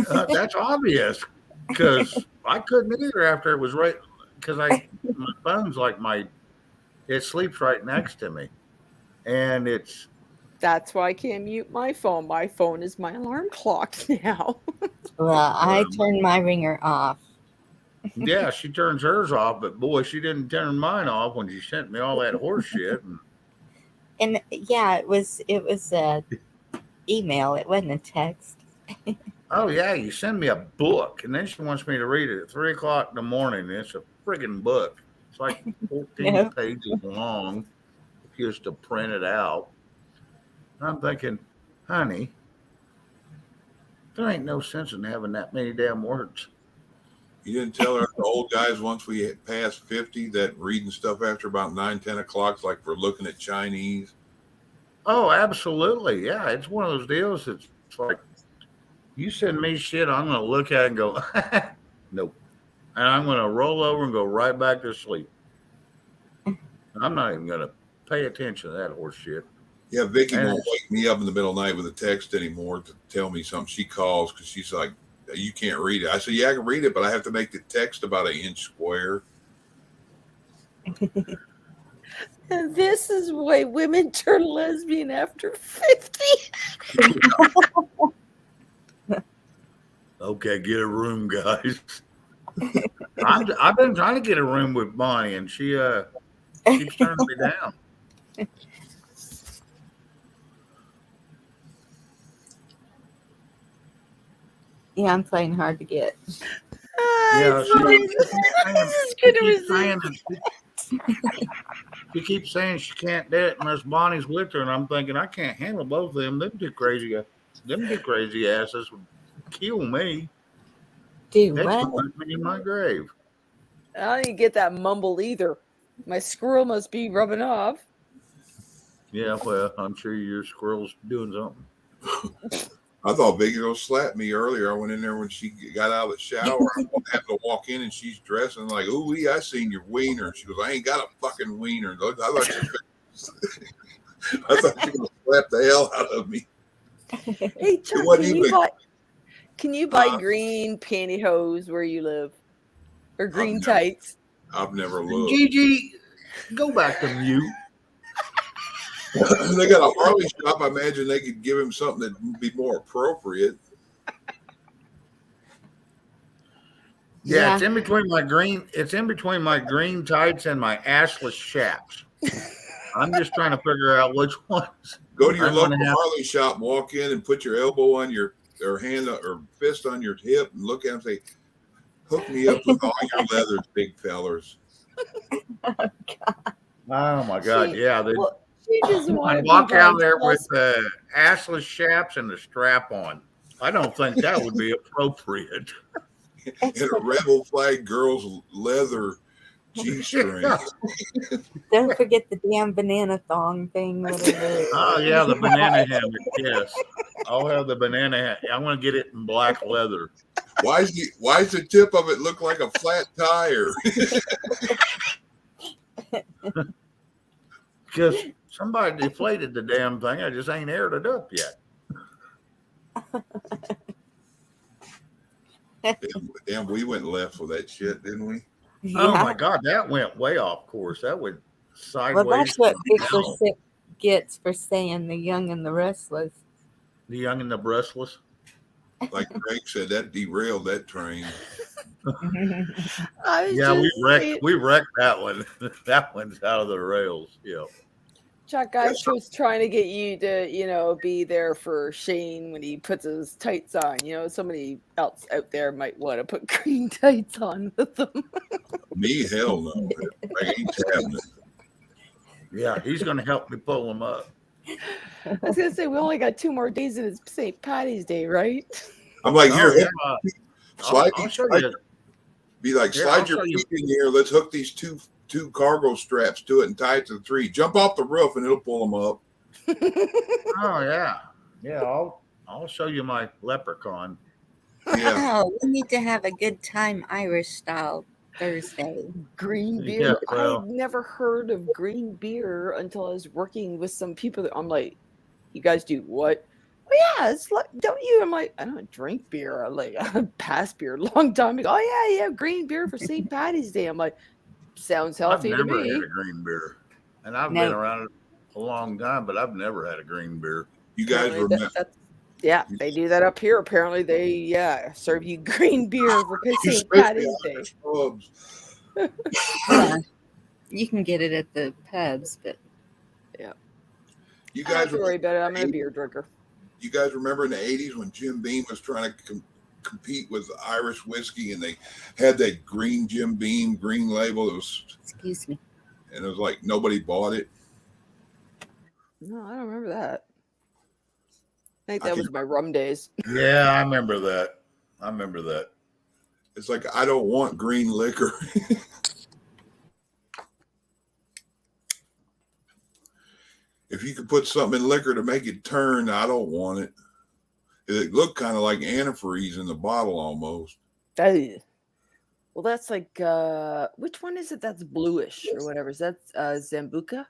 That's obvious because I couldn't either after it was right because my phone's like it sleeps right next to me, and it's That's why I can't mute my phone. My phone is my alarm clock now. Well, I turned my ringer off. yeah, she turns hers off, but boy, she didn't turn mine off when she sent me all that horse shit. And yeah, it was a email. It wasn't a text. Oh yeah, you send me a book, and then she wants me to read it at 3 o'clock in the morning. And it's a friggin' book. It's like 14 No. pages long, if you was to print it out. And I'm thinking, honey, there ain't no sense in having that many damn words. You didn't tell her the old guys once we hit past 50 that reading stuff after about 9-10 o'clock is like we're looking at Chinese. Oh, absolutely. Yeah, it's one of those deals that's like, you send me shit, I'm going to look at it and go, nope. And I'm going to roll over and go right back to sleep. I'm not even going to pay attention to that horse shit. Yeah, Vicky won't wake me up in the middle of the night with a text anymore to tell me something. She calls because she's like, you can't read it. I said, yeah, I can read it, but I have to make the text about an inch square. And this is why women turn lesbian after 50. Okay, get a room, guys. I've been trying to get a room with Bonnie, and she keeps turning me down. Yeah, I'm playing hard to get. Yeah, she keeps saying she can't do it unless Bonnie's with her, and I'm thinking I can't handle both of them. Them two crazy asses would kill me. Do That's what? put me in my grave. I didn't get that mumble either. My squirrel must be rubbing off. Yeah, well, I'm sure your squirrel's doing something. I thought Vicky was going to slap me earlier. I went in there when she got out of the shower. I had to walk in and she's dressing like, ooh, I seen your wiener. She goes, I ain't got a fucking wiener. I thought she was going to slap the hell out of me. Hey, Chuck, can you buy green pantyhose where you live? Or green tights? I've never looked. Gigi, go back to mute. They got a Harley shop. I imagine they could give him something that would be more appropriate. Yeah, it's in between my green. It's in between my green tights and my assless chaps. I'm just trying to figure out which ones. Go to your local Harley shop, walk in, and put your elbow on your hand or fist on your hip, and look at them and say, "Hook me up with all your leathers, big fellers." Oh my God! Yeah, they. I walk out there with assless chaps and the strap on. I don't think that would be appropriate. And a rebel flag girl's leather G-string. Don't forget the damn banana thong thing. Whatever. Oh yeah, the banana hammock. Yes, I'll have the banana hammock. I'm gonna get it in black leather. Why is the tip of it look like a flat tire? Because somebody deflated the damn thing. I just ain't aired it up yet. Damn, we went left with that shit, didn't we? Yeah. Oh my God, that went way off course. That went sideways. Well, that's what gets for saying the young and the restless. The Young and the Breathless. Like Greg said, that derailed that train. I was Yeah, just saying, we wrecked that one. That one's out of the rails. Yeah. Chuck, I was trying to get you to, be there for Shane when he puts his tights on. Somebody else out there might want to put green tights on with them. Me, hell no. That ain't happening. Yeah, he's going to help me pull them up. I was going to say, we only got 2 more days and it's St. Patty's Day, right? I'm like, here, slide I'll these, show you. be like, Here, slide I'll your show you. feet in here. Let's hook these two cargo straps to it and tie it to the tree. Jump off the roof and it'll pull them up. Oh yeah, yeah. I'll show you my leprechaun. Yeah. Oh, we need to have a good time Irish style Thursday. Green beer. Yeah, I well. had never heard of green beer until I was working with some people that I'm like, you guys do what? Oh yeah, it's like, don't you? I'm like, I don't drink beer. I'm like, I passed beer a long time ago. Oh yeah, green beer for St. Patty's Day. I'm like, sounds I've healthy to never me. had a green beer, and I've No. been around it a long time, but I've never had a green beer. You guys Apparently remember? yeah, they do that up here. Apparently they serve you green beer for St. Especially Patty's Day. Irish pubs. Yeah, you can get it at the pubs, but You I don't guys have to worry about it. I'm a beer drinker. You guys remember in the 80s when Jim Beam was trying to compete with Irish whiskey and they had that green Jim Beam green label? It was, excuse me. and it was like nobody bought it. No, I don't remember that. I think that was my rum days. Yeah, I remember that. It's like, I don't want green liquor. If you could put something in liquor to make it turn, I don't want it. It looked kind of like antifreeze in the bottle almost. Oh. Well, that's like, which one is it that's bluish or whatever? Is that Zambuca?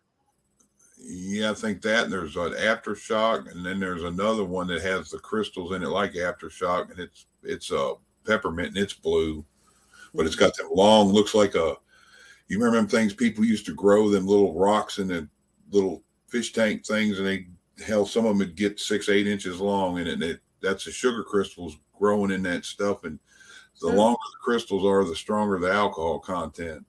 Yeah, I think that. And there's an Aftershock, and then there's another one that has the crystals in it like Aftershock, and it's peppermint and it's blue, but it's got them long. Looks like you remember them things people used to grow, them little rocks in the little fish tank things, and some of them would get 6-8 inches long, and that's the sugar crystals growing in that stuff, and the longer the crystals are, the stronger the alcohol content.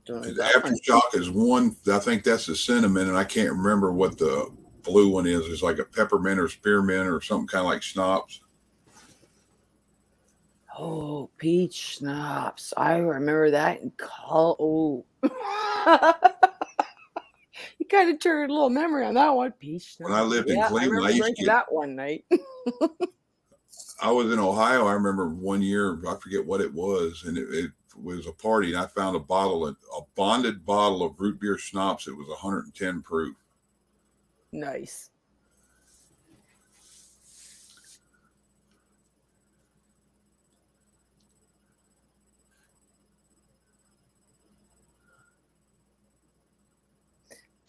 The Aftershock is one. I think that's the cinnamon, and I can't remember what the blue one is. It's like a peppermint or spearmint or something kind of like schnapps. Oh, peach schnapps. I remember that in You kind of turned a little memory on that one. Peach schnapps. When I lived in Cleveland, I remember drinking that one night. I was in Ohio. I remember one year, I forget what it was, and it was a party, and I found a bonded bottle of root beer schnapps. It was 110 proof. Nice.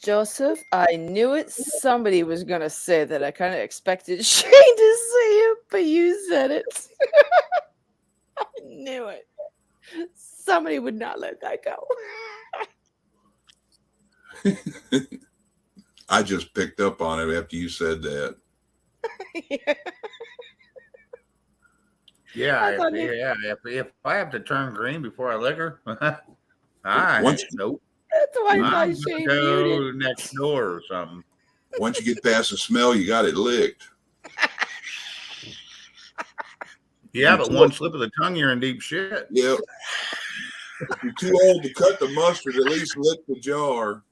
Joseph, I knew it. Somebody was going to say that. I kind of expected Shane to say it, but you said it. I knew it. Somebody would not let that go. I just picked up on it after you said that. Yeah, if I have to turn green before I liquor, nope. That's why I I'm thought Shane go muted. next door or something. Once you get past the smell, you got it licked. Yeah, but one slip of the tongue, you're in deep shit. Yep. If you're too old to cut the mustard, at least lick the jar.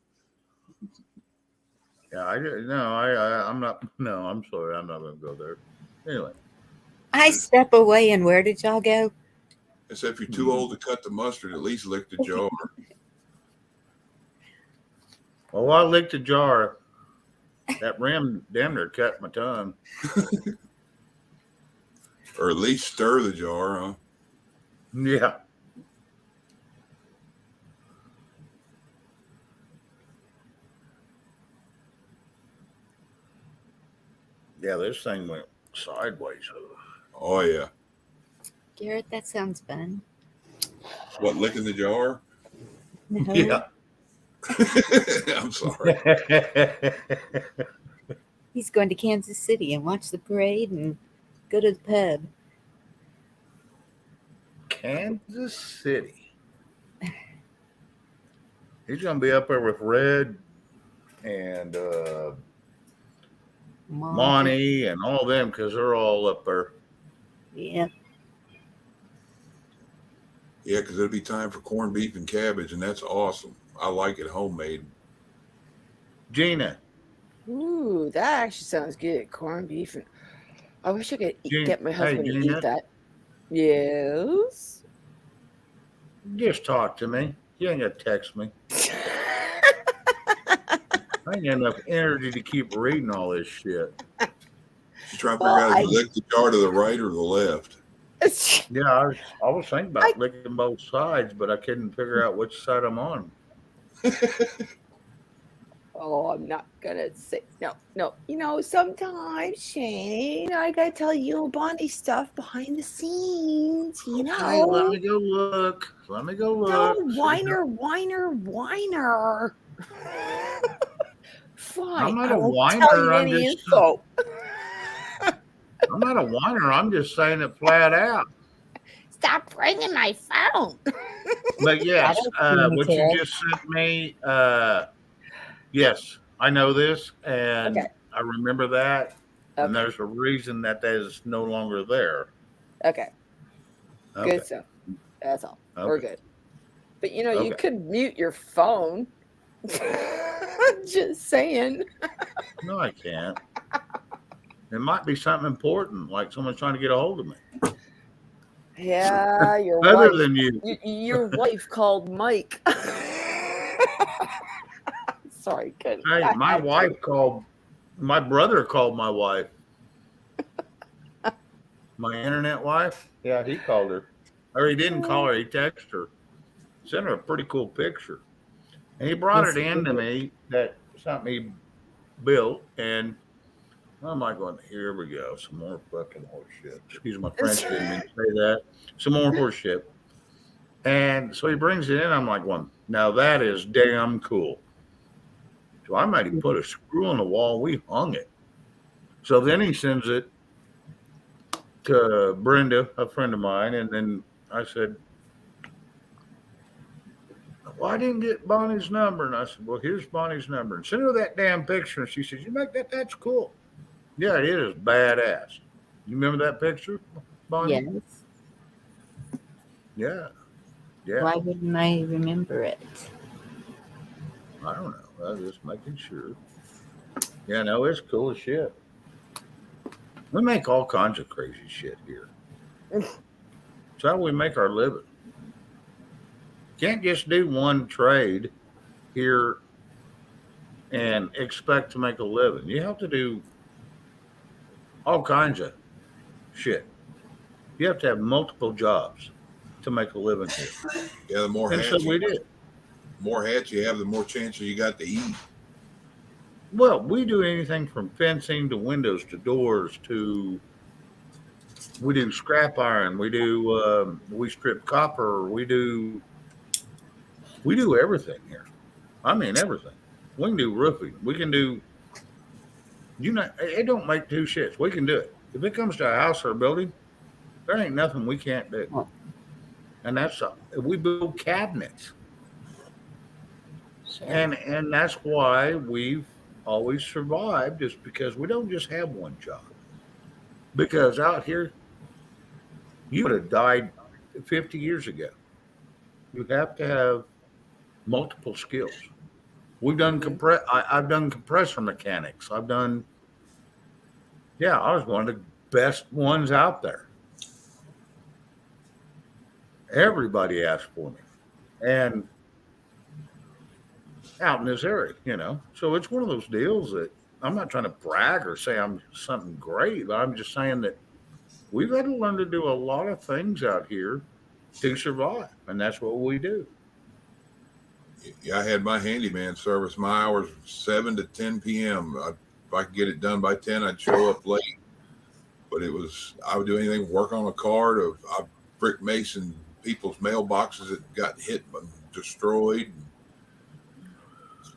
Yeah, I'm not. No, I'm sorry, I'm not going to go there. Anyway, I step away, and where did y'all go? I said, if you're too old to cut the mustard, at least lick the jar. well, I licked a jar. That rim damn near cut my tongue. Or at least stir the jar, huh? Yeah. Yeah, this thing went sideways. Oh, yeah. Garrett, that sounds fun. What, licking the jar? No. Yeah. I'm sorry. He's going to Kansas City and watch the parade and go to the pub. Kansas City. He's gonna be up there with Red and Monty and all them because they're all up there. Yeah. Yeah, because it'll be time for corned beef and cabbage, and that's awesome. I like it homemade. Gina. Ooh, that actually sounds good. Corned beef. And I wish I could get my Hey, husband to Gina. eat that. Yes. Just talk to me. You ain't gonna text me. I ain't got enough energy to keep reading all this shit. She's trying to figure out if you lick the jar to the right or the left. Yeah, I was thinking about licking both sides, but I couldn't figure out which side I'm on. Oh, I'm not gonna say no. You know, sometimes Shane, I gotta tell you Bonnie stuff behind the scenes. You know, Hey, let me go look. no, whiner. Fine, I'm not I a won't whiner. tell you any info. I'm not a whiner. I'm just saying it flat out. Stop ringing my phone. But yes, what you just sent me, yes, I know this, and Okay. I remember that, and Okay. there's a reason that is no longer there. Okay. Okay. Good stuff. That's all. We're Okay. good. But you know, you Okay. could mute your phone. Just saying. No, I can't. It might be something important, like someone's trying to get a hold of me. Yeah, your Other wife. than you. Your wife called Mike. Sorry, couldn't. Hey, my brother called my wife. My internet wife? Yeah, he called her. Or he didn't call her, he texted her. Sent her a pretty cool picture. And he brought Yes, it he in to did. me, that something he built, and I'm like going, here we go, some more fucking horse shit. Excuse my French, didn't mean to say that. Some more horse shit. And so he brings it in, I'm like, well, now that is damn cool. So I might even put a screw on the wall, we hung it. So then he sends it to Brenda, a friend of mine, and then I said, well, I didn't get Bonnie's number. And I said, well, here's Bonnie's number. And send her that damn picture. And she says, you make that? That's cool. Yeah, it is badass. You remember that picture, Bonnie? Yes. Yeah. Yeah. Why wouldn't I remember it? I don't know. I was just making sure. Yeah, no, it's cool as shit. We make all kinds of crazy shit here. It's how we make our living. Can't just do one trade here and expect to make a living. You have to do all kinds of shit. You have to have multiple jobs to make a living here. Yeah, the more And hats so we did. more hats you have, the more chances you got to eat. Well, we do anything from fencing to windows to doors to we do scrap iron. We do we strip copper. We do everything here. I mean everything. We can do roofing. We can do. It don't make two shits. We can do it. If it comes to a house or a building, there ain't nothing we can't do. Oh. And that's we build cabinets. Sure. And that's why we've always survived, is because we don't just have one job. Because out here, you would have died 50 years ago. You have to have multiple skills. We've done I've done compressor mechanics. I was one of the best ones out there. Everybody asked for me. And out in this area, So it's one of those deals that I'm not trying to brag or say I'm something great, but I'm just saying that we've had to learn to do a lot of things out here to survive, and that's what we do. Yeah, I had my handyman service. My hours 7 to 10 p.m. If I could get it done by 10, I'd show up late. But I would do anything, work on a car, I brick mason people's mailboxes that got hit and destroyed.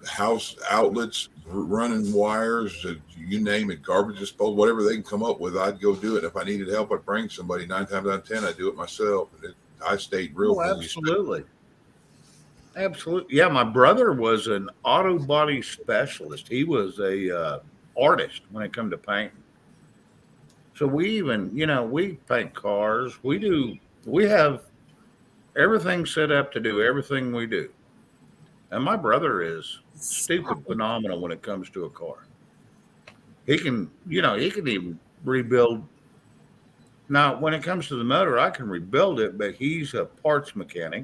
house outlets, running wires, you name it, garbage disposal, whatever they can come up with, I'd go do it. If I needed help, I'd bring somebody. 9 times out of 10, I'd do it myself. I stayed real Oh, busy. absolutely. Absolutely. Yeah, my brother was an auto body specialist. He was a artist when it come to painting. So we even, we paint cars. We have everything set up to do everything we do. And my brother is stupid phenomenal when it comes to a car. He can, he can even rebuild. Now, when it comes to the motor, I can rebuild it, but he's a parts mechanic.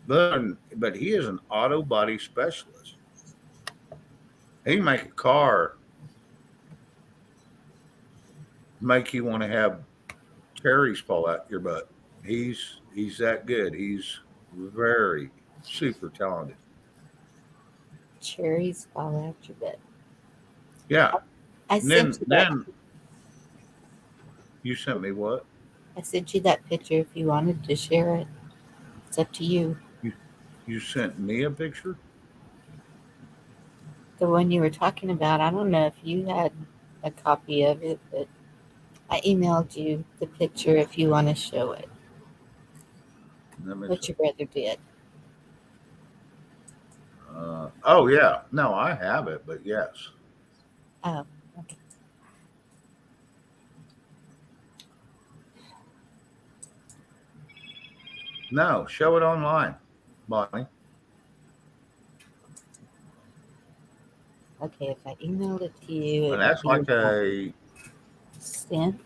But he is an auto body specialist. He can make a car make you want to have cherries fall out your butt. He's that good. He's very super talented. Cherries fall out your butt. Yeah. I And sent you that. then you sent me what? I sent you that picture if you wanted to share it. It's up to you. You sent me a picture? The one you were talking about, I don't know if you had a copy of it, but I emailed you the picture if you want to show it. What your brother did. Oh yeah. No, I have it, but yes. Oh, okay. No, show it online, Bonnie. Okay, if I emailed it to you, And that's like a sent.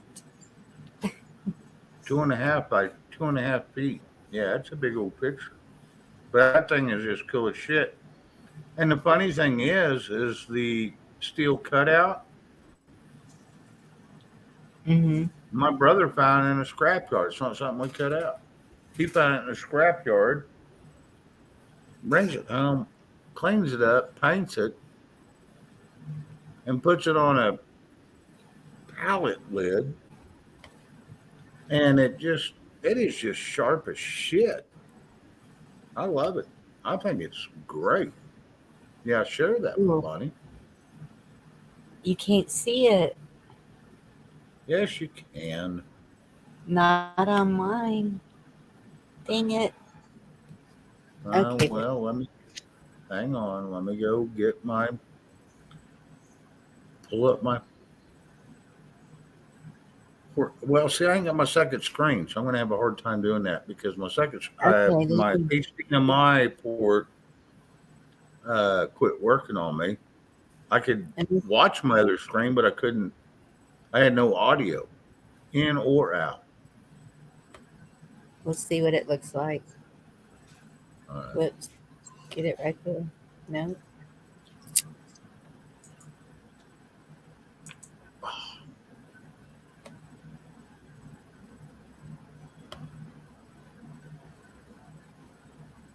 2.5 by 2.5 feet. Yeah, it's a big old picture. But that thing is just cool as shit. And the funny thing is the steel cutout. Mm-hmm. My brother found it in a scrapyard. It's not something we cut out. He found it in a scrapyard, brings it home, cleans it up, paints it, and puts it on a pallet lid. And it is just sharp as shit. I love it. I think it's great. Yeah, share that Cool. with Bonnie. You can't see it. Yes, you can. Not on mine. Dang it. Okay. Well, hang on. Let me go pull up my. Well, see, I ain't got my second screen, so I'm going to have a hard time doing that because my Okay, my HDMI port quit working on me. I could watch my other screen, but I couldn't. I had no audio, in or out. We'll see what it looks like. All right. Whoops. Get it right there. No.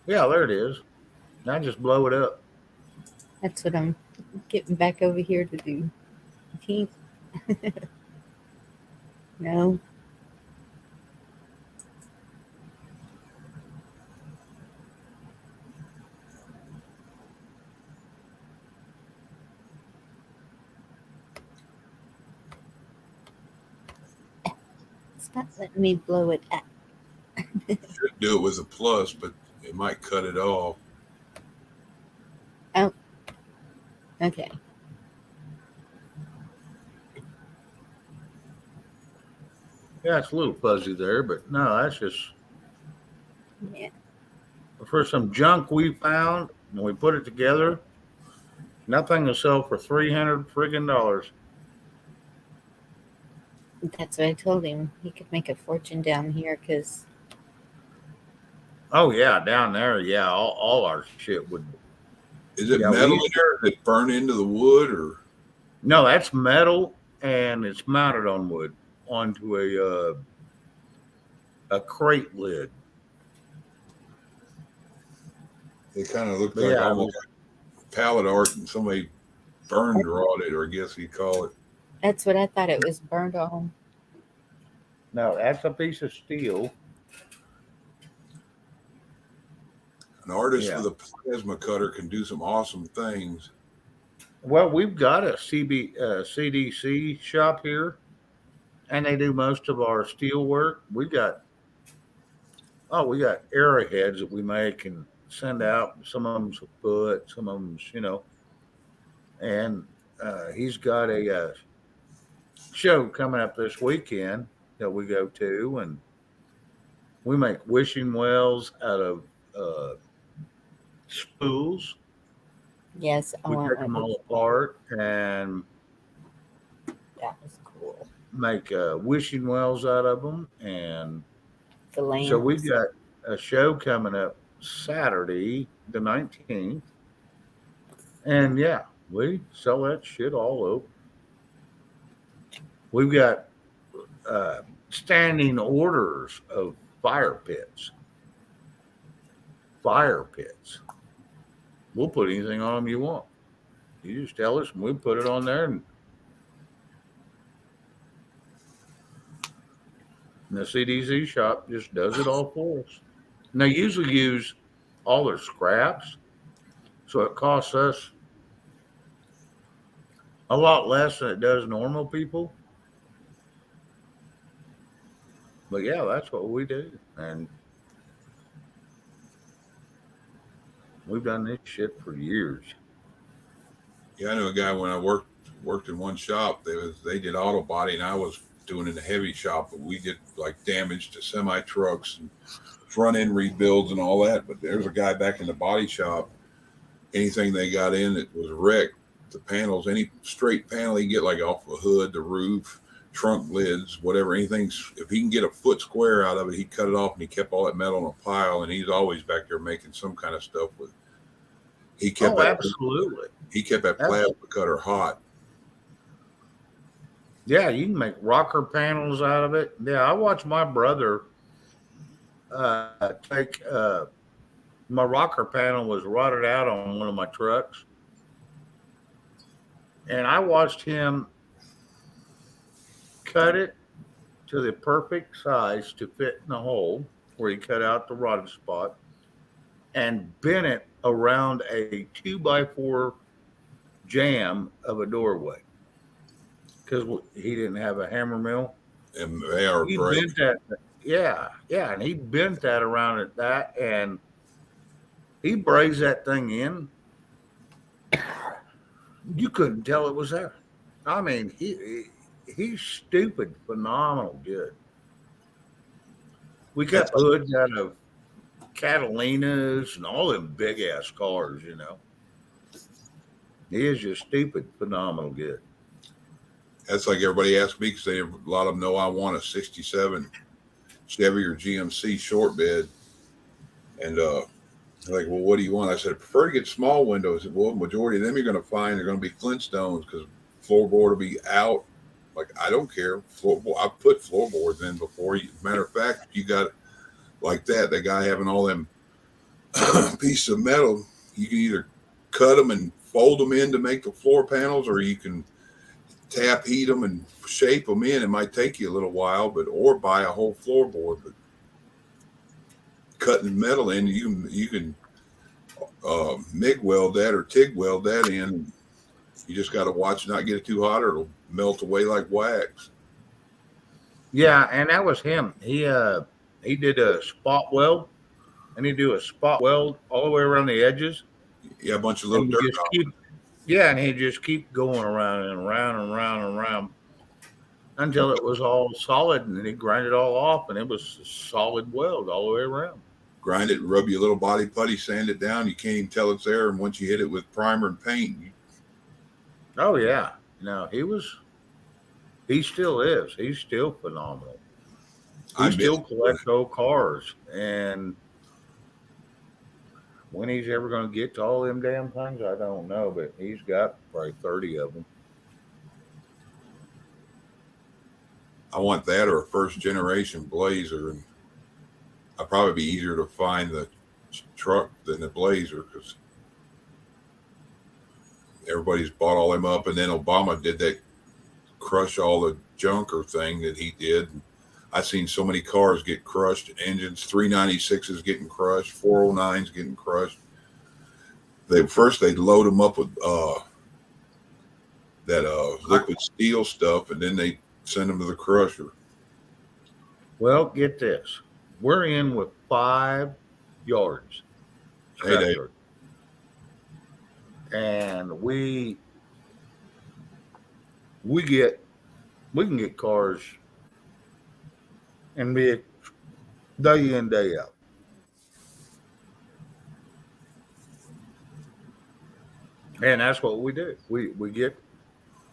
Yeah, there it is. Now just blow it up. That's what I'm getting back over here to do. Okay. No. It's not letting me blow it up. Should do it with a plus, but it might cut it off. Oh. Okay. Yeah, it's a little fuzzy there, but no, that's just Yeah. for some junk we found and we put it together. Nothing will sell for $300 friggin'. That's what I told him. He could make a fortune down here because Oh yeah, down there, yeah, all our shit would. Is it Yeah, metal in there that burn into the wood, or No, that's metal and it's mounted on wood onto a crate lid. they kind of look But like yeah, almost like pallet art and somebody burned wrought it, or I guess you call it. that's what I thought it was burned on. No, that's a piece of steel. An artist Yeah. with a plasma cutter can do some awesome things. Well, we've got a CDC shop here, and they do most of our steel work. We got arrowheads that we make and send out. Some of them's a foot, some of them's, and he's got a show coming up this weekend that we go to, and we make wishing wells out of uh, spools. Yes, I We want take one. them all apart and That was cool. make wishing wells out of them. And The lamps. so we've got a show coming up Saturday, the 19th. And yeah, we sell that shit all over. We've got standing orders of fire pits. Fire pits. We'll put anything on them you want. You just tell us and we put it on there. And the CDC shop just does it all for us. And they usually use all their scraps. So it costs us a lot less than it does normal people. But yeah, that's what we do. And we've done this shit for years. Yeah, I knew a guy when I worked in one shop. They did auto body, and I was doing in the heavy shop. But we did like damage to semi trucks and front end rebuilds and all that. But there's a guy back in the body shop. Anything they got in that was wrecked, the panels, any straight panel he can get, like off the hood, the roof, trunk lids, whatever, anything. If he can get a foot square out of it, he cut it off, and he kept all that metal in a pile. And he's always back there making some kind of stuff with. He kept Absolutely. He kept that plasma cutter hot. Yeah, you can make rocker panels out of it. Yeah, I watched my brother take my rocker panel was rotted out on one of my trucks. And I watched him cut it to the perfect size to fit in the hole where he cut out the rotted spot and bent it around a 2x4 jam of a doorway because he didn't have a hammer mill. And they are He brave. bent that, yeah, and he bent that around at that, and he brazed that thing in. You couldn't tell it was there. I mean, he's stupid, phenomenal good. We got hoods out of Catalinas and all them big ass cars, He is just stupid, phenomenal good. That's like everybody asks me because a lot of them know I want a 67 Chevy or GMC short bed. And they're like, well, what do you want? I said, I prefer to get small windows. Well, majority of them you're going to find are going to be Flintstones because floorboard will be out. Like, I don't care. I put floorboards in before. Matter of fact, you got like that guy having all them pieces of metal, you can either cut them and fold them in to make the floor panels, or you can tap heat them and shape them in. It might take you a little while, or buy a whole floorboard. But cutting metal in, you can MIG weld that or TIG weld that in. You just got to watch not get it too hot, or it'll melt away like wax. Yeah, and that was him. He did a spot weld, and he'd do a spot weld all the way around the edges. Yeah, a bunch of little dirt. And he'd just keep going around and around and around and around until it was all solid, and then he'd grind it all off, and it was a solid weld all the way around. Grind it, rub your little body putty, sand it down. You can't even tell it's there. And once you hit it with primer and paint. Oh, yeah. No, he still is. He's still phenomenal. He still collects old cars. And when he's ever going to get to all them damn things, I don't know. But he's got probably 30 of them. I want that or a first generation Blazer. And I'd probably be easier to find the truck than the Blazer because everybody's bought all them up. And then Obama did that crush all the junker thing that he did. I've seen so many cars get crushed, engines, 396s getting crushed, 409s getting crushed. They'd load them up with that liquid steel stuff, and then they send them to the crusher. Well, get this. We're in with 5 yards, Hey, scrap Dave. yard. And we can get cars and be day in, day out. And that's what we do. We get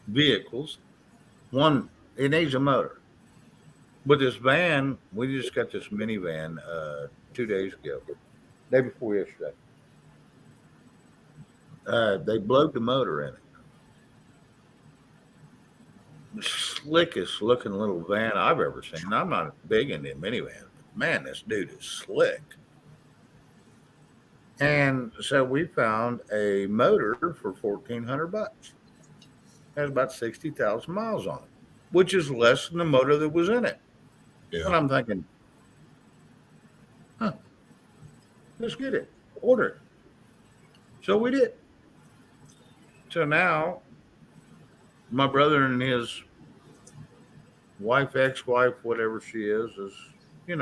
vehicles. One, it needs a motor. But this van, we just got this minivan 2 days ago, day before yesterday. They blowed the motor in it. The slickest looking little van I've ever seen. I'm not big into minivans, but man, this dude is slick. And so we found a motor for $1,400. Has about 60,000 miles on it, which is less than the motor that was in it. Yeah. And I'm thinking, let's get it, order it. So we did. So now my brother and his wife, ex-wife, whatever she is going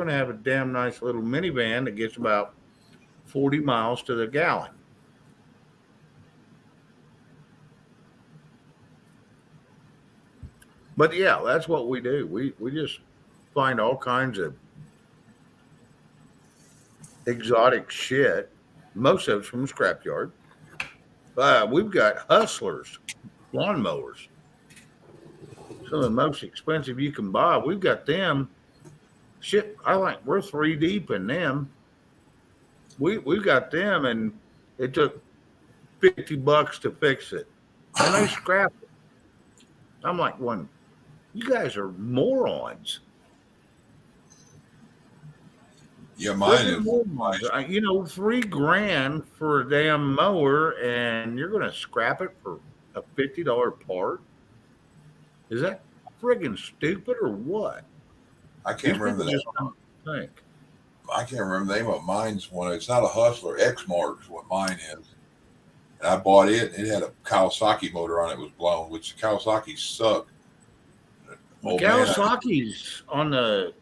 to have a damn nice little minivan that gets about 40 miles to the gallon. But yeah, that's what we do. We just find all kinds of exotic shit. Most of it's from the scrapyard. We've got Hustlers, lawnmowers. Some of the most expensive you can buy. We've got them. Shit, we're 3 deep in them. We've got them, and it took $50 to fix it, and they scrapped it. I'm like, you guys are morons. Yeah, mine is. Morons. $3,000 for a damn mower, and you're going to scrap it for a $50 part? Is that friggin' stupid or what? I can't remember that. I can't remember the name of mine's one. It's not a Hustler. X-Mark is what mine is. And I bought it. It had a Kawasaki motor on it. It was blown, which the Kawasaki sucked. Kawasaki's on the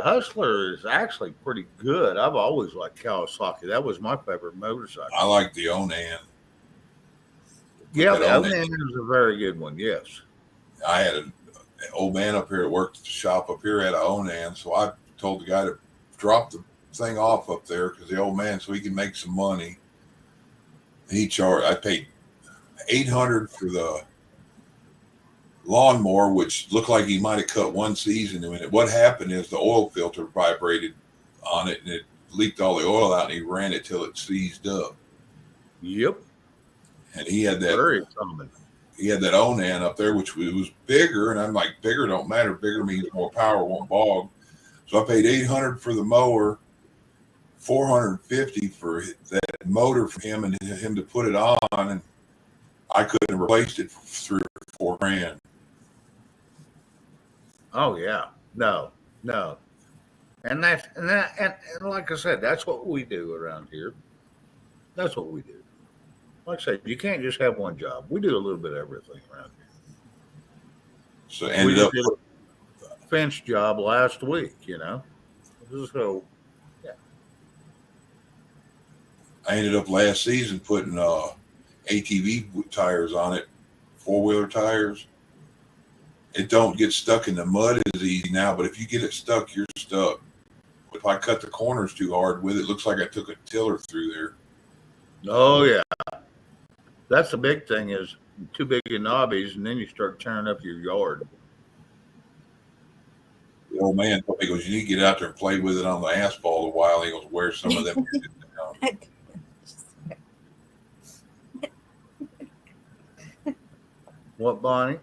Hustler is actually pretty good. I've always liked Kawasaki. That was my favorite motorcycle. I like the Onan. Yeah, the Onan is a very good one. Yes. I had an old man up here that worked at the shop up here had an Onan, so I told the guy to drop the thing off up there because the old man, so he can make some money. He charged. I paid $800 for the lawnmower, which looked like he might have cut one season in it. What happened is the oil filter vibrated on it and it leaked all the oil out, and he ran it till it seized up. Yep. And he had that very common. He had that Onan up there, which was bigger, and I'm like, bigger don't matter. Bigger means more power, won't bog. So I paid $800 for the mower, $450 for that motor for him and him to put it on, and I couldn't have replaced it for $3 or $4 grand. Oh yeah, no, and like I said, that's what we do around here. That's what we do. Like I said, you can't just have one job. We do a little bit of everything around here. So we just did a fence job last week, So yeah. I ended up last season putting ATV tires on it, 4-wheeler tires. It don't get stuck in the mud as easy now, but if you get it stuck, you're stuck. If I cut the corners too hard with it, it looks like I took a tiller through there. Oh yeah. That's the big thing is too big of knobbies, and then you start tearing up your yard. The old man told me, he goes, you need to get out there and play with it on the asphalt a while. He goes, wear some of them. What, Bonnie?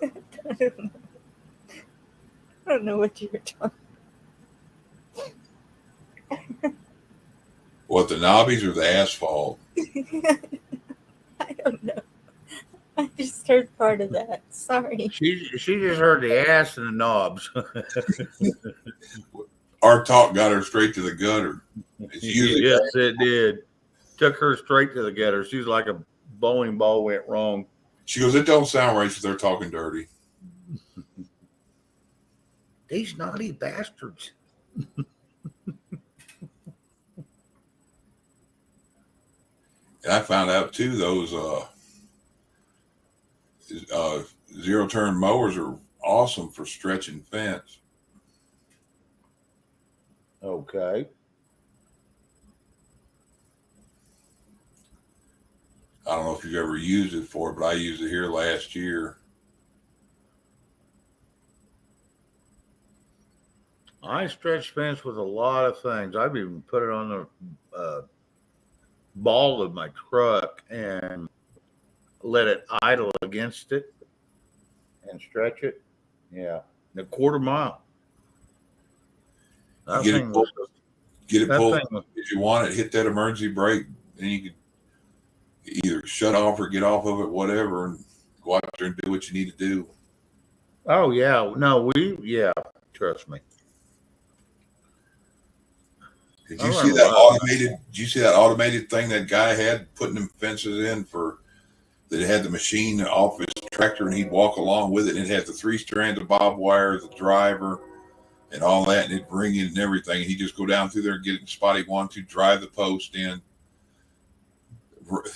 I don't know what you were talking. What, the knobbies or the asphalt? I don't know. I just heard part of that. Sorry. She just heard the ass and the knobs. Our talk got her straight to the gutter. It's usually Yes, it did. Took her straight to the gutter. She was like a bowling ball went wrong. she goes, it don't sound right. So they're talking dirty. These naughty bastards. And I found out too, those zero turn mowers are awesome for stretching fence. Okay. I don't know if you've ever used it for it, but I used it here last year. I stretch fence with a lot of things. I've even put it on the ball of my truck and let it idle against it and stretch it. Yeah, a quarter mile. That Get thing it was, pulled, get it that pulled thing was, if you want it. Hit that emergency brake, and you can either shut off or get off of it, whatever, and go out there and do what you need to do. oh yeah, no, trust me. Did I you see learned a that lot. automated? Did you see that automated thing that guy had putting them fences in for? That had the machine off his tractor, and he'd walk along with it, and it had the 3 strands of bob wire, the driver, and all that, and it'd ring it and everything. And he'd just go down through there and get it in the spot he wanted to, drive the post in.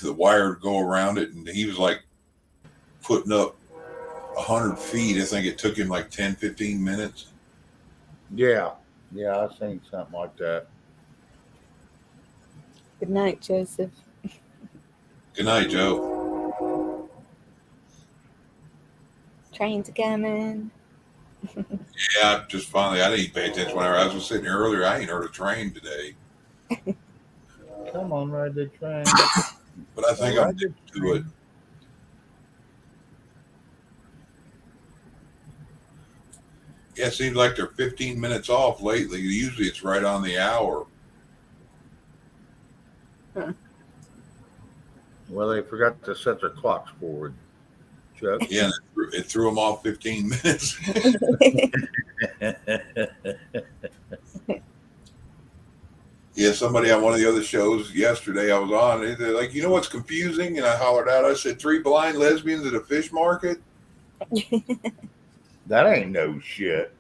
The wire would go around it, and he was like putting up 100 feet. I think it took him like 10, 15 minutes. Yeah, I've seen something like that. Good night, Joseph. Good night, Joe. Train's coming. Yeah, just finally, I didn't pay attention when I was sitting here earlier. I ain't heard a train today, Come on, ride the train. but I think I'm getting to it. Yeah, it seems like they're 15 minutes off lately. Usually it's right on the hour. Well, they forgot to set their clocks forward, Chuck. Yeah, it threw them off 15 minutes. Yeah, somebody on one of the other shows yesterday I was on, they're like, you know what's confusing? And I hollered out, I said, 3 blind lesbians at a fish market? That ain't no shit.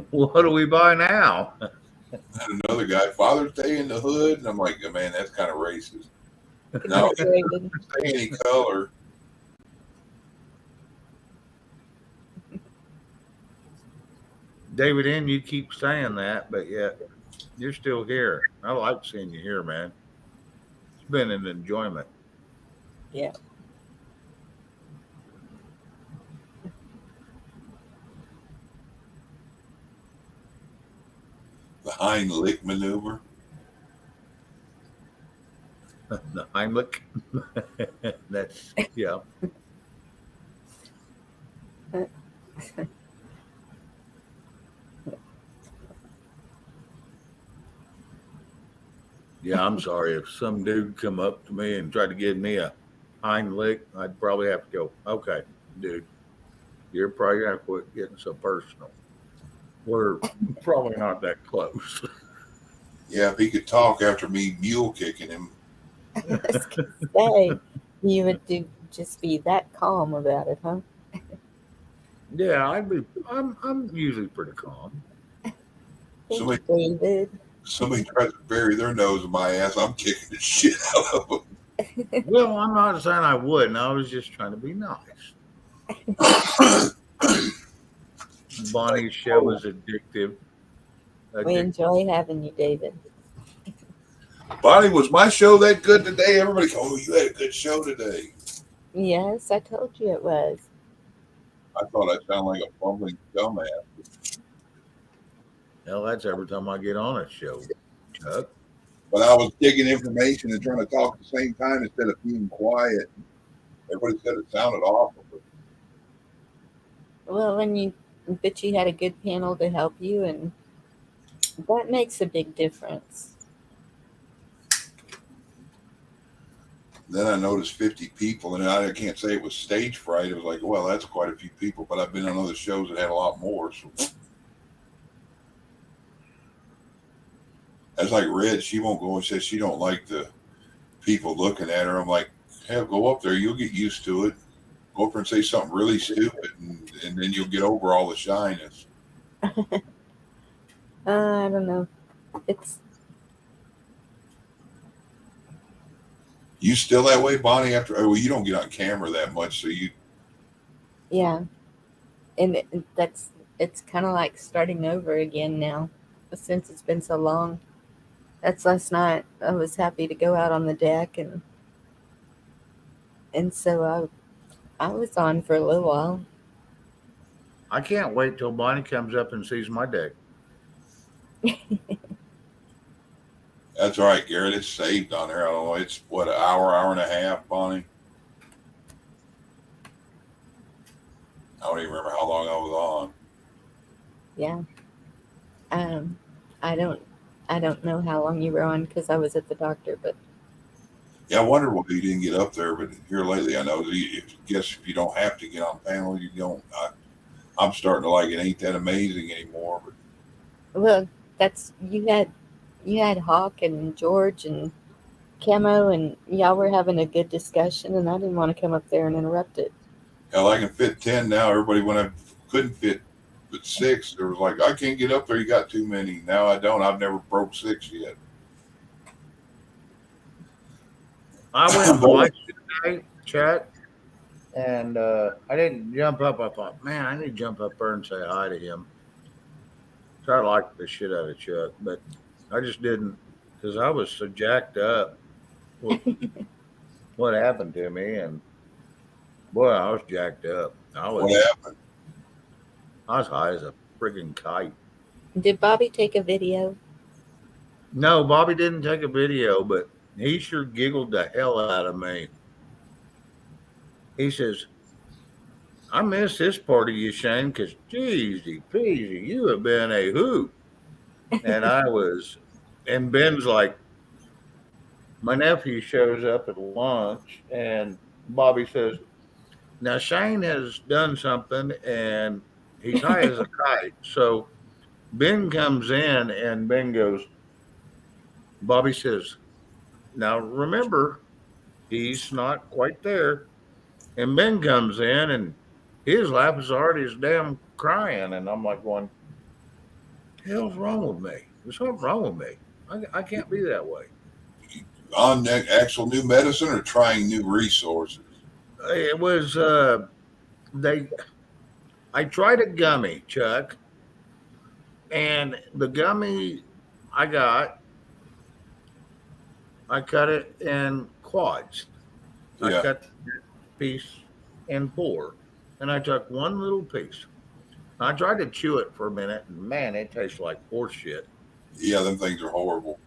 What do we buy now? And another guy, Father's Day in the hood. And I'm like, oh, man, that's kind of racist. No, it doesn't say any color. David N., you keep saying that, but yet you're still here. I like seeing you here, man. It's been an enjoyment. Yeah. The Heimlich maneuver. The Heimlich. That's, yeah. Yeah, I'm sorry. If some dude come up to me and tried to give me a Heimlich, I'd probably have to go, okay, dude, you're probably going to quit getting so personal. We're probably not that close. Yeah, if he could talk after me mule kicking him. I was gonna say, you would just be that calm about it, huh? Yeah, I'm usually pretty calm. Thank you, David. Somebody tries to bury their nose in my ass, I'm kicking the shit out of them. Well, I'm not saying I wouldn't. I was just trying to be nice. Bonnie's show is addictive. We enjoy having you, David. Bonnie, was my show that good today? Everybody, oh, you had a good show today. Yes, I told you it was. I thought I sounded like a bumbling dumbass. Hell, that's every time I get on a show, Chuck. But I was digging information and trying to talk at the same time instead of being quiet. Everybody said it sounded awful. Well, but you had a good panel to help you, and that makes a big difference. Then I noticed 50 people, and I can't say it was stage fright. It was like, well, that's quite a few people, but I've been on other shows that had a lot more. So that's like Red. She won't go and say she don't like the people looking at her. I'm like, hell, go up there. You'll get used to it. Go up there and say something really stupid, and then you'll get over all the shyness. I don't know. It's You still that way, Bonnie? After well, you don't get on camera that much, so you. yeah, and it's kind of like starting over again now, since it's been so long. That's last night. I was happy to go out on the deck, and so I was on for a little while. I can't wait till Bonnie comes up and sees my deck. That's all right, Garrett. It's saved on there. I don't know. It's what, an hour and a half, Bonnie. I don't even remember how long I was on. Yeah. I don't know how long you were on because I was at the doctor, but Yeah, I wonder why you didn't get up there. But here lately, I know that if you don't have to get on panel, you don't. I'm starting to like it. Ain't that amazing anymore? But well, that's you had Hawk and George and Camo, and y'all were having a good discussion, and I didn't want to come up there and interrupt it. hell, I can fit 10 now. Everybody, when I couldn't fit but 6, there was like, I can't get up there. You got too many. Now I don't. I've never broke 6 yet. I went twice today, Chet, and I didn't jump up. I thought, man, I need to jump up there and say hi to him. So I liked the shit out of Chuck, but I just didn't because I was so jacked up with what happened to me, and boy, I was jacked up. What happened? I was high as a friggin' kite. Did Bobby take a video? No, Bobby didn't take a video, but he sure giggled the hell out of me. He says, I miss this part of you, Shane, because geezy peasy, you have been a hoot. And I was, and Ben's like, my nephew shows up at lunch, and Bobby says, now Shane has done something, and he's high as a kite. So Ben comes in, and Ben goes, Bobby says, now remember, he's not quite there. And Ben comes in, and his laugh is already as damn crying. And I'm like going, the hell's wrong with me? There's something wrong with me. I can't be that way. On actual new medicine or trying new resources? It was, I tried a gummy, Chuck. And the gummy I got, I cut it in quads. Yeah. I cut the piece in 4, and I took one little piece. I tried to chew it for a minute, and man, it tastes like horse shit. Yeah, them things are horrible.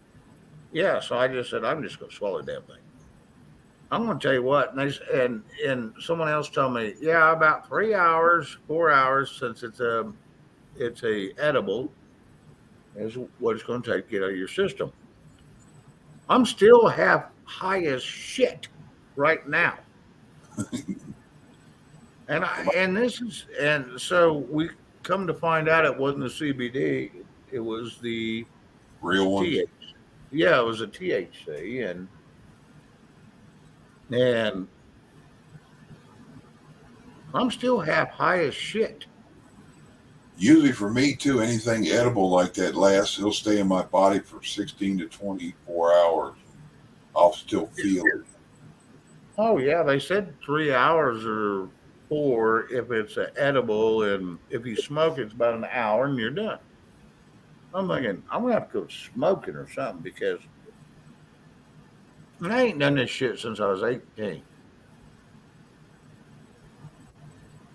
Yeah, so I just said, I'm just going to swallow the damn thing. I'm going to tell you what, and someone else told me, yeah, about 3 hours, 4 hours, since it's a edible, is what it's going to take to get out of your system. I'm still half high as shit right now. And so we come to find out it wasn't the CBD, it was the Real ones? THC. Yeah, it was a THC, and I'm still half high as shit. Usually for me too, anything edible like that lasts, it'll stay in my body for 16 to 24 hours. I'll still feel it. Oh yeah, they said 3 hours or 4 if it's an edible, and if you smoke, it's about an hour and you're done. I'm thinking I'm gonna have to go smoking or something because I ain't done this shit since I was 18.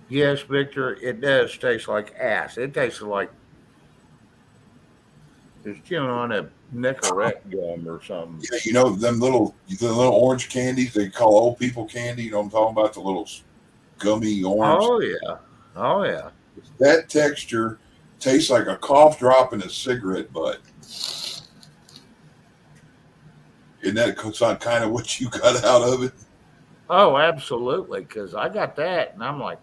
Yes, Victor, it does taste like ass. It tastes like it's chewing on a Nicorette gum or something. Yeah, you know the little orange candies they call old people candy. You know what I'm talking about? The little gummy orange. Oh yeah, oh yeah. That texture tastes like a cough drop in a cigarette butt. Isn't that kind of what you got out of it? Oh, absolutely. Because I got that, and I'm like,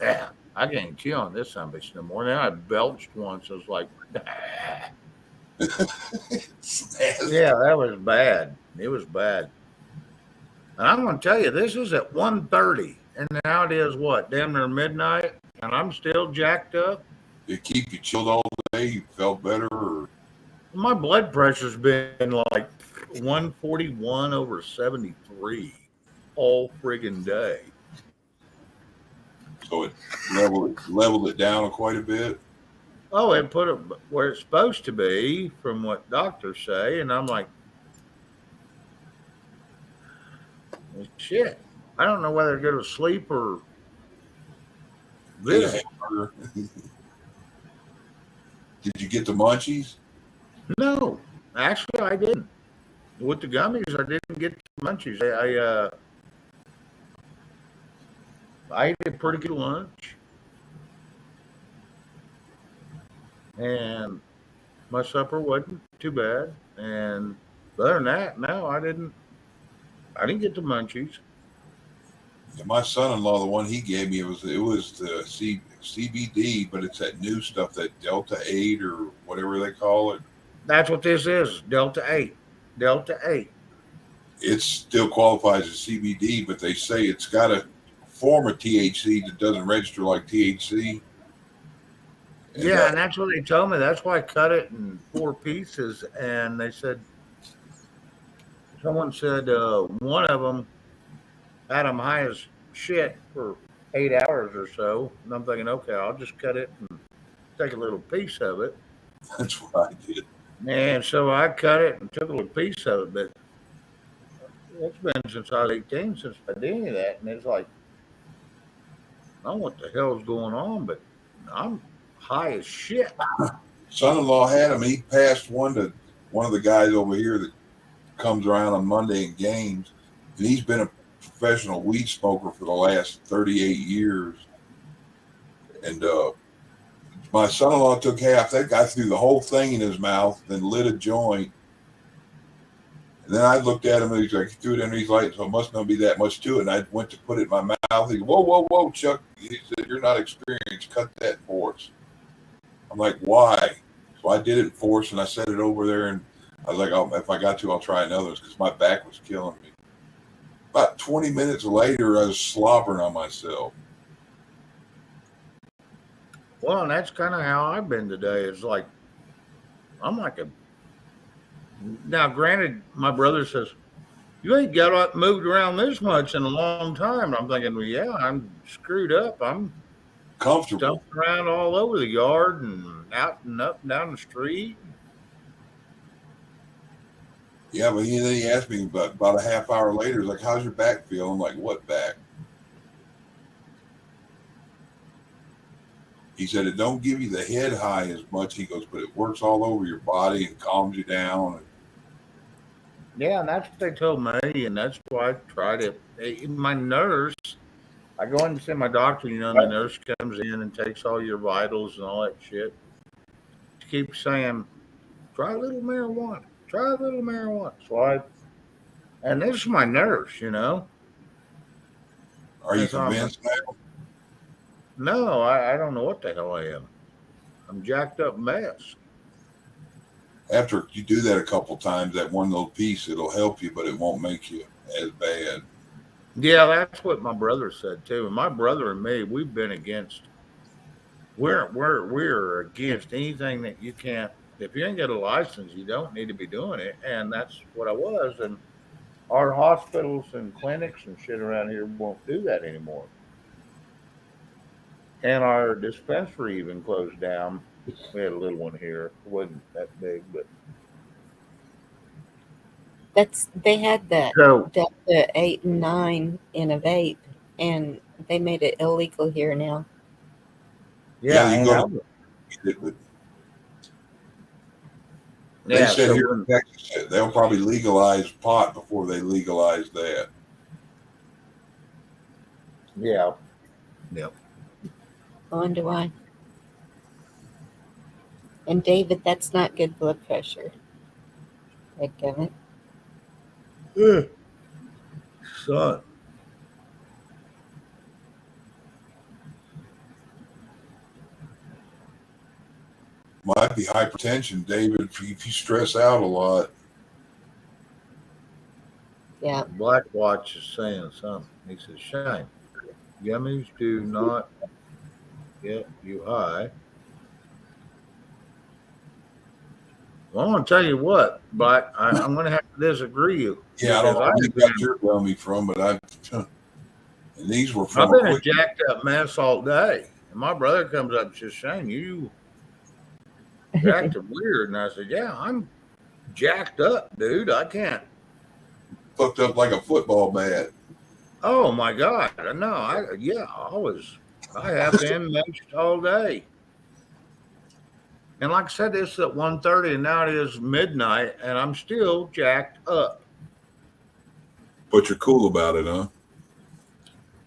yeah, I can't chew on this son of a bitch no more. Then I belched once. I was like, ah. Yeah, that was bad. It was bad. And I'm going to tell you, this is at 1:30, and now it is what, damn near midnight, and I'm still jacked up. Did it keep you chilled all day? You felt better? Or My blood pressure's been like 141/73 all friggin' day. so it leveled it down quite a bit? Oh, it put it where it's supposed to be from what doctors say, and I'm like, well, shit. I don't know whether to go to sleep or Get a visit. hamburger. Did you get the munchies? No, actually, I didn't. With the gummies, I didn't get the munchies. I ate a pretty good lunch, and my supper wasn't too bad. And other than that, no, I didn't. I didn't get the munchies. Yeah, my son-in-law, the one he gave me, it was the CBD, but it's that new stuff, that Delta 8 or whatever they call it. That's what this is. Delta 8. Delta 8. It still qualifies as CBD, but they say it's got a form of THC that doesn't register like THC. And, Yeah, and that's what they told me. That's why I cut it in 4 pieces. And they said, someone said one of them had them high as shit for 8 hours or so. And I'm thinking, okay, I'll just cut it and take a little piece of it. that's what I did. And so I cut it and took a little piece of it. But it's been since I was 18 since I did any of that. And it's like, I don't know what the hell's going on, but I'm high as shit. Son-in-law had him. He passed one to one of the guys over here that comes around on Monday in games, and he's been a professional weed smoker for the last 38 years. And my son-in-law took half. That guy threw the whole thing in his mouth, then lit a joint. And then I looked at him, and he's like, he threw it in. He's like, so it must not be that much to it. And I went to put it in my mouth. He goes, whoa, whoa, whoa, Chuck. He said, you're not experienced. Cut that for us. I'm like, why? So I did it for us, and I set it over there. And I was like, oh, if I got to, I'll try another because my back was killing me. About 20 minutes later, I was slobbering on myself. Well, and that's kind of how I've been today. It's like, I'm like a. Now, granted, my brother says, you ain't got moved around this much in a long time. And I'm thinking, well, yeah, I'm screwed up. I'm Comfortable. jumping around all over the yard and out and up and down the street. Yeah, but then he asked me about a half hour later, he's like, how's your back feel? I'm like, what back? He said, it don't give you the head high as much. He goes, but it works all over your body and calms you down. Yeah, and that's what they told me, and that's why I tried it. My nurse, I go in to see my doctor, and the nurse comes in and takes all your vitals and all that shit. She keeps saying, try a little marijuana. Try a little marijuana. So and this is my nurse, Are you That's all. convinced now? No, I don't know what the hell I am. I'm jacked up mess. After you do that a couple times, that one little piece, it'll help you, but it won't make you as bad. Yeah, that's what my brother said too. And my brother and me, we've been against. We're against anything that you can't. If you ain't got a license, you don't need to be doing it. And that's what I was. And our hospitals and clinics and shit around here won't do that anymore. And our dispensary even closed down. We had a little one here. It wasn't that big, but They had that so Delta 8 and 9 in a vape, and they made it illegal here now. Yeah, you and can go to get it, but they yeah, said so here in Texas, they'll probably legalize pot before they legalize that. yeah. I wonder why. And David, that's not good blood pressure. Dadgummit. Son, Might be hypertension, David, if you stress out a lot. Yeah. Black Watch is saying something. He says, Shane, gummies do not get you high. Well, I'm going to tell you what, Black, I'm going to have to disagree you. Yeah, I don't because know where you got your gummy from, but and these were I've from been a jacked up mess all day. And my brother comes up and says, Shane, you acting weird. And I said, yeah, I'm jacked up, dude. I can't. Fucked up like a football bat. Oh my God. No, I have been most all day. And like I said, it's at 1:30 and now it is midnight and I'm still jacked up. But you're cool about it, huh?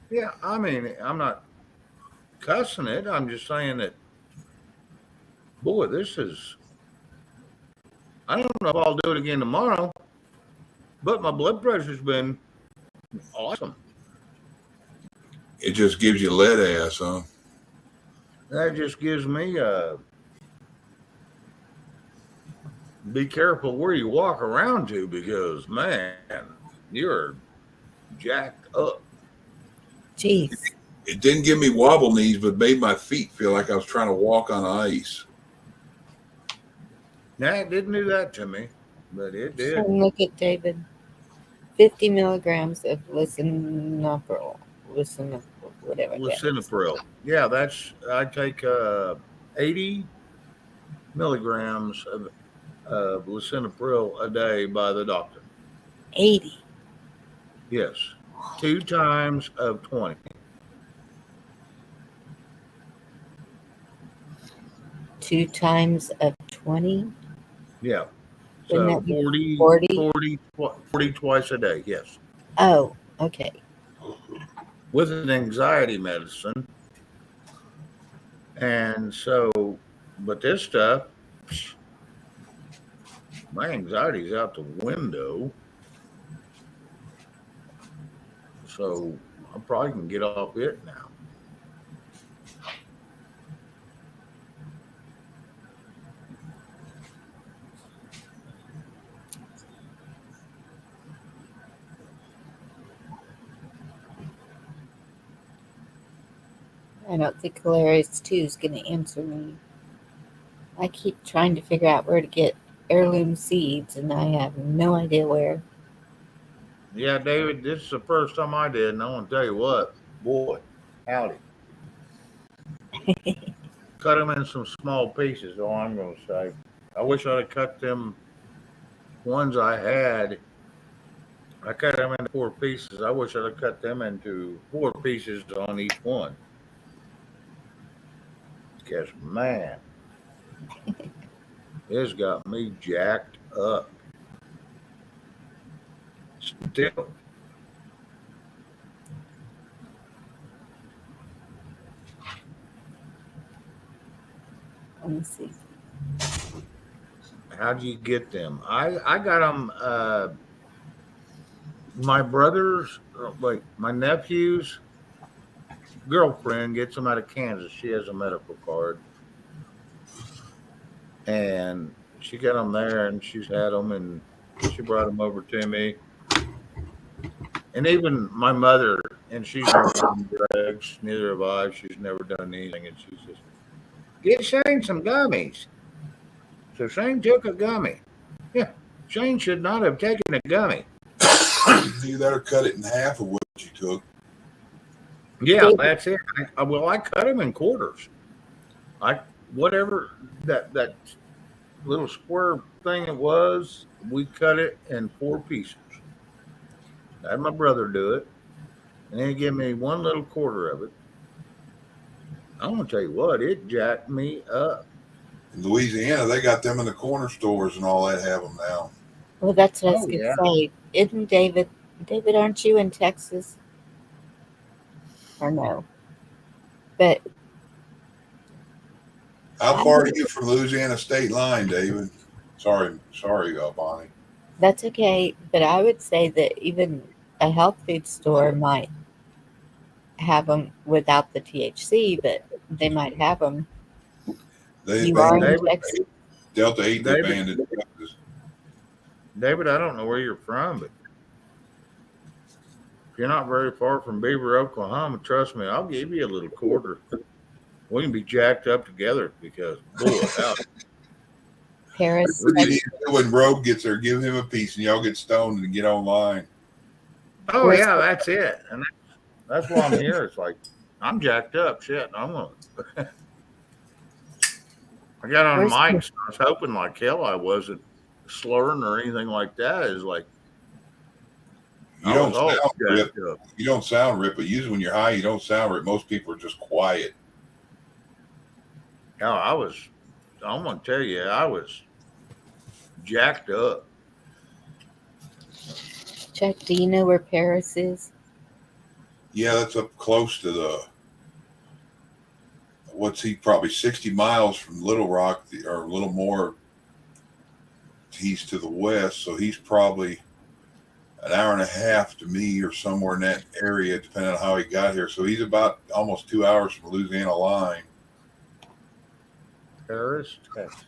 Yeah, I mean, I'm not cussing it. I'm just saying that, boy, I don't know if I'll do it again tomorrow, but my blood pressure's been awesome. It just gives you lead ass, huh? That just gives me be careful where you walk around to because, man, you're jacked up. Jeez. It didn't give me wobble knees, but made my feet feel like I was trying to walk on ice. Nah, it didn't do that to me, but it did. So look at David. 50 milligrams of lisinopril. Whatever. Lisinopril. Yeah, I take 80 milligrams of lisinopril a day by the doctor. 80. Yes. 2 times of 20. Two times of 20? Yeah. Wouldn't So that be 40 twice a day, yes. Oh, okay. With an anxiety medicine. And so, but this stuff, my anxiety's out the window. So I probably can get off it now. I don't think Hilarious 2 is going to answer me. I keep trying to figure out where to get heirloom seeds, and I have no idea where. Yeah, David, this is the first time I did, and I want to tell you what, boy, howdy. Cut them in some small pieces, all I'm going to say. I wish I'd have cut them ones I had. I cut them into 4 pieces. I wish I'd have cut them into 4 pieces on each one. Because, man, it's got me jacked up. Still. Let me see. How'd you get them? I got them. My brother's, like my nephew's girlfriend gets them out of Kansas. She has a medical card, and she got them there, and she's had them, and she brought them over to me. And even my mother, and she's never done drugs, neither have I. She's never done anything, and she says, "Get Shane some gummies." So Shane took a gummy. Yeah, Shane should not have taken a gummy. You better cut it in half of what you took. Yeah, that's it. I cut them in quarters. Whatever that little square thing it was, we cut it in 4 pieces. I had my brother do it, and he gave me 1 little quarter of it. I'm gonna tell you what, it jacked me up. In Louisiana, they got them in the corner stores and all that. Have them now. Well, that's what I was going to say. Isn't David, aren't you in Texas? Or no? But How far are you from Louisiana state line, David? Sorry, Bonnie. that's okay. But I would say that even a health food store might have them without the THC, but they might have them. They You are in abandoned David, Texas. Delta 8. They David, abandoned Texas. David, I don't know where you're from, but if you're not very far from Beaver, Oklahoma, trust me, I'll give you a little quarter. We can be jacked up together because, boy, howdy. Paris, What do you Texas. need to do when Rogue gets there? Give him a piece and y'all get stoned and get online. Oh, Where's yeah, that's it. And that's why I'm here. It's like, I'm jacked up. Shit, I'm going to. I got on Where's mics. I was hoping like hell I wasn't slurring or anything like that. It's like, You I don't was all sound rip. jacked up. You don't sound rip, but usually when you're high, you don't sound rip. Most people are just quiet. Yeah, I'm going to tell you, I was jacked up. Chuck, do you know where Paris is? Yeah, that's up close to the. What's he? Probably 60 miles from Little Rock, or a little more. He's to the west, so he's probably an hour and a half to me, or somewhere in that area, depending on how he got here. So he's about almost 2 hours from the Louisiana line. Paris, Texas.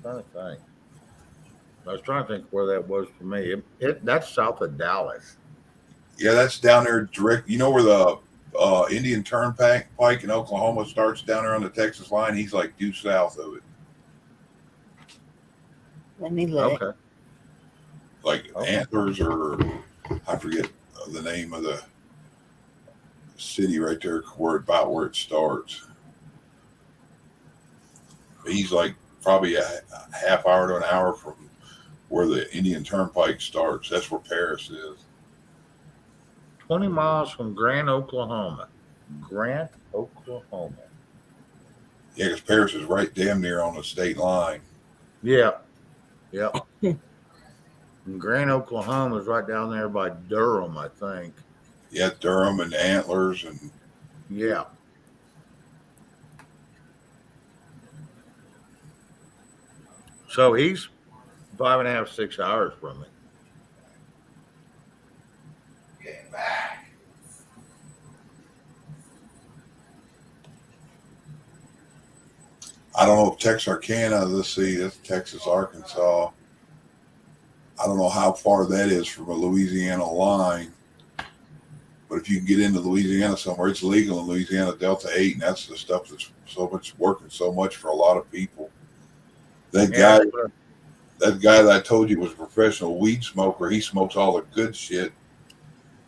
I was trying to think where that was for me. That's south of Dallas. Yeah, that's down there direct. You know where the Indian Turnpike in Oklahoma starts down there on the Texas line? He's like due south of it. Let me look. Okay. Like Okay. Antlers, or I forget the name of the city right there where it starts. He's like probably a half hour to an hour from where the Indian Turnpike starts. That's where Paris is. 20 miles from Grant, Oklahoma. Grant, Oklahoma. Yeah, because Paris is right damn near on the state line. Yeah. Yep. And Grant, Oklahoma is right down there by Durham, I think. Yeah, Durham and Antlers and Yeah. So he's 5.5, 6 hours from me. I don't know if Texarkana, let's see, that's Texas, Arkansas. I don't know how far that is from a Louisiana line. But if you can get into Louisiana somewhere, it's legal in Louisiana, Delta 8, and that's the stuff that's working so much for a lot of people. That guy that I told you was a professional weed smoker, he smokes all the good shit.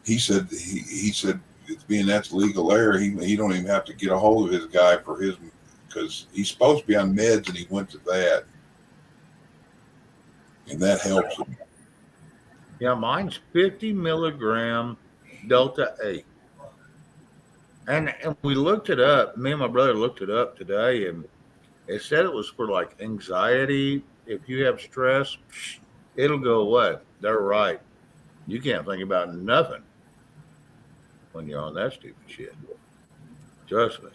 He said it's being that's legal there, he don't even have to get a hold of his guy for his, because he's supposed to be on meds and he went to that. And that helps him. Yeah, mine's 50 milligram Delta 8. And we looked it up. Me and my brother looked it up today, and it said it was for like anxiety. If you have stress, it'll go away. They're right. You can't think about nothing when you're on that stupid shit. Trust me.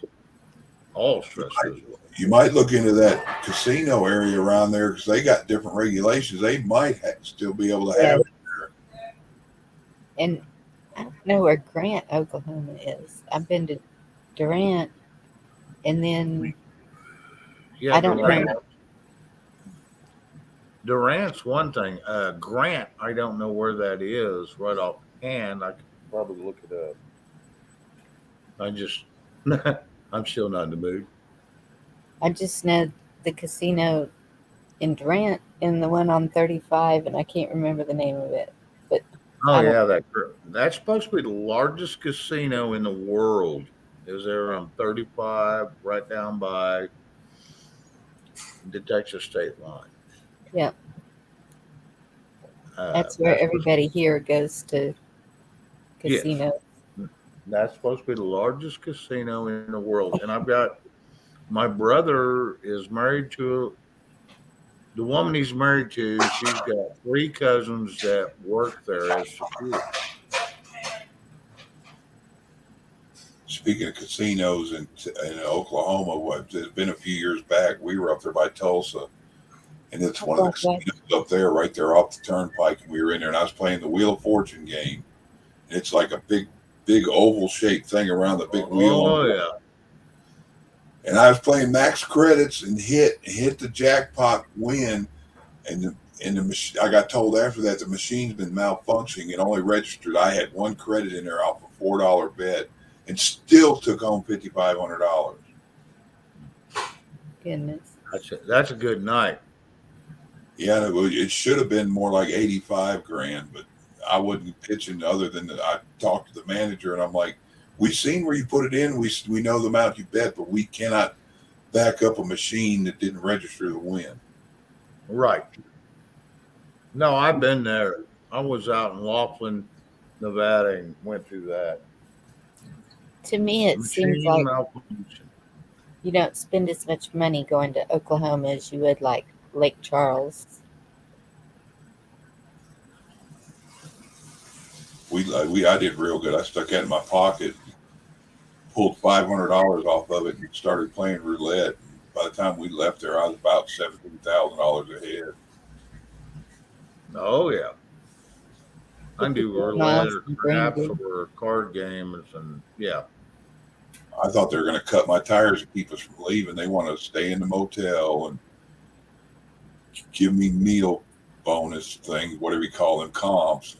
All stress goes away. You might look into that casino area around there because they got different regulations. They might still be able to have it there. And I don't know where Grant, Oklahoma is. I've been to Durant, and then Yeah, I don't Durant. know. Durant's one thing. Grant, I don't know where that is right offhand. I could probably look it up. I'm still not in the mood. I just know the casino in Durant and the one on 35, and I can't remember the name of it. But Oh I don't- yeah, that's supposed to be the largest casino in the world. Is there on 35, right down by the Texas state line? Yeah. That's where everybody here goes to Yes. casino. That's supposed to be the largest casino in the world. And I've got my brother is married to the woman he's married to. She's got 3 cousins that work there as security. Speaking of casinos in Oklahoma, it's been a few years back. We were up there by Tulsa, and it's one of the casinos up there, right there off the turnpike. And we were in there, and I was playing the Wheel of Fortune game. And it's like a big oval shaped thing around the big wheel. Oh yeah. And I was playing max credits and hit the jackpot win, and I got told after that the machine's been malfunctioning. It only registered. I had one credit in there off a $4 bet, and still took home $5,500. Goodness. That's a good night. Yeah, it should have been more like 85 grand, but I wasn't pitching other than that. I talked to the manager and I'm like, we've seen where you put it in. We know the amount you bet, but we cannot back up a machine that didn't register the win. Right. No, I've been there. I was out in Laughlin, Nevada, and went through that. To me, it seems Machine like malfunction. you don't spend as much money going to Oklahoma as you would like Lake Charles. I did real good. I stuck that in my pocket, pulled $500 off of it, and started playing roulette. By the time we left there, I was about $17,000 ahead. Oh yeah. I do roulette Miles or from craps Greenville. or card games, and yeah. I thought they were going to cut my tires and keep us from leaving. They want to stay in the motel and give me meal bonus things, whatever you call them, comps.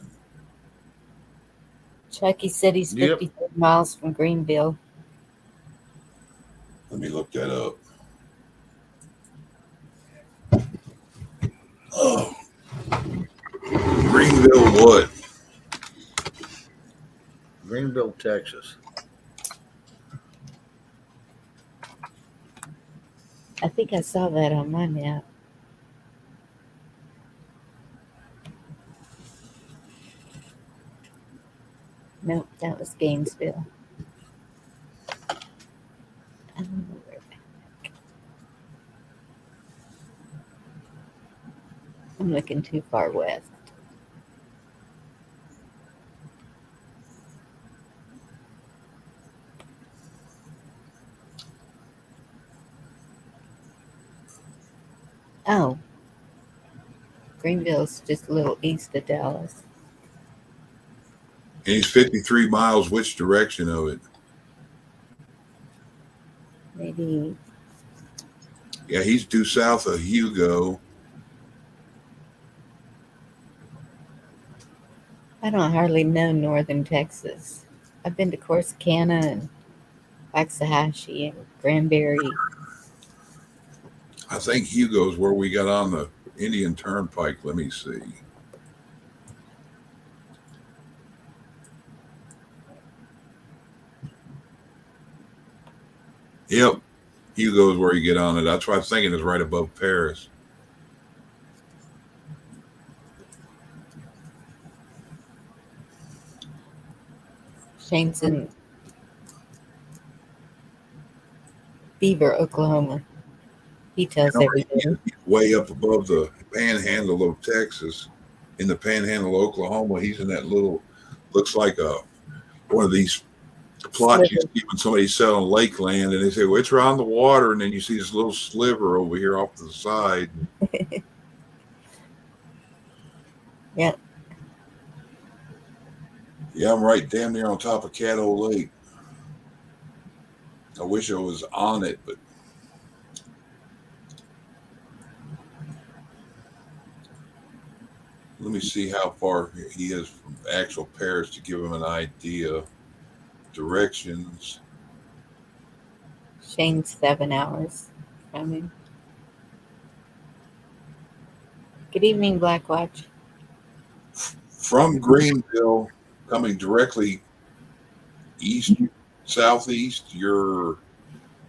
Chucky said he's Yep. 53 miles from Greenville. Let me look that up. Oh. Greenville what? Greenville, Texas. I think I saw that on my map. Nope, that was Gainesville. I don't know where. I'm looking too far west. Oh, Greenville's just a little east of Dallas. And he's 53 miles. Which direction of it? Maybe. Yeah, he's due south of Hugo. I don't hardly know northern Texas. I've been to Corsicana and Waxahachie and Granbury. I think Hugo's where we got on the Indian Turnpike. Let me see. Yep. Hugo's where you get on it. That's what I was thinking is right above Paris. Shane's in Beaver, Oklahoma. He tells every day. He's way up above the panhandle of Texas. In the panhandle of Oklahoma, he's in that little, looks like one of these plots you see when somebody's selling Lakeland, and they say, well, it's around the water, and then you see this little sliver over here off to the side. Yeah. Yeah, I'm right damn near on top of Caddo Lake. I wish I was on it, but let me see how far he is from actual Paris to give him an idea. Directions. Shane's 7 hours from him. Good evening, Blackwatch. From Greenville, coming directly east, southeast, you're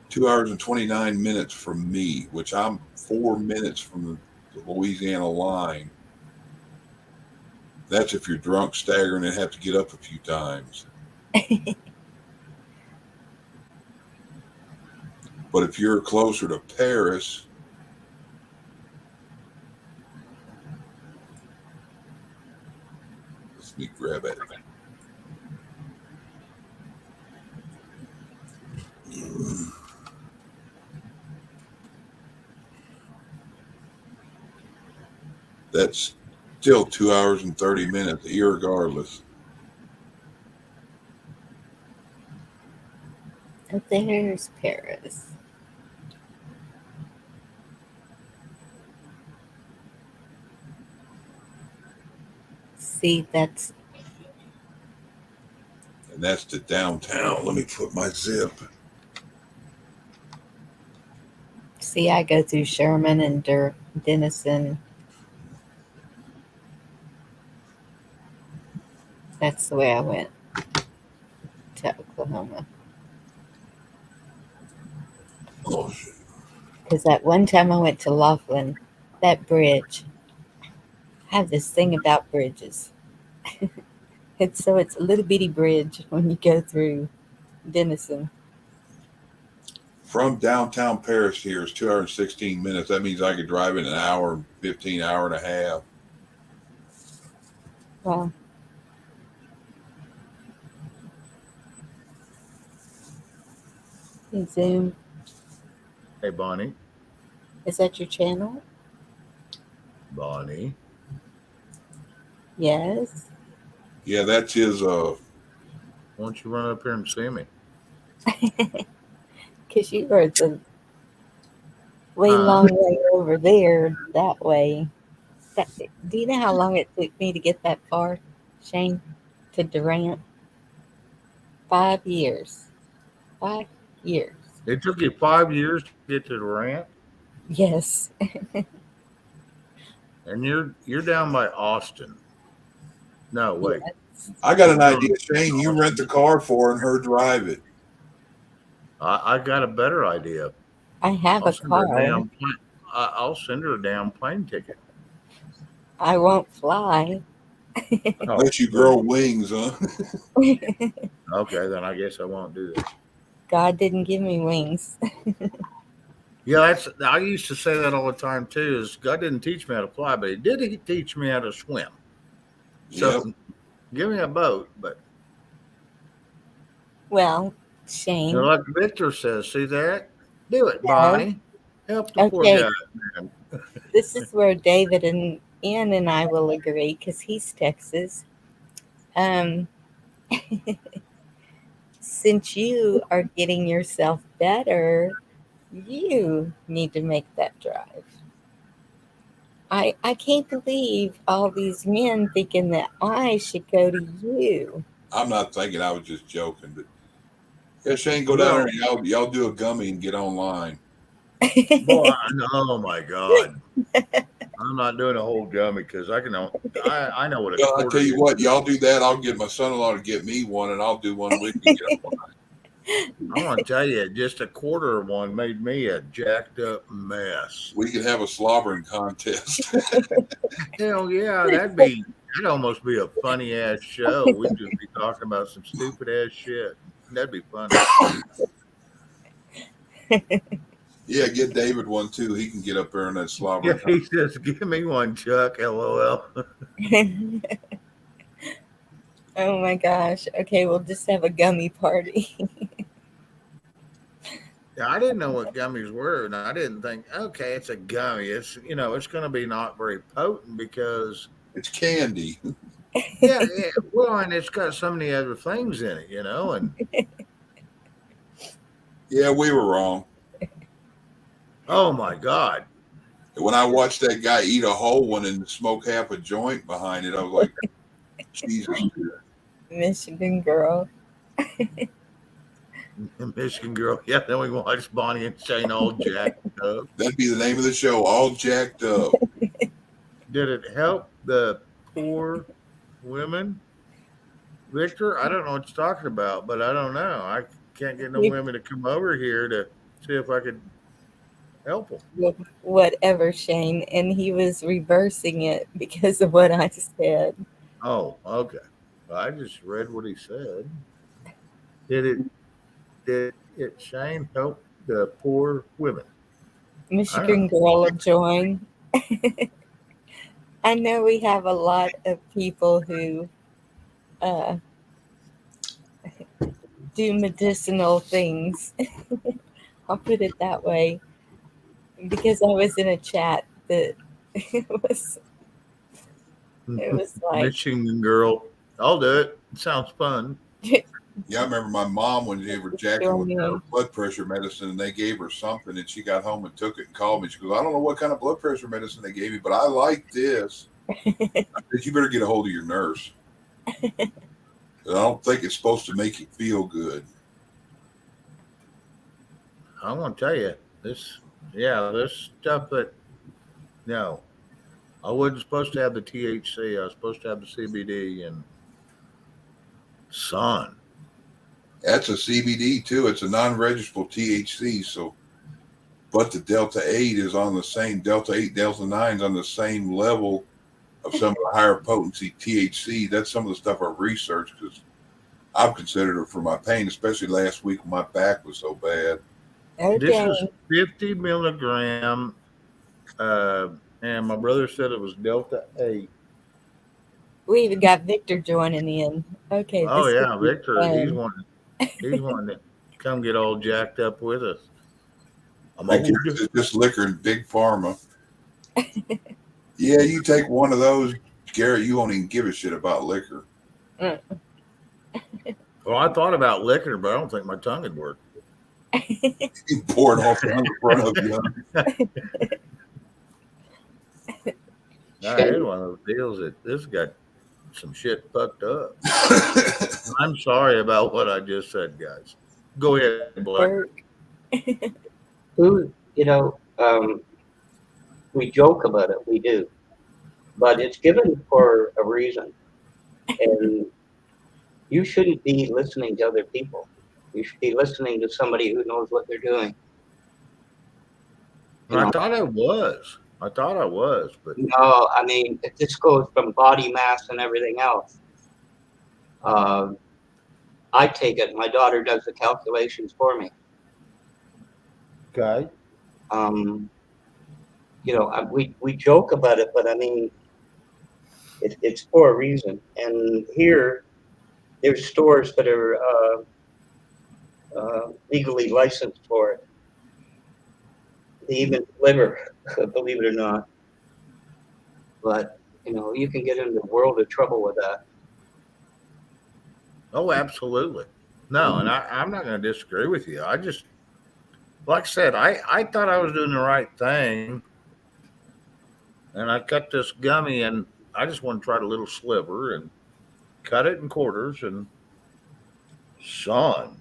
2 hours and 29 minutes from me, which I'm 4 minutes from the Louisiana line. That's if you're drunk, staggering, and have to get up a few times. But if you're closer to Paris, let me grab it. That's still 2 hours and 30 minutes, irregardless. And there's Paris. See, that's And that's to downtown. Let me put my zip. see, I go through Sherman and Denison. That's the way I went to Oklahoma. Oh, shit. Because that one time I went to Laughlin, that bridge. I have this thing about bridges. It's a little bitty bridge when you go through Denison. From downtown Paris here is 2 hours and 16 minutes. That means I could drive in an hour, 15, hour and a half. Wow. Hey, Zoom, Hey, Bonnie. is that your channel? Bonnie. Yes. Yeah, that's his. Why don't you run up here and see me? Because you are the way long way over there that way. Do you know how long it took me to get that far, Shane? To Durant? 5 years. 5 years. It took you 5 years to get to Durant, Yes. and you're down by Austin. No, wait. Yes. I got an idea, Shane. You rent the car for her and her drive it. I got a better idea. I have a car. I'll send her a damn plane ticket. I won't fly. Let you grow wings, huh? Okay, then I guess I won't do that. God didn't give me wings. Yeah, I used to say that all the time too. Is God didn't teach me how to fly, but He did teach me how to swim. So Yep. give me a boat, but Well, Shane. like Victor says, see that? Do it, Yeah. Bonnie. Help the poor Okay. guy, man. This is where David and Ian and I will agree because he's Texas. Since you are getting yourself better, you need to make that drive. I can't believe all these men thinking that I should go to you. I'm not thinking. I was just joking. But yeah, Shane, go down there and y'all do a gummy and get online. Boy, oh my God. I'm not doing a whole gummy because I know what a Well, quarter I tell you is. what, y'all do that. I'll get my son-in-law to get me one, and I'll do one with you. Get online. I want to tell you, just a quarter of one made me a jacked up mess. We could have a slobbering contest. Hell yeah, that'd almost be a funny ass show. We'd just be talking about some stupid ass shit. That'd be funny. Yeah, get David one too. He can get up there in that slobbering. Yeah, he says, "Give me one, Chuck." LOL. Oh my gosh. Okay, we'll just have a gummy party. Yeah, I didn't know what gummies were, and I didn't think, okay, it's a gummy. It's it's going to be not very potent because It's candy. yeah. Well, and it's got so many other things in it, and Yeah, we were wrong. oh my God. When I watched that guy eat a whole one and smoke half a joint behind it, I was like, Jesus. Michigan girl. Michigan girl. Yeah, then we watched Bonnie and Shane all jacked up. That'd be the name of the show, All Jacked Up. Did it help the poor women? Victor, I don't know what you're talking about, but I don't know. I can't get no women to come over here to see if I could help them. Whatever, Shane. And he was reversing it because of what I said. Oh, okay. I just read what he said. Did it Shane help the poor women? Michigan girl will join. I know we have a lot of people who do medicinal things. I'll put it that way. Because I was in a chat that it was like Michigan girl. I'll do it. Sounds fun. Yeah, I remember my mom when they were jacking with her blood pressure medicine, and they gave her something, and she got home and took it and called me. She goes, I don't know what kind of blood pressure medicine they gave me, but I like this. I said, you better get a hold of your nurse. I don't think it's supposed to make you feel good. I want to tell you this. Yeah, this stuff that no, I wasn't supposed to have the THC. I was supposed to have the CBD and son. That's a CBD too. It's a non-registrable THC. So, but the Delta 8 is on the same Delta 8, Delta 9 is on the same level of some of the higher potency THC. That's some of the stuff I've researched because I've considered it for my pain, especially last week when my back was so bad. This Okay. is 50 milligram, and my brother said it was Delta 8. We even got Victor joining in. Okay. Oh this yeah, could be Victor, fun. he's wanting to come get all jacked up with us. I'm Like old. it's just liquor and big pharma. Yeah, you take one of those, Garrett, you won't even give a shit about liquor. Well, I thought about liquor, but I don't think my tongue would work. You pour it all down the front of you. I had one of those deals that this got some shit fucked up. I'm sorry about what I just said, guys. Go ahead, Black. Work. Who, we joke about it, we do, but it's given for a reason. And you shouldn't be listening to other people. You should be listening to somebody who knows what they're doing. I thought I was, but No, I mean, this goes from body mass and everything else. I take it. My daughter does the calculations for me. okay. We joke about it, but I mean, it's for a reason. And here, there's stores that are legally licensed for it. They even deliver, believe it or not. But you can get into a world of trouble with that. Oh, absolutely. No, and I'm not going to disagree with you. I just, like I said, I thought I was doing the right thing. And I cut this gummy and I just want to try a little sliver and cut it in quarters and son.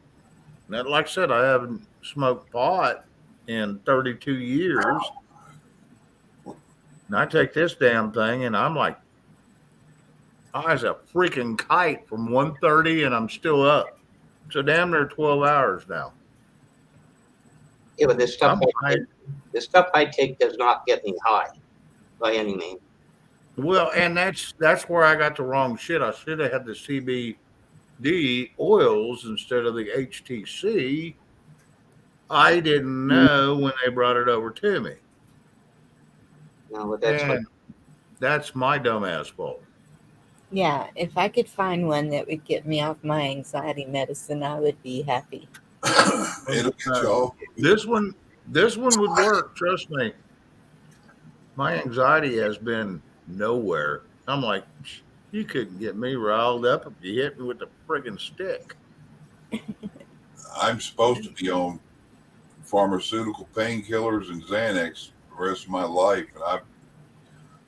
Now, like I said, I haven't smoked pot in 32 years. And I take this damn thing and I'm like, I was a freaking kite from 1:30 and I'm still up. So damn near 12 hours now. Yeah, but this stuff I take does not get me high by any means. Well, and that's where I got the wrong shit. I should have had the CBD oils instead of the HTC. I didn't know when they brought it over to me. No, but that's my dumbass fault. Yeah, if I could find one that would get me off my anxiety medicine, I would be happy. It'll get you off. This one would work. Trust me. My anxiety has been nowhere. I'm like, you couldn't get me riled up if you hit me with a friggin' stick. I'm supposed to be on pharmaceutical painkillers and Xanax the rest of my life, and I've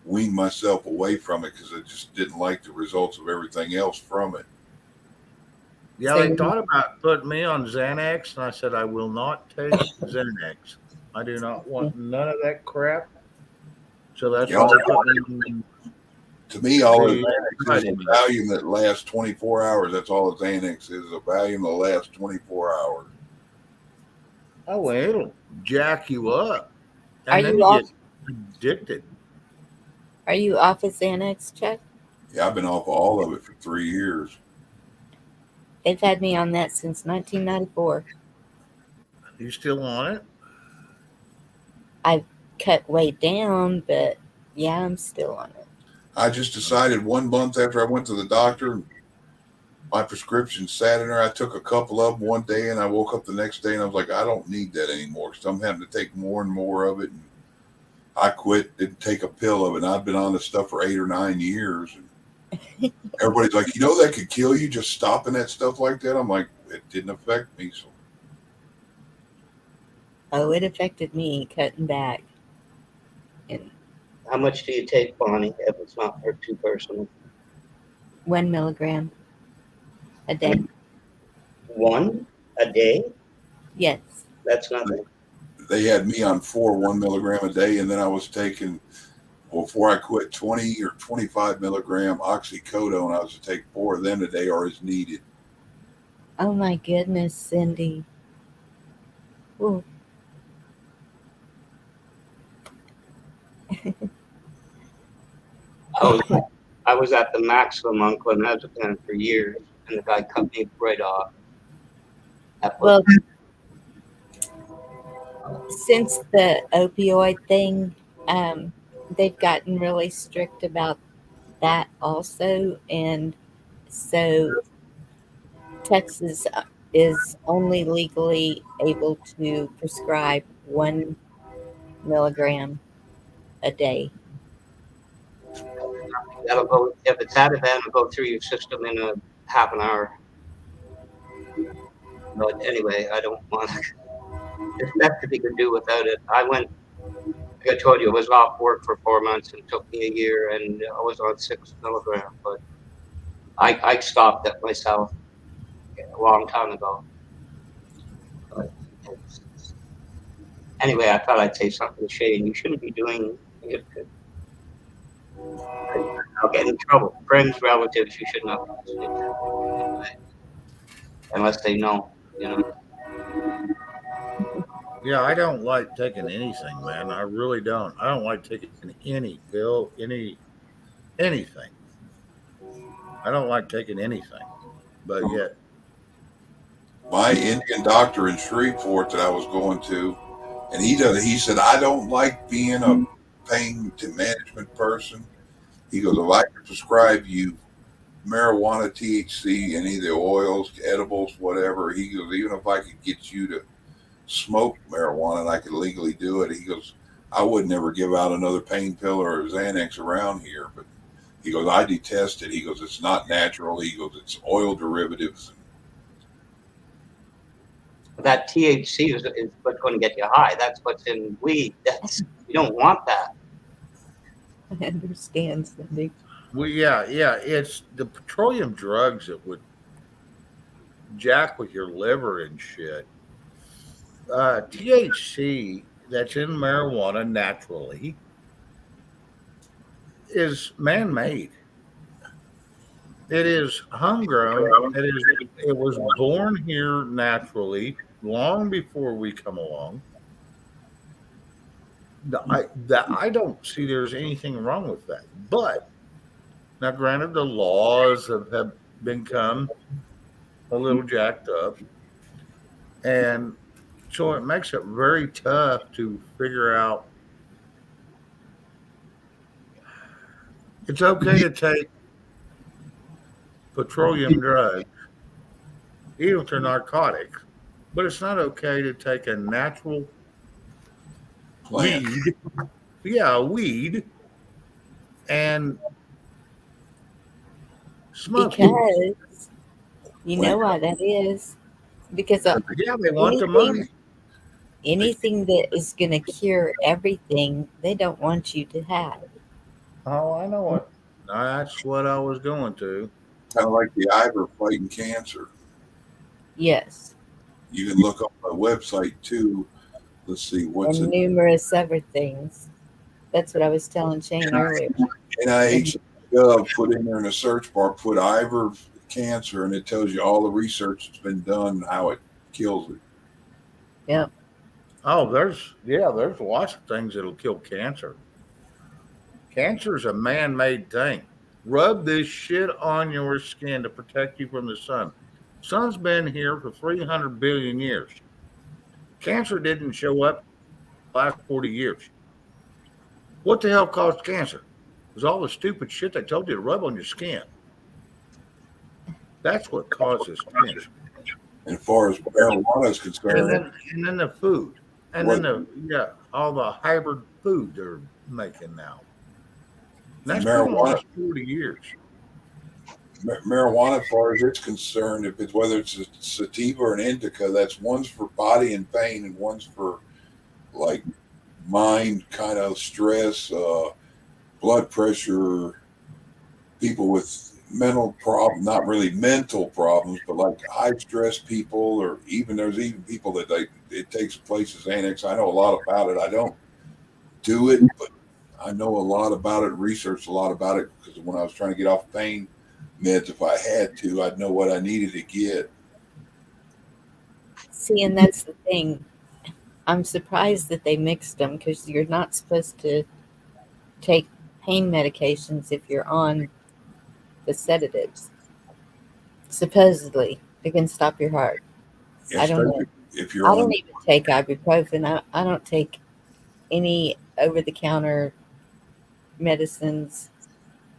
weaned myself away from it because I just didn't like the results of everything else from it. Yeah, they thought about putting me on Xanax, and I said, I will not take Xanax. I do not want none of that crap. So that's why they put me on. To me, all of Xanax is a Valium that lasts 24 hours. That's all a Xanax is, a Valium that lasts 24 hours. Oh, well, it'll jack you up. Are And then you you off? get addicted. Are you off of Xanax, Chuck? Yeah, I've been off all of it for 3 years. They've had me on that since 1994. You still on it? I've cut way down, but yeah, I'm still on it. I just decided 1 month after I went to the doctor, my prescription sat in there. I took a couple of them one day, and I woke up the next day, and I was like, I don't need that anymore because I'm having to take more and more of it. And I quit, didn't take a pill of it, and I've been on this stuff for 8 or 9 years. And everybody's like, that could kill you, just stopping that stuff like that. I'm like, it didn't affect me. So. Oh, it affected me cutting back. And How much do you take, Bonnie, if it's not too personal? 1 milligram a day. 1 a day? Yes. That's nothing. They had me on 1 milligram a day, and then I was taking, before I quit, 20 or 25 milligram oxycodone. I was to take 4 of them a day or as needed. Oh my goodness, Cindy. Ooh. I was at the maximum on clonazepam for years, and the guy cut me right off. Well, since the opioid thing, they've gotten really strict about that also, and so Texas is only legally able to prescribe 1 milligram a day. That'll go, if it's Ativan, it'll go through your system in a half an hour. But anyway, I don't want to. There's best that you can do without it. Like I told you, I was off work for 4 months and it took me a year, and I was on 6 milligrams. But I stopped it myself a long time ago. But anyway, I thought I'd say something to Shane. You shouldn't be doing it. I'll get in trouble. Friends, relatives, you should not be listening to it. Unless they know, you know. Yeah, I don't like taking anything, man. I really don't. I don't like taking any pill, anything. I don't like taking anything. But yet, My Indian doctor in Shreveport that I was going to, and he said, I don't like being a pain management person. He goes, if I could prescribe you marijuana, THC, any of the oils, edibles, whatever, he goes, even if I could get you to smoke marijuana and I could legally do it, he goes, I would never give out another pain pill or a Xanax around here. But he goes, I detest it. He goes, it's not natural. He goes, it's oil derivatives. That THC is what's going to get you high. That's what's in weed. You don't want that. I understand, Cindy. well, yeah, it's the petroleum drugs that would jack with your liver and shit. THC that's in marijuana naturally is man-made. It is homegrown. It was born here naturally long before we come along. I don't see there's anything wrong with that. But now, granted, the laws have become a little jacked up, and so it makes it very tough to figure out. It's okay to take petroleum drugs, even if they're narcotics, but it's not okay to take a natural Plant. weed, and smoke. Because you know why that is? Because Yeah, they want the money. anything that is going to cure everything, they don't want you to have. Oh, I know it. That's what I was going to. Kind of like the Ivor fighting cancer. Yes. You can look up my website too. Let's see what's And in numerous other things. That's what I was telling Shane earlier. NIH. Put in there in the search bar, put Ivor cancer, and it tells you all the research that's been done, how it kills it. Yep. Oh, there's lots of things that'll kill cancer. Cancer is a man-made thing. Rub this shit on your skin to protect you from the sun. Sun's been here for 300 billion years. Cancer didn't show up the last 40 years. What the hell caused cancer? It was all the stupid shit they told you to rub on your skin. That's what causes cancer. And as far as marijuana is concerned, And then the food. And then all the hybrid food they're making now. And that's been the last 40 years. Marijuana, as far as it's concerned, if it's whether it's a sativa or an indica, that's one's for body and pain and one's for like mind kind of stress, blood pressure, people with mental problems, not really mental problems, but like high stress people, or even there's even people that it takes place as Xanax. I know a lot about it. I don't do it, but I know a lot about it, researched a lot about it, because when I was trying to get off pain meds, if I had to, I'd know what I needed to get. See, and that's the thing. I'm surprised that they mixed them because you're not supposed to take pain medications if you're on the sedatives. Supposedly, they can stop your heart. I don't know. Especially if you're I on. don't even take ibuprofen. I don't take any over the counter medicines.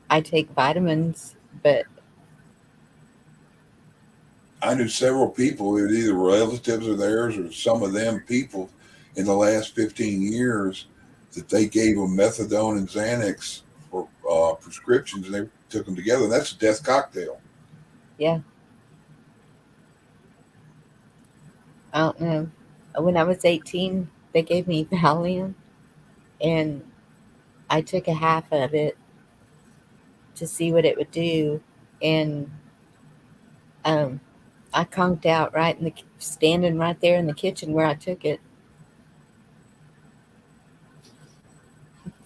I take vitamins, but I knew several people, it was either relatives of theirs or some of them people in the last 15 years, that they gave them methadone and Xanax for prescriptions, and they took them together. And that's a death cocktail. yeah, I don't know. When I was 18, they gave me Valium, and I took a half of it to see what it would do, and um, I conked out right in the standing right there in the kitchen where I took it.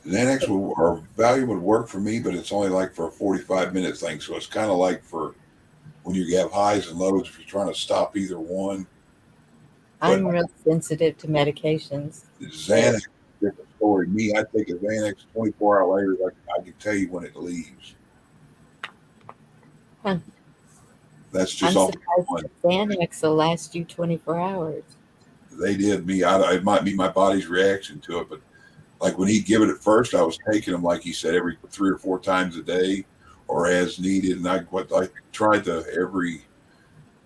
Xanax or Valium would work for me, but it's only like for a 45-minute thing. So it's kind of like for when you have highs and lows, if you're trying to stop either one. But I'm real sensitive to medications. Xanax, different story. Me, I take a Xanax 24 hours later. I can tell you when it leaves. Huh. That's just I'm off surprised one. that Xanax will last you 24 hours. They did me. It might be my body's reaction to it, but like when he'd give it at first, I was taking them, like he said, every 3 or 4 times a day or as needed. And I tried the every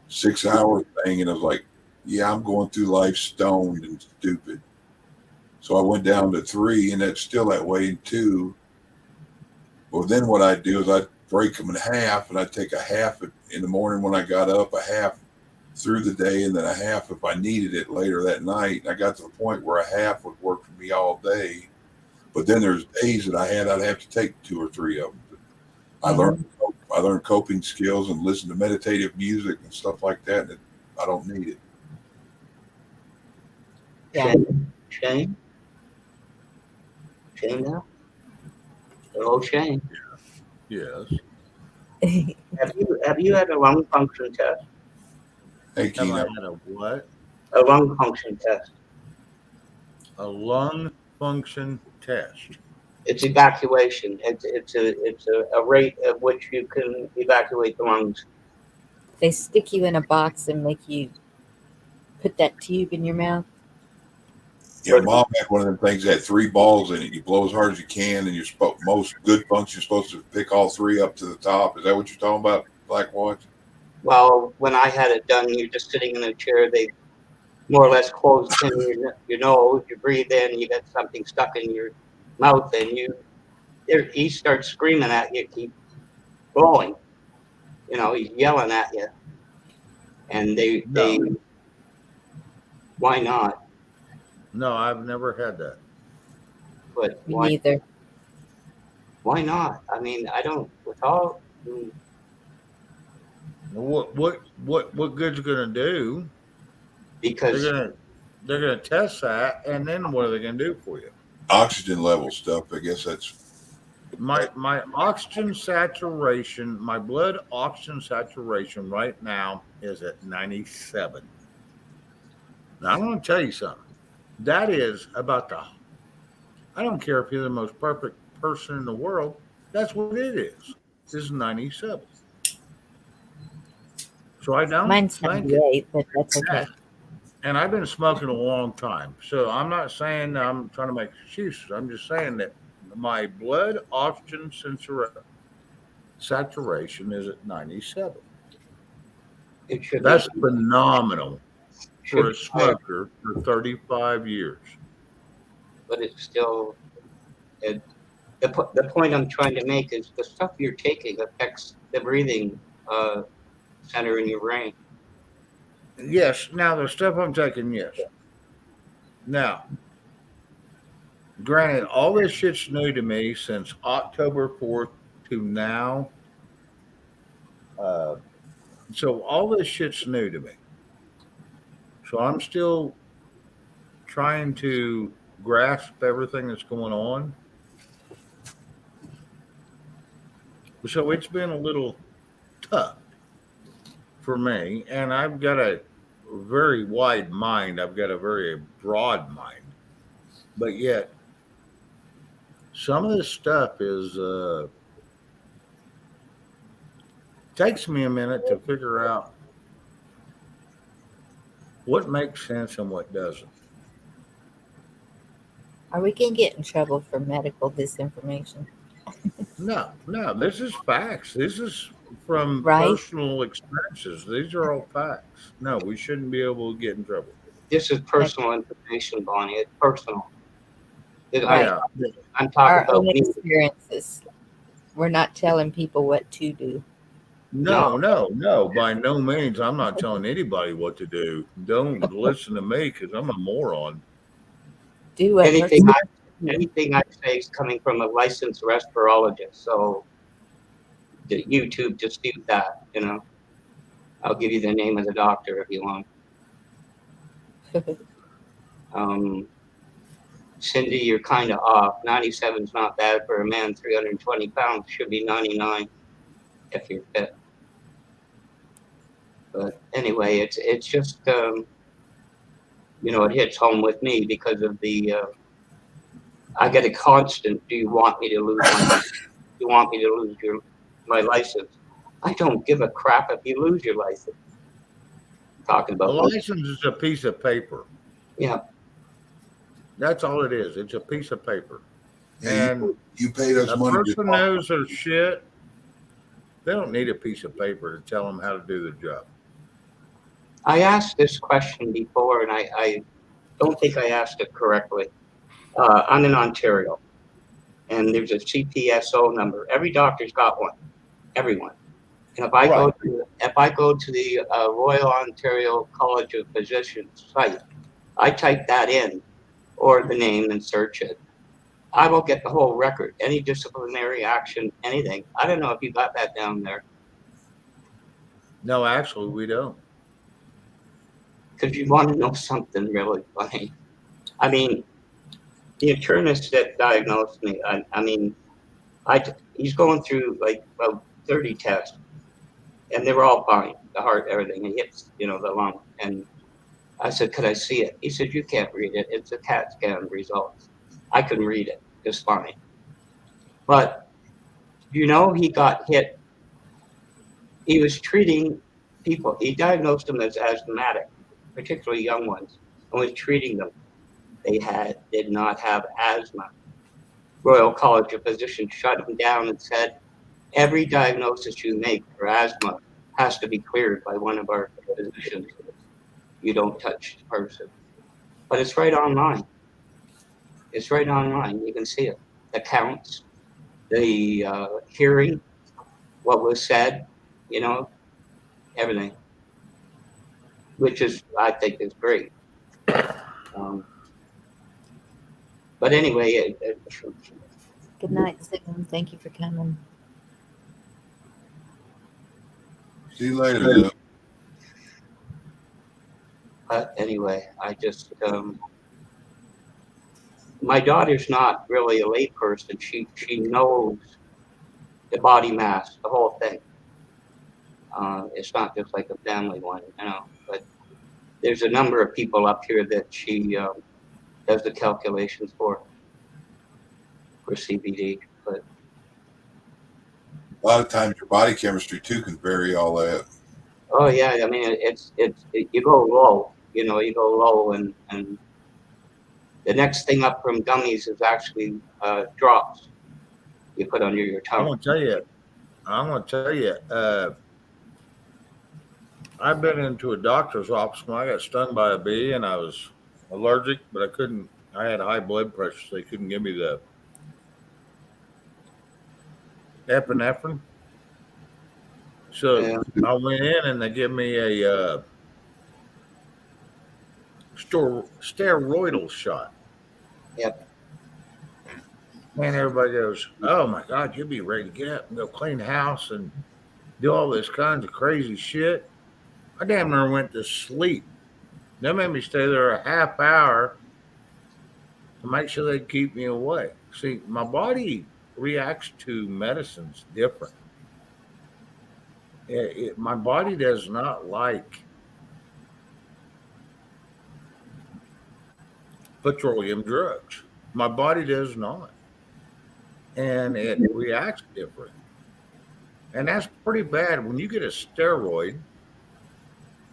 6 hour thing, and I was like, yeah, I'm going through life stoned and stupid. So I went down to 3, and that's still that way in 2. Well, then what I'd do is I'd break them in half, and I'd take a half in the morning when I got up, a half through the day, and then a half if I needed it later that night. And I got to the point where a half would work for me all day. But then there's days that I'd have to take 2 or 3 of them. I learned coping skills and listen to meditative music and stuff like that. And I don't need it. Yeah. Shane now? Hello, Shane. Yes. Have you had a lung function test? Hey, Have I Keno. had a what? A lung function test. A lung function test. It's evacuation. It's a rate at which you can evacuate the lungs. They stick you in a box and make you put that tube in your mouth. Yeah, Mom had one of them things that had 3 balls in it. You blow as hard as you can, and most good funks, you're supposed to pick all 3 up to the top. Is that what you're talking about, Black Watch? Well, when I had it done, you're just sitting in a chair. They more or less close in your nose. You breathe in, you get something stuck in your mouth, and he starts screaming at you, keep blowing. He's yelling at you. And they why not? No, I've never had that. But Me neither. why not? I mean, I don't with all What good's it gonna do? because They're gonna test that, and then what are they gonna do for you? Oxygen level stuff. I guess that's My oxygen saturation, my blood oxygen saturation right now is at 97. Now I'm gonna tell you something. That is about I don't care if you're the most perfect person in the world. That's what it is. Is 97. So I don't Mine's think 98, but that's okay. And I've been smoking a long time. So I'm not saying I'm trying to make excuses. I'm just saying that my blood oxygen saturation is at 97. it should That's be, phenomenal for a should be higher, smoker for 35 years. but it's still the point I'm trying to make is the stuff you're taking affects the breathing center in your brain. Yes. Now, the stuff I'm taking, yes. Now, granted, all this shit's new to me since October 4th to now. Uh, so all this shit's new to me. So I'm still trying to grasp everything that's going on. So it's been a little tough for me, and I've got a very wide mind. I've got a very broad mind, but yet some of this stuff is takes me a minute to figure out what makes sense and what doesn't. Are we going to get in trouble for medical disinformation? No, no, this is facts. This is from Right? personal experiences. These are all facts. No, we shouldn't be able to get in trouble. This is personal information, Bonnie. It's personal. Right. I'm talking Our about own me. experiences. We're not telling people what to do. No, by no means. I'm not telling anybody what to do. Don't listen to me because I'm a moron. Do what Anything works. anything I say is coming from a licensed respirologist. So the YouTube dispute that, you know. I'll give you the name of the doctor if you want. Cindy, you're kind of off. 97 is not bad for a man. 320 pounds should be 99 if you're fit. But anyway, it's just you know, it hits home with me because of the I get a constant. Do you want me to lose my? Do you want me to lose my license? I don't give a crap if you lose your license. Talking A about license is a piece of paper. Yeah. That's all it is. It's a piece of paper. Yeah, And you paid us a money. person knows their shit. They don't need a piece of paper to tell them how to do the job. I asked this question before, and I don't think I asked it correctly. I'm in Ontario, and there's a CPSO number. Every doctor's got one. Everyone. And if I go to the Royal Ontario College of Physicians site, I type that in, or the name, and search it, I will get the whole record. Any disciplinary action, anything. I don't know if you got that down there. No, actually, we don't. Because you want to know something really funny. I mean, the internist that diagnosed me, he's going through like about 30 tests, and they were all fine. The heart, everything. He hits, you know, the lung. And I said, could I see it? He said, you can't read it. It's a CAT scan results. I can read it just fine. But, you know, he got hit. He was treating people. He diagnosed them as asthmatic, particularly young ones, and was treating them. They did not have asthma. Royal College of Physicians shut him down and said, every diagnosis you make for asthma has to be cleared by one of our physicians. You don't touch the person. But it's right online. It's right online. You can see it. The counts, the hearing, what was said, you know, everything. Which is, I think, is great. But anyway, Good night, Sam. Thank you for coming. See you later, Lou. But anyway, I just, my daughter's not really a layperson. She knows the body mass, the whole thing. It's not just like a family one, you know. But there's a number of people up here that she does the calculations for CBD. But A lot of times your body chemistry too can vary all that. oh yeah, I mean it's you go low, you know, you go low, and the next thing up from gummies is actually drops you put under your tongue. I'm gonna tell you. I've been into a doctor's office when I got stung by a bee and I was allergic, but I couldn't. I had high blood pressure, so they couldn't give me the epinephrine. So Yeah. I went in and they give me a steroidal shot. Yep. And everybody goes, "Oh my God, you'll be ready to get up and go clean the house and do all this kinds of crazy shit." I damn near went to sleep. They made me stay there a half hour to make sure they'd keep me awake. See, my body reacts to medicines different. My body does not like petroleum drugs. My body does not. And it reacts different. And that's pretty bad when you get a steroid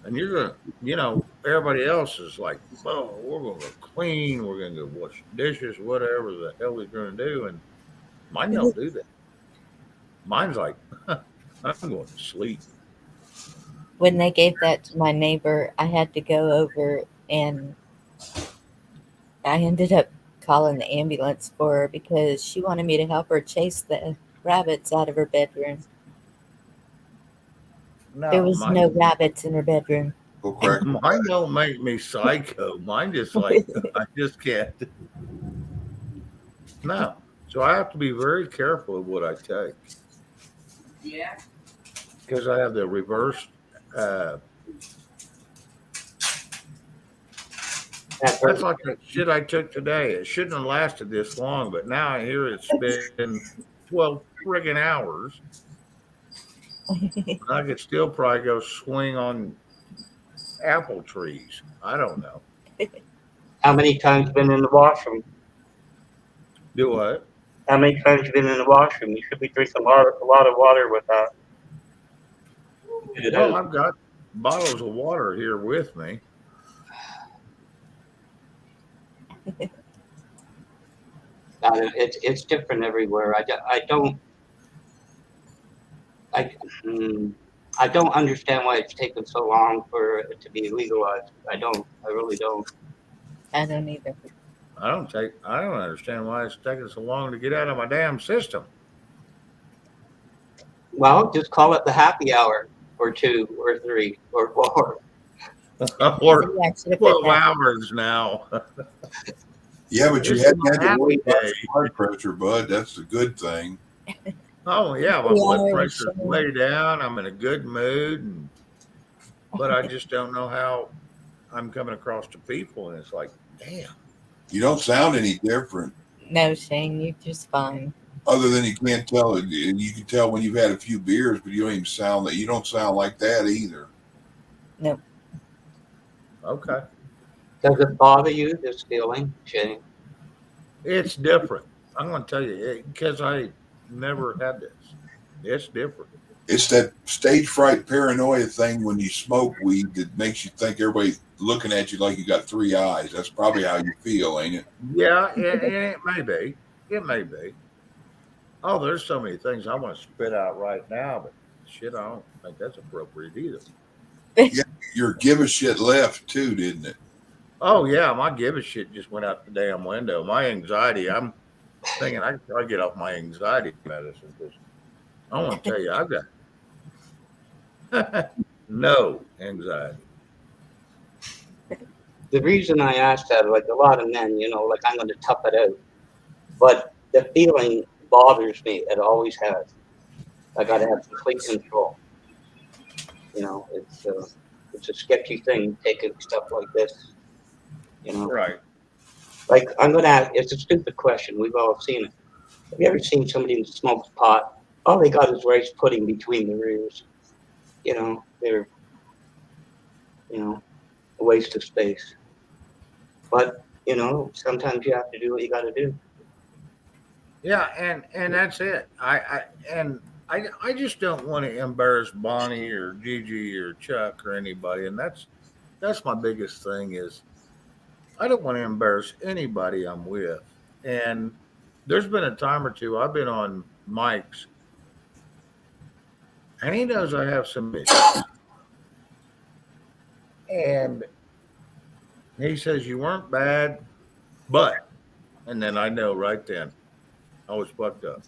and you're going to, everybody else is like, "Oh, we're going to go clean. We're going to go wash dishes, whatever the hell we're going to do." And mine don't do that. Mine's like, I'm going to sleep. When they gave that to my neighbor, I had to go over and I ended up calling the ambulance for her because she wanted me to help her chase the rabbits out of her bedroom. No, There was no rabbits in her bedroom. Go crack. Mine don't make me psycho. Mine just like, I just can't. No. So I have to be very careful of what I take. Yeah. Because I have the reverse. That's like the shit I took today. It shouldn't have lasted this long, but now I hear it's been 12 friggin' hours. I could still probably go swing on apple trees. I don't know. How many times been in the washroom? Do what? How many times you been in the washroom? You should be drinking a lot of water with that. Well, I've got bottles of water here with me. It's different everywhere. I don't understand why it's taken so long for it to be legalized. I really don't. I don't either. I don't understand why it's taking so long to get out of my damn system. Well, just call it the happy hour or 2 or 3 or 4. Or 12 hours now. Yeah, but you This hadn't is had my to worry happy about day. blood pressure, bud. That's a good thing. Oh yeah, my We blood are pressure's showing- way down. I'm in a good mood, but I just don't know how I'm coming across to people, and it's like, damn. You don't sound any different, No, Shane, you're just fine. other than you can't tell. You can tell when you've had a few beers, but you don't even sound that. You don't sound like that either. Nope. Okay, Does it bother you, this feeling, Shane? it's different. I'm going to tell you because I never had this. It's different. It's that stage fright paranoia thing when you smoke weed that makes you think everybody's looking at you like you got 3 eyes. That's probably how you feel, ain't it? Yeah, it may be. It may be. Oh, there's so many things I want to spit out right now, but shit, I don't think that's appropriate either. Your give a shit left too, didn't it? Oh yeah, my give a shit just went out the damn window. My anxiety, I'm thinking I could probably get off my anxiety medicine because I want to tell you, I've got no anxiety. The reason I asked that, like a lot of men, like I'm going to tough it out. But the feeling bothers me. It always has. I got to have complete control. It's a sketchy thing taking stuff like this. Right. Like I'm going to ask. It's a stupid question. We've all seen it. Have you ever seen somebody who smokes pot? All they got is rice pudding between their ears. They're a waste of space. But sometimes you have to do what you got to do. Yeah, and that's it. I just don't want to embarrass Bonnie or Gigi or Chuck or anybody, and that's my biggest thing is I don't want to embarrass anybody I'm with. And there's been a time or two I've been on mics, and he knows I have some issues. And he says, "You weren't bad, but," and then I know right then I was fucked up.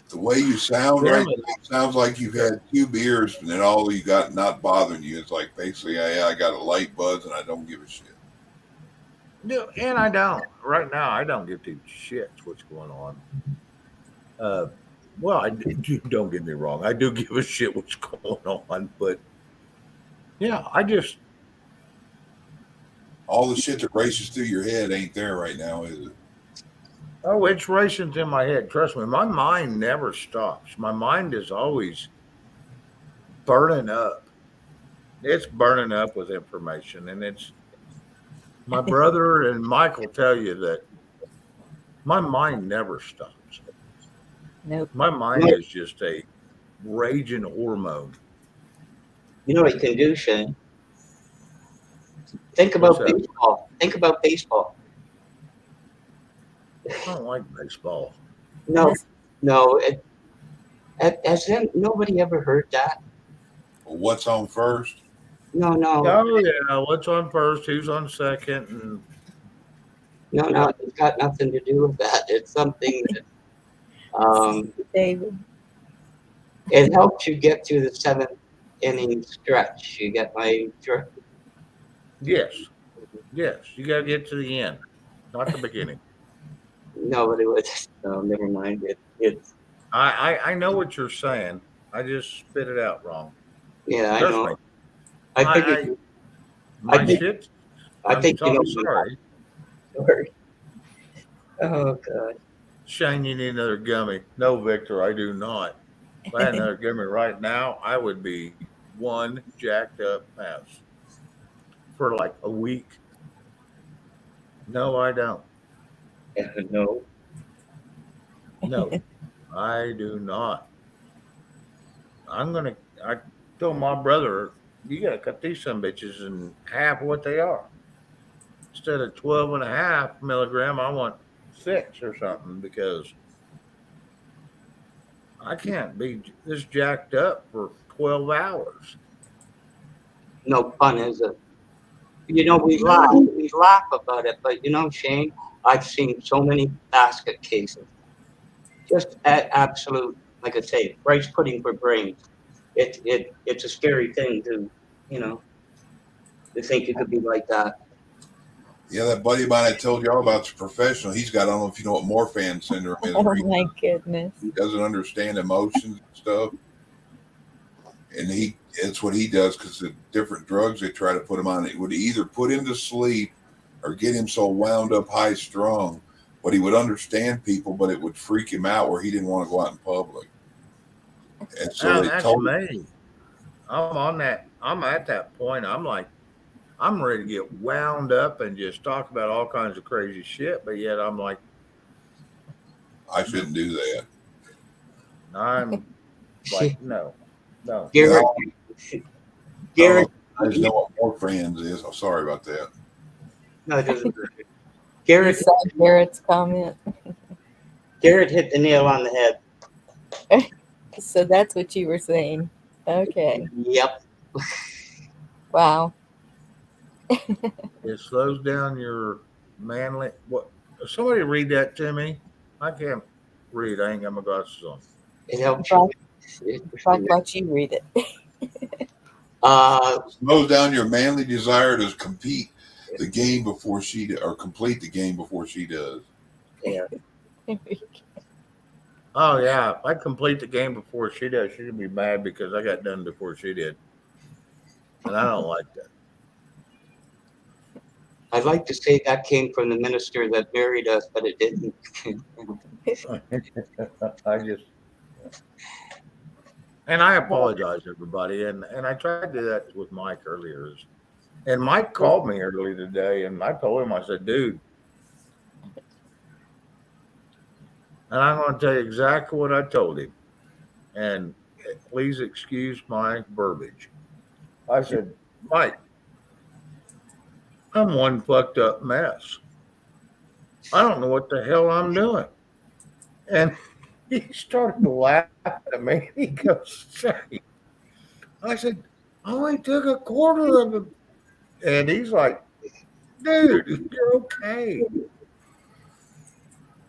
The way you sound right now, it sounds like you've had 2 beers and then all you got not bothering you. It's like basically, I got a light buzz and I don't give a shit. And I don't. Right now, I don't give two shits what's going on. Uh, well, don't get me wrong. I do give a shit what's going on, but yeah, I just All the shit that races through your head ain't there right now, is it? it's racing through my head. Trust me, my mind never stops. My mind is always burning up. It's burning up with information, and it's my brother and Michael tell you that my mind never stops. Nope. My mind is just a raging hormone. You know what you can do, Shane? Think What's about that? baseball. Think about baseball. I don't like baseball. No, no. Nobody ever heard that? Well, what's on first? No. Oh yeah, what's on first? Who's on second? And No. It's got nothing to do with that. It's something that David. it helps you get through the 7th inning stretch. You get my drift? yes, you got to get to the end, not the beginning. No, but it was. No, never mind. It's. I know what you're saying. I just spit it out wrong. Yeah, I Trust know. me. I figured. My think- shit. I think you know. Sorry, Sorry. Oh God. Shane. You need another gummy. No, Victor, I do not. If I had another gummy right now, I would be one jacked up mess for like a week. No, I don't. No. No, I do not. I told my brother, you got to cut these some bitches in half what they are. Instead of 12.5 milligram, I want 6 or something because I can't be this jacked up for 12 hours. No pun, is it? You know, we laugh about it, but you know, Shane, I've seen so many basket cases. Just absolute, like I say, rice pudding for brains. It's a scary thing to, you know, to think it could be like that. Yeah, that buddy of mine I told y'all about is a professional. He's got, I don't know if you know what Morphan syndrome is. Oh Where my goodness. he doesn't understand emotions and stuff. And it's what he does because the different drugs they try to put him on, it would either put him to sleep or get him so wound up high strung. But he would understand people, but it would freak him out where he didn't want to go out in public. And so they That's told him, me. I'm on that. I'm at that point. I'm like, I'm ready to get wound up and just talk about all kinds of crazy shit. But yet I'm like, I shouldn't do that. I'm like, no. Garrett, I Garrett, just know what Morphans is. I'm sorry about that. no, it doesn't matter. You Garrett, saw Garrett's comment. Garrett hit the nail on the head. So that's what you were saying. Okay. Yep. Wow. It slows down your manly. What? Somebody read that to me. I can't read. I ain't got my glasses on. It helps If you. I thought you read it. Slows down your manly desire to compete the game before she or complete the game before she does. Yeah. Oh yeah, if I complete the game before she does, she'll be mad because I got done before she did, and I don't like that. I'd like to say that came from the minister that married us, but it didn't. I just, and I apologize, everybody, and I tried to do that with Mike earlier, and Mike called me earlier today, and I told him, I said, dude, and I'm going to tell you exactly what I told him, and please excuse my verbiage. I said, Mike, I'm one fucked up mess. I don't know what the hell I'm doing. And he started to laugh at me. He goes, Say. I said, I only took a quarter of it. And he's like, dude, you're okay.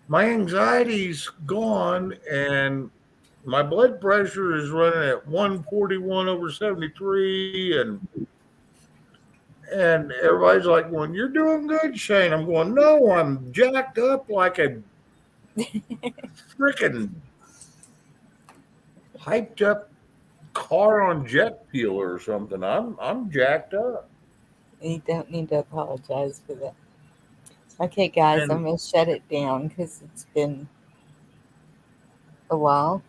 My anxiety's gone and my blood pressure is running at 141/73. And everybody's like, "Well, you're doing good, Shane." I'm going, "No, I'm jacked up like a freaking hyped up car on jet fuel or something. I'm jacked up." You don't need to apologize for that. Okay, guys, And I'm going to shut it down because it's been a while.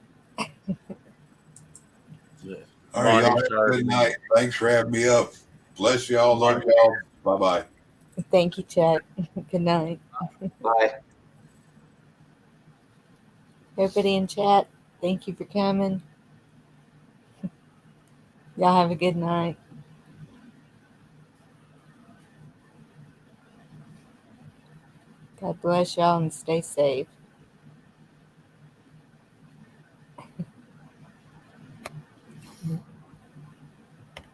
All right, y'all. Monty's Have a tired good of me. night. Thanks for having me up. Bless y'all. Love y'all. Bye bye. Thank you, Chet. Good night. Bye. Everybody in chat, thank you for coming. Y'all have a good night. God bless y'all and stay safe.